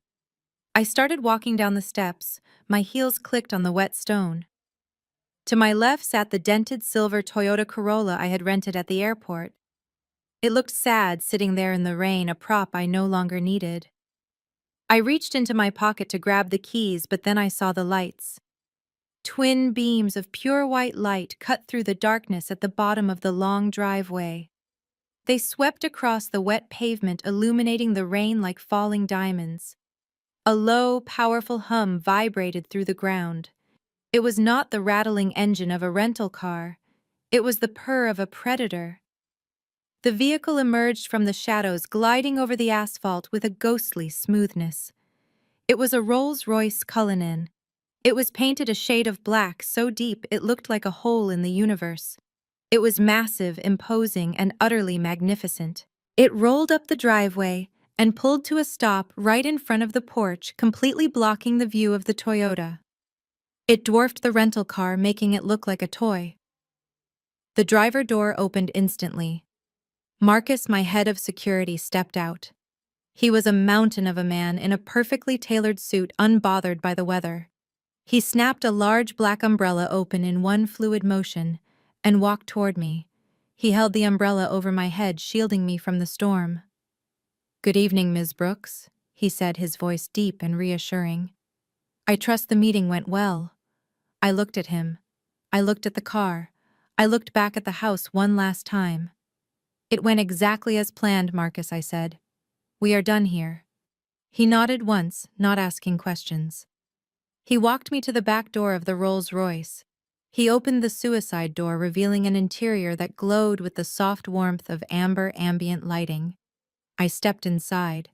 I started walking down the steps. My heels clicked on the wet stone. To my left sat the dented silver Toyota Corolla I had rented at the airport. It looked sad sitting there in the rain, a prop I no longer needed. I reached into my pocket to grab the keys, but then I saw the lights. Twin beams of pure white light cut through the darkness at the bottom of the long driveway. They swept across the wet pavement, illuminating the rain like falling diamonds. A low, powerful hum vibrated through the ground. It was not the rattling engine of a rental car. It was the purr of a predator. The vehicle emerged from the shadows, gliding over the asphalt with a ghostly smoothness. It was a Rolls-Royce Cullinan. It was painted a shade of black so deep it looked like a hole in the universe. It was massive, imposing, and utterly magnificent. It rolled up the driveway and pulled to a stop right in front of the porch, completely blocking the view of the Toyota. It dwarfed the rental car, making it look like a toy. The driver door opened instantly. Marcus, my head of security, stepped out. He was a mountain of a man in a perfectly tailored suit, unbothered by the weather. He snapped a large black umbrella open in one fluid motion and walked toward me. He held the umbrella over my head, shielding me from the storm. "Good evening, Ms. Brooks," he said, his voice deep and reassuring. "I trust the meeting went well." I looked at him. I looked at the car. I looked back at the house one last time. "It went exactly as planned, Marcus," I said. "We are done here." He nodded once, not asking questions. He walked me to the back door of the Rolls-Royce. He opened the suicide door, revealing an interior that glowed with the soft warmth of amber ambient lighting. I stepped inside.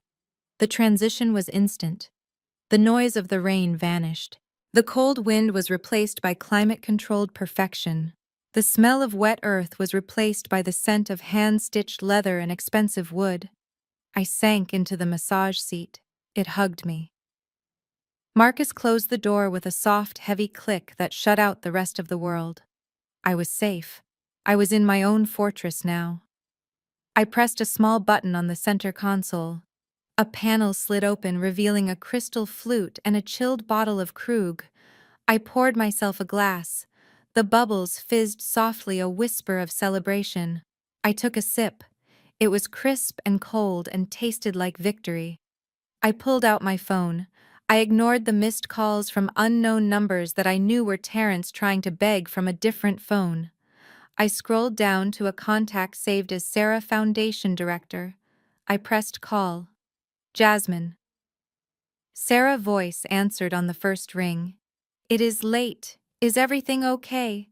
The transition was instant. The noise of the rain vanished. The cold wind was replaced by climate-controlled perfection. The smell of wet earth was replaced by the scent of hand-stitched leather and expensive wood. I sank into the massage seat. It hugged me. Marcus closed the door with a soft, heavy click that shut out the rest of the world. I was safe. I was in my own fortress now. I pressed a small button on the center console. A panel slid open, revealing a crystal flute and a chilled bottle of Krug. I poured myself a glass. The bubbles fizzed softly, a whisper of celebration. I took a sip. It was crisp and cold and tasted like victory. I pulled out my phone. I ignored the missed calls from unknown numbers that I knew were Terrence trying to beg from a different phone. I scrolled down to a contact saved as Sarah Foundation Director. I pressed call. Jasmine. Sarah's voice answered on the first ring. It is late. Is everything okay?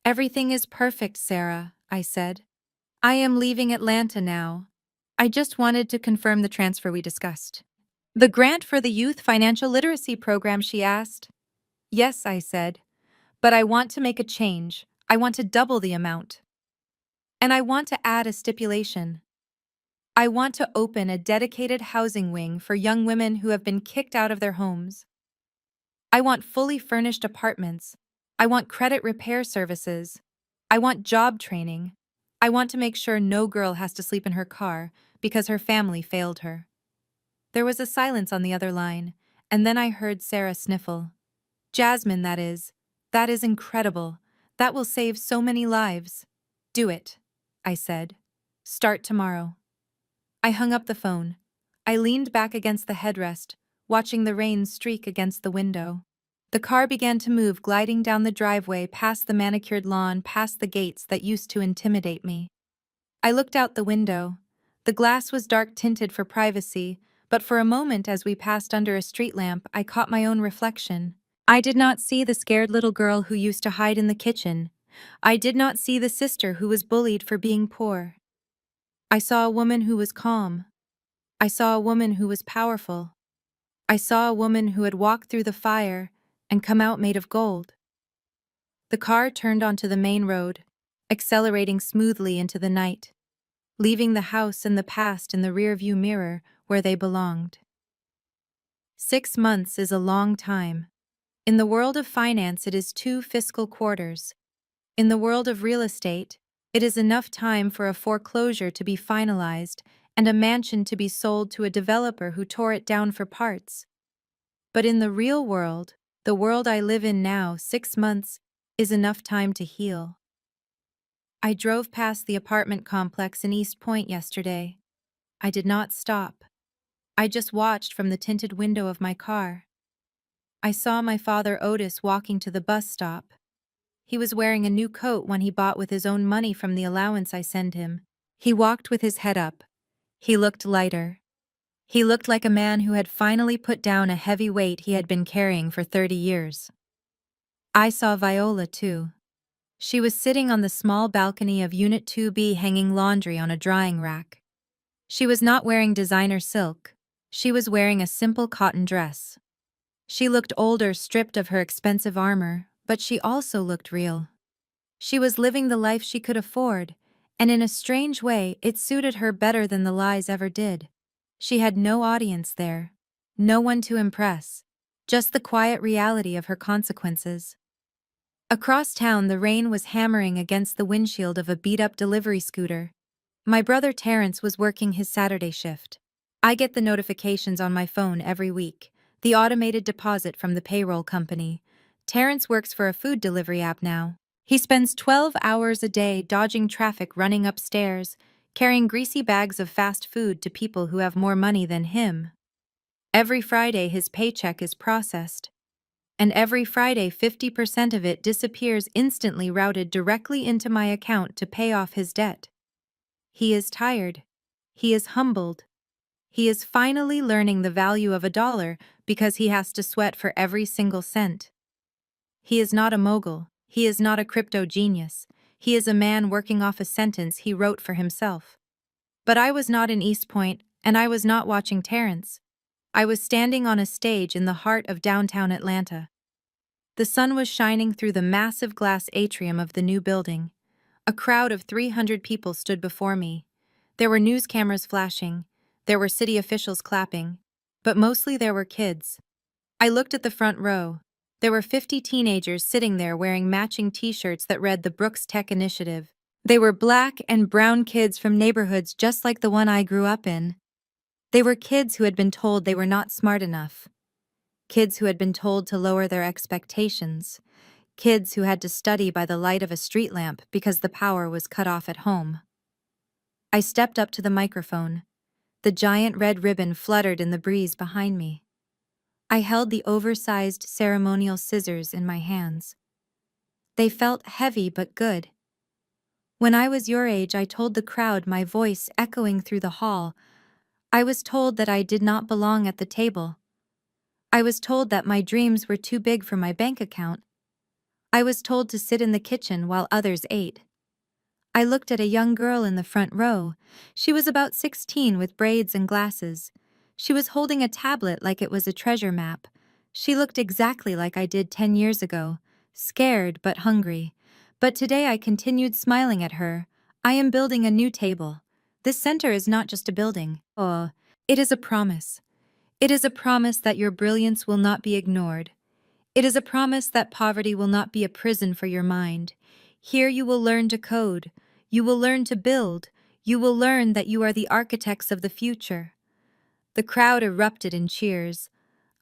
Everything is perfect, Sarah, I said. I am leaving Atlanta now. I just wanted to confirm the transfer we discussed. The grant for the Youth Financial Literacy Program, she asked. Yes, I said. But I want to make a change. I want to double the amount. And I want to add a stipulation. I want to open a dedicated housing wing for young women who have been kicked out of their homes. I want fully furnished apartments. I want credit repair services. I want job training. I want to make sure no girl has to sleep in her car because her family failed her. There was a silence on the other line, and then I heard Sarah sniffle. Jasmine, that is. That is incredible. That will save so many lives. Do it, I said. Start tomorrow. I hung up the phone. I leaned back against the headrest, watching the rain streak against the window. The car began to move, gliding down the driveway, past the manicured lawn, past the gates that used to intimidate me. I looked out the window. The glass was dark-tinted for privacy, but for a moment as we passed under a street lamp, I caught my own reflection. I did not see the scared little girl who used to hide in the kitchen. I did not see the sister who was bullied for being poor. I saw a woman who was calm. I saw a woman who was powerful. I saw a woman who had walked through the fire and come out made of gold. The car turned onto the main road, accelerating smoothly into the night, leaving the house and the past in the rearview mirror where they belonged. 6 months is a long time. In the world of finance, it is 2 fiscal quarters. In the world of real estate, it is enough time for a foreclosure to be finalized and a mansion to be sold to a developer who tore it down for parts. But in the real world, the world I live in now, 6 months is enough time to heal. I drove past the apartment complex in East Point yesterday. I did not stop. I just watched from the tinted window of my car. I saw my father Otis walking to the bus stop. He was wearing a new coat, one he bought with his own money from the allowance I send him. He walked with his head up. He looked lighter. He looked like a man who had finally put down a heavy weight he had been carrying for 30 years. I saw Viola too. She was sitting on the small balcony of Unit 2B hanging laundry on a drying rack. She was not wearing designer silk. She was wearing a simple cotton dress. She looked older, stripped of her expensive armor, but she also looked real. She was living the life she could afford, and in a strange way, it suited her better than the lies ever did. She had no audience there, no one to impress, just the quiet reality of her consequences. Across town, the rain was hammering against the windshield of a beat-up delivery scooter. My brother Terrence was working his Saturday shift. I get the notifications on my phone every week, the automated deposit from the payroll company. Terrence works for a food delivery app now. He spends 12 hours a day dodging traffic, running upstairs, carrying greasy bags of fast food to people who have more money than him. Every Friday his paycheck is processed. And every Friday 50% of it disappears, instantly routed directly into my account to pay off his debt. He is tired. He is humbled. He is finally learning the value of a dollar because he has to sweat for every single cent. He is not a mogul. He is not a crypto genius. He is a man working off a sentence he wrote for himself. But I was not in East Point, and I was not watching Terrence. I was standing on a stage in the heart of downtown Atlanta. The sun was shining through the massive glass atrium of the new building. A crowd of 300 people stood before me. There were news cameras flashing. There were city officials clapping. But mostly there were kids. I looked at the front row. There were 50 teenagers sitting there wearing matching t-shirts that read the Brooks Tech Initiative. They were black and brown kids from neighborhoods just like the one I grew up in. They were kids who had been told they were not smart enough. Kids who had been told to lower their expectations. Kids who had to study by the light of a street lamp because the power was cut off at home. I stepped up to the microphone. The giant red ribbon fluttered in the breeze behind me. I held the oversized ceremonial scissors in my hands. They felt heavy but good. When I was your age, I told the crowd, my voice echoing through the hall. I was told that I did not belong at the table. I was told that my dreams were too big for my bank account. I was told to sit in the kitchen while others ate. I looked at a young girl in the front row. She was about 16 with braids and glasses. She was holding a tablet like it was a treasure map. She looked exactly like I did 10 years ago, scared but hungry. But today I continued smiling at her. I am building a new table. This center is not just a building. Oh, it is a promise. It is a promise that your brilliance will not be ignored. It is a promise that poverty will not be a prison for your mind. Here you will learn to code. You will learn to build. You will learn that you are the architects of the future. The crowd erupted in cheers.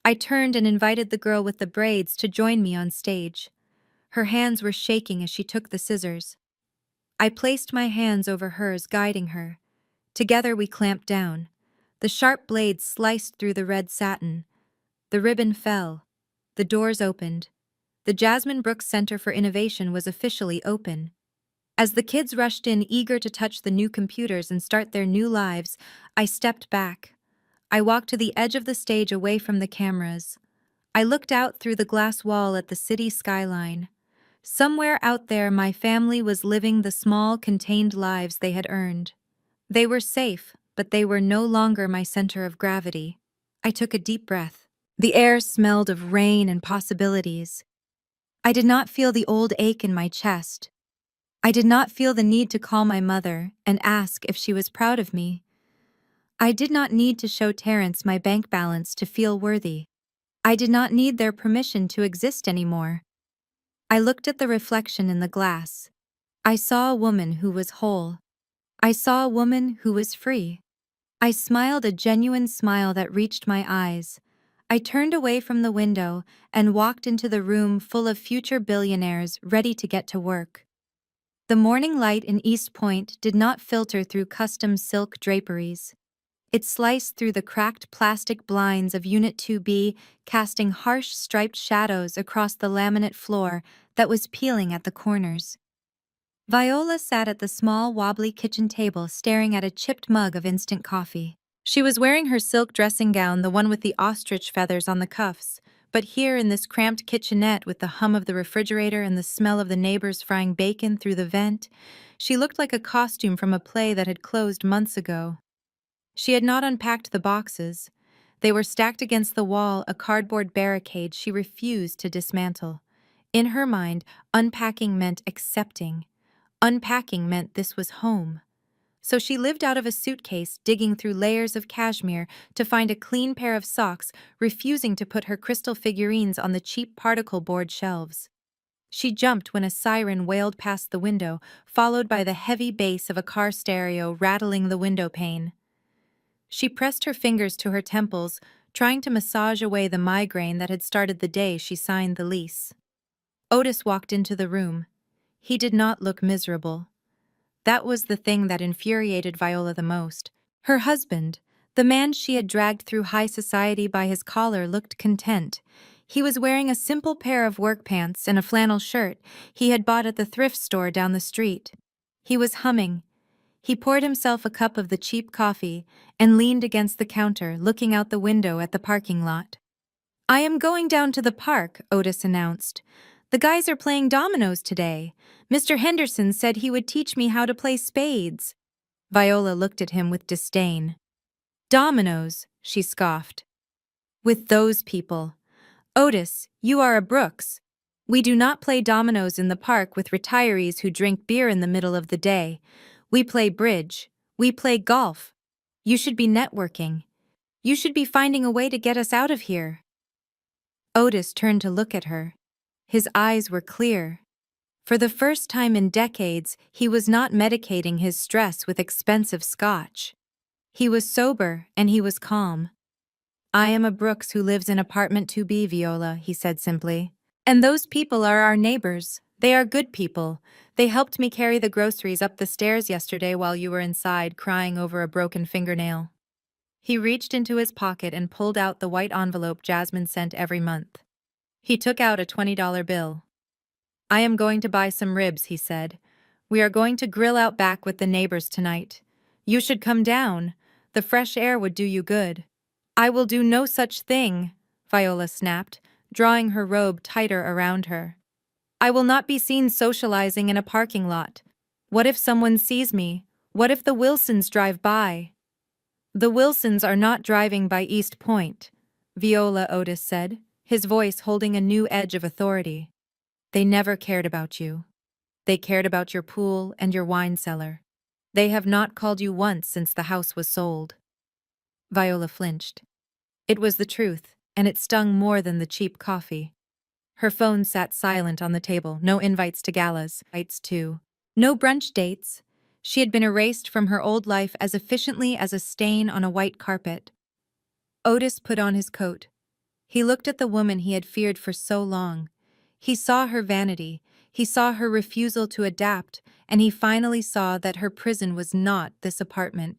I turned and invited the girl with the braids to join me on stage. Her hands were shaking as she took the scissors. I placed my hands over hers, guiding her. Together we clamped down. The sharp blades sliced through the red satin. The ribbon fell. The doors opened. The Jasmine Brooks Center for Innovation was officially open. As the kids rushed in, eager to touch the new computers and start their new lives, I stepped back. I walked to the edge of the stage away from the cameras. I looked out through the glass wall at the city skyline. Somewhere out there, my family was living the small, contained lives they had earned. They were safe, but they were no longer my center of gravity. I took a deep breath. The air smelled of rain and possibilities. I did not feel the old ache in my chest. I did not feel the need to call my mother and ask if she was proud of me. I did not need to show Terrence my bank balance to feel worthy. I did not need their permission to exist anymore. I looked at the reflection in the glass. I saw a woman who was whole. I saw a woman who was free. I smiled a genuine smile that reached my eyes. I turned away from the window and walked into the room full of future billionaires ready to get to work. The morning light in East Point did not filter through custom silk draperies. It sliced through the cracked plastic blinds of Unit 2B, casting harsh striped shadows across the laminate floor that was peeling at the corners. Viola sat at the small, wobbly kitchen table staring at a chipped mug of instant coffee. She was wearing her silk dressing gown, the one with the ostrich feathers on the cuffs, but here in this cramped kitchenette with the hum of the refrigerator and the smell of the neighbors frying bacon through the vent, she looked like a costume from a play that had closed months ago. She had not unpacked the boxes. They were stacked against the wall, a cardboard barricade she refused to dismantle. In her mind, unpacking meant accepting. Unpacking meant this was home. So she lived out of a suitcase, digging through layers of cashmere to find a clean pair of socks, refusing to put her crystal figurines on the cheap particle board shelves. She jumped when a siren wailed past the window, followed by the heavy bass of a car stereo rattling the window pane. She pressed her fingers to her temples, trying to massage away the migraine that had started the day she signed the lease. Otis walked into the room. He did not look miserable. That was the thing that infuriated Viola the most. Her husband, the man she had dragged through high society by his collar, looked content. He was wearing a simple pair of work pants and a flannel shirt he had bought at the thrift store down the street. He was humming. He poured himself a cup of the cheap coffee and leaned against the counter, looking out the window at the parking lot. I am going down to the park, Otis announced. The guys are playing dominoes today. Mr. Henderson said he would teach me how to play spades. Viola looked at him with disdain. Dominoes, she scoffed. With those people. Otis, you are a Brooks. We do not play dominoes in the park with retirees who drink beer in the middle of the day. We play bridge. We play golf. You should be networking. You should be finding a way to get us out of here. Otis turned to look at her. His eyes were clear. For the first time in decades, he was not medicating his stress with expensive scotch. He was sober and he was calm. I am a Brooks who lives in apartment 2B, Viola, he said simply. And those people are our neighbors. They are good people. They helped me carry the groceries up the stairs yesterday while you were inside crying over a broken fingernail. He reached into his pocket and pulled out the white envelope Jasmine sent every month. He took out a $20 bill. I am going to buy some ribs, he said. We are going to grill out back with the neighbors tonight. You should come down. The fresh air would do you good. I will do no such thing, Viola snapped, drawing her robe tighter around her. I will not be seen socializing in a parking lot. What if someone sees me? What if the Wilsons drive by? The Wilsons are not driving by East Point, Viola, Otis said, his voice holding a new edge of authority. They never cared about you. They cared about your pool and your wine cellar. They have not called you once since the house was sold. Viola flinched. It was the truth, and it stung more than the cheap coffee. Her phone sat silent on the table, no invites to galas, no brunch dates. She had been erased from her old life as efficiently as a stain on a white carpet. Otis put on his coat. He looked at the woman he had feared for so long. He saw her vanity, he saw her refusal to adapt, and he finally saw that her prison was not this apartment.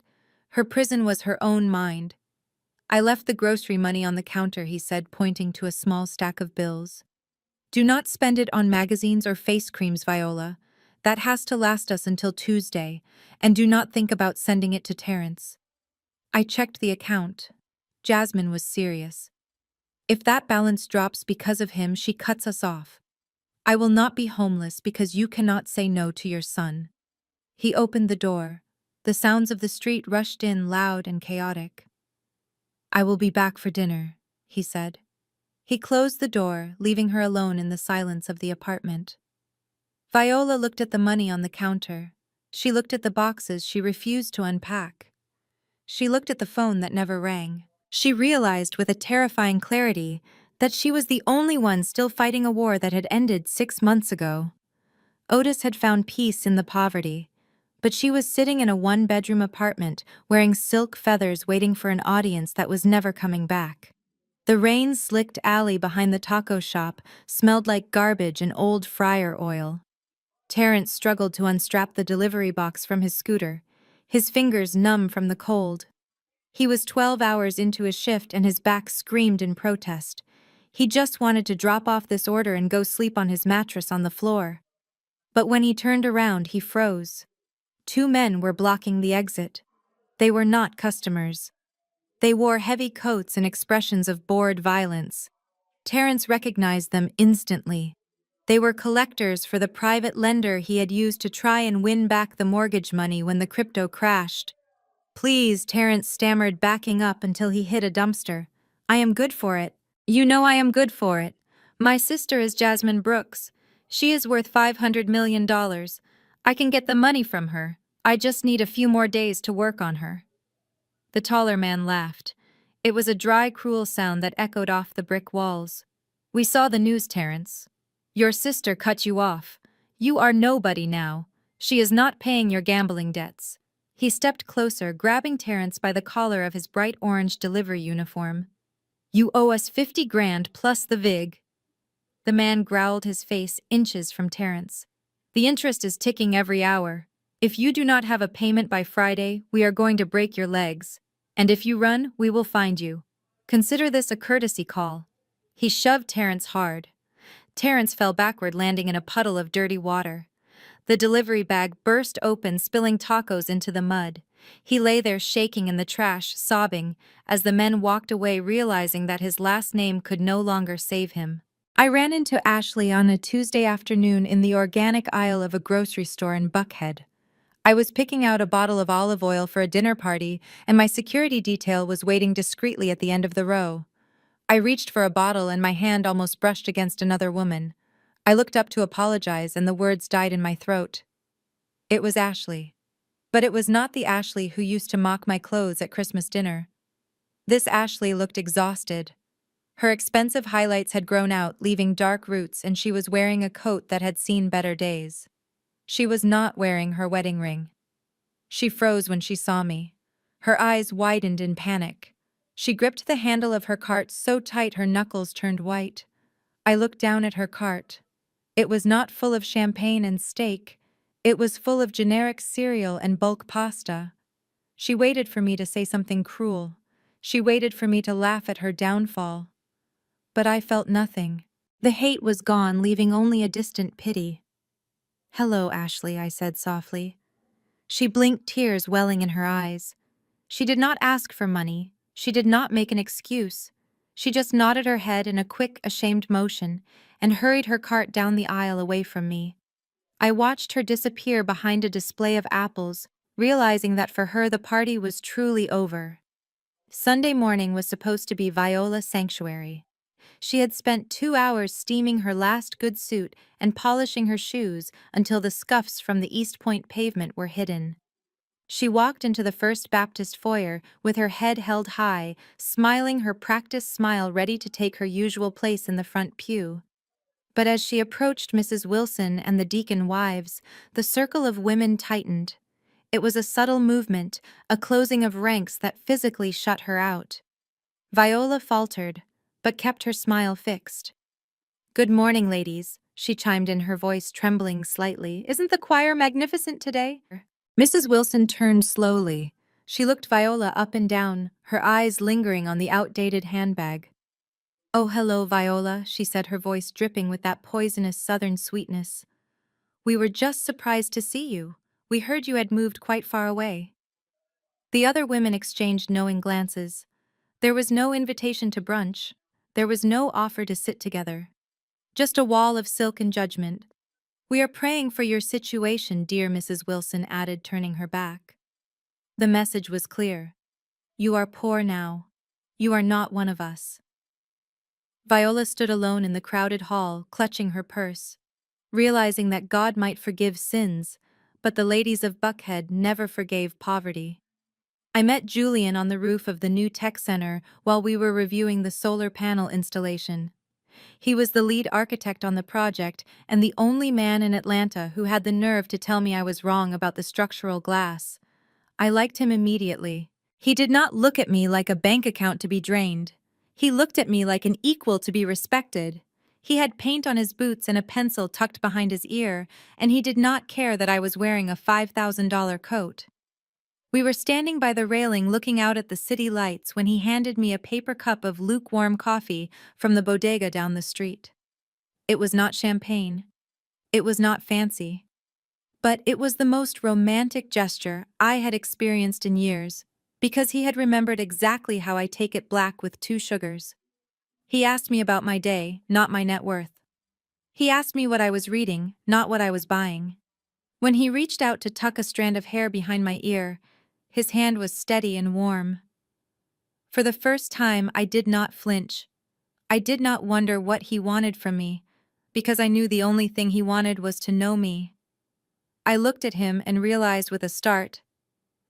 Her prison was her own mind. I left the grocery money on the counter, he said, pointing to a small stack of bills. Do not spend it on magazines or face creams, Viola. That has to last us until Tuesday, and do not think about sending it to Terrence. I checked the account. Jasmine was serious. If that balance drops because of him, she cuts us off. I will not be homeless because you cannot say no to your son. He opened the door. The sounds of the street rushed in, loud and chaotic. I will be back for dinner, he said. He closed the door, leaving her alone in the silence of the apartment. Viola looked at the money on the counter. She looked at the boxes she refused to unpack. She looked at the phone that never rang. She realized with a terrifying clarity that she was the only one still fighting a war that had ended 6 months ago. Otis had found peace in the poverty, but she was sitting in a one-bedroom apartment wearing silk feathers waiting for an audience that was never coming back. The rain-slicked alley behind the taco shop smelled like garbage and old fryer oil. Terrence struggled to unstrap the delivery box from his scooter, his fingers numb from the cold. He was 12 hours into his shift and his back screamed in protest. He just wanted to drop off this order and go sleep on his mattress on the floor. But when he turned around, he froze. 2 men were blocking the exit. They were not customers. They wore heavy coats and expressions of bored violence. Terrence recognized them instantly. They were collectors for the private lender he had used to try and win back the mortgage money when the crypto crashed. Please, Terrence stammered, backing up until he hit a dumpster. I am good for it. You know I am good for it. My sister is Jasmine Brooks. She is worth $500 million. I can get the money from her. I just need a few more days to work on her. The taller man laughed. It was a dry, cruel sound that echoed off the brick walls. We saw the news, Terrence. Your sister cut you off. You are nobody now. She is not paying your gambling debts. He stepped closer, grabbing Terrence by the collar of his bright orange delivery uniform. You owe us 50 grand plus the VIG. The man growled, his face inches from Terrence. The interest is ticking every hour. If you do not have a payment by Friday, we are going to break your legs. And if you run, we will find you. Consider this a courtesy call. He shoved Terrence hard. Terrence fell backward, landing in a puddle of dirty water. The delivery bag burst open, spilling tacos into the mud. He lay there shaking in the trash, sobbing, as the men walked away, realizing that his last name could no longer save him. I ran into Ashley on a Tuesday afternoon in the organic aisle of a grocery store in Buckhead. I was picking out a bottle of olive oil for a dinner party, and my security detail was waiting discreetly at the end of the row. I reached for a bottle and my hand almost brushed against another woman. I looked up to apologize and the words died in my throat. It was Ashley. But it was not the Ashley who used to mock my clothes at Christmas dinner. This Ashley looked exhausted. Her expensive highlights had grown out, leaving dark roots, and she was wearing a coat that had seen better days. She was not wearing her wedding ring. She froze when she saw me. Her eyes widened in panic. She gripped the handle of her cart so tight her knuckles turned white. I looked down at her cart. It was not full of champagne and steak. It was full of generic cereal and bulk pasta. She waited for me to say something cruel. She waited for me to laugh at her downfall. But I felt nothing. The hate was gone, leaving only a distant pity. "Hello, Ashley," I said softly. She blinked, tears welling in her eyes. She did not ask for money. She did not make an excuse. She just nodded her head in a quick, ashamed motion and hurried her cart down the aisle away from me. I watched her disappear behind a display of apples, realizing that for her the party was truly over. Sunday morning was supposed to be Viola's sanctuary. She had spent 2 hours steaming her last good suit and polishing her shoes until the scuffs from the East Point pavement were hidden. She walked into the First Baptist foyer with her head held high, smiling her practiced smile, ready to take her usual place in the front pew. But as she approached Mrs. Wilson and the deacon wives, the circle of women tightened. It was a subtle movement, a closing of ranks that physically shut her out. Viola faltered, but kept her smile fixed. "Good morning, ladies," she chimed in, her voice trembling slightly. "Isn't the choir magnificent today?" Mrs. Wilson turned slowly. She looked Viola up and down, her eyes lingering on the outdated handbag. "Oh, hello, Viola," she said, her voice dripping with that poisonous southern sweetness. "We were just surprised to see you. We heard you had moved quite far away." The other women exchanged knowing glances. There was no invitation to brunch. There was no offer to sit together. Just a wall of silk and judgment. "We are praying for your situation, dear," Mrs. Wilson added, turning her back. The message was clear. You are poor now. You are not one of us. Viola stood alone in the crowded hall, clutching her purse, realizing that God might forgive sins, but the ladies of Buckhead never forgave poverty. I met Julian on the roof of the new tech center while we were reviewing the solar panel installation. He was the lead architect on the project and the only man in Atlanta who had the nerve to tell me I was wrong about the structural glass. I liked him immediately. He did not look at me like a bank account to be drained. He looked at me like an equal to be respected. He had paint on his boots and a pencil tucked behind his ear, and he did not care that I was wearing a $5,000 coat. We were standing by the railing looking out at the city lights when he handed me a paper cup of lukewarm coffee from the bodega down the street. It was not champagne. It was not fancy. But it was the most romantic gesture I had experienced in years, because he had remembered exactly how I take it black with 2 sugars. He asked me about my day, not my net worth. He asked me what I was reading, not what I was buying. When he reached out to tuck a strand of hair behind my ear, his hand was steady and warm. For the first time, I did not flinch. I did not wonder what he wanted from me, because I knew the only thing he wanted was to know me. I looked at him and realized with a start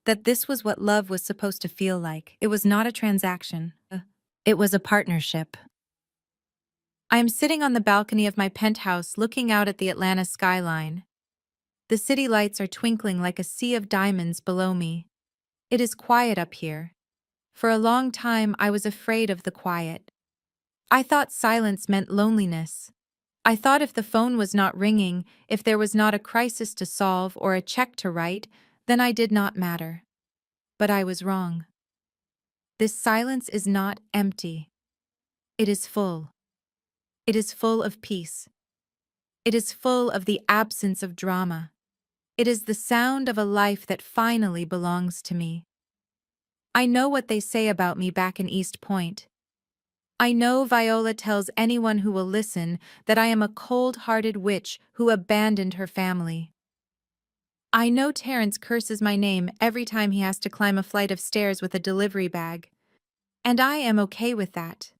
that this was what love was supposed to feel like. It was not a transaction. It was a partnership. I am sitting on the balcony of my penthouse looking out at the Atlanta skyline. The city lights are twinkling like a sea of diamonds below me. It is quiet up here. For a long time, I was afraid of the quiet. I thought silence meant loneliness. I thought if the phone was not ringing, if there was not a crisis to solve or a check to write, then I did not matter. But I was wrong. This silence is not empty. It is full. It is full of peace. It is full of the absence of drama. It is the sound of a life that finally belongs to me. I know what they say about me back in East Point. I know Viola tells anyone who will listen that I am a cold-hearted witch who abandoned her family. I know Terrence curses my name every time he has to climb a flight of stairs with a delivery bag. And I am okay with that.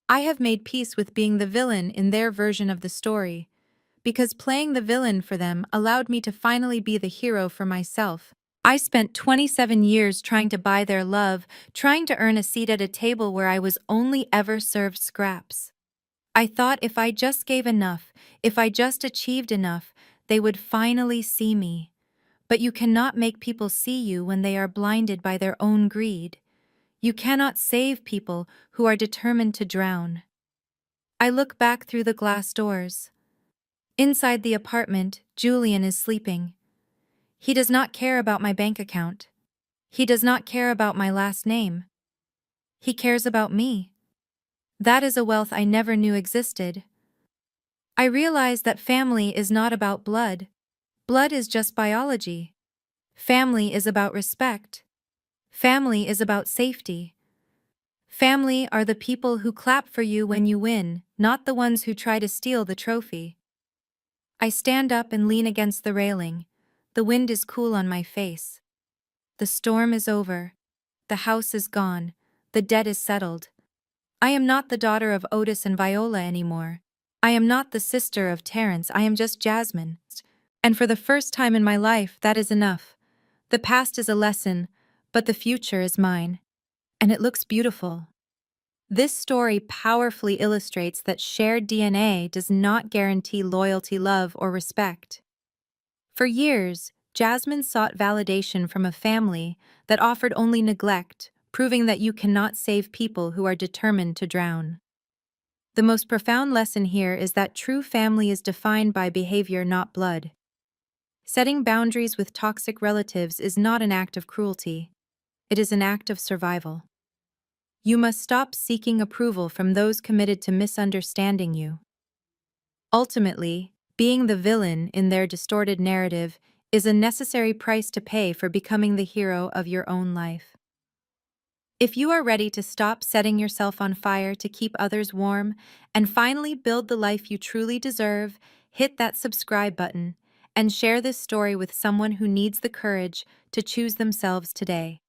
I have made peace with being the villain in their version of the story, because playing the villain for them allowed me to finally be the hero for myself. I spent 27 years trying to buy their love, trying to earn a seat at a table where I was only ever served scraps. I thought if I just gave enough, if I just achieved enough, they would finally see me. But you cannot make people see you when they are blinded by their own greed. You cannot save people who are determined to drown. I look back through the glass doors. Inside the apartment, Julian is sleeping. He does not care about my bank account. He does not care about my last name. He cares about me. That is a wealth I never knew existed. I realize that family is not about blood. Blood is just biology. Family is about respect. Family is about safety. Family are the people who clap for you when you win, not the ones who try to steal the trophy. I stand up and lean against the railing. The wind is cool on my face. The storm is over. The house is gone. The debt is settled. I am not the daughter of Otis and Viola anymore. I am not the sister of Terrence. I am just Jasmine. And for the first time in my life, that is enough. The past is a lesson, but the future is mine. And it looks beautiful. This story powerfully illustrates that shared DNA does not guarantee loyalty, love, or respect. For years, Jasmine sought validation from a family that offered only neglect, proving that you cannot save people who are determined to drown. The most profound lesson here is that true family is defined by behavior, not blood. Setting boundaries with toxic relatives is not an act of cruelty. It is an act of survival. You must stop seeking approval from those committed to misunderstanding you. Ultimately, being the villain in their distorted narrative is a necessary price to pay for becoming the hero of your own life. If you are ready to stop setting yourself on fire to keep others warm and finally build the life you truly deserve, hit that subscribe button and share this story with someone who needs the courage to choose themselves today.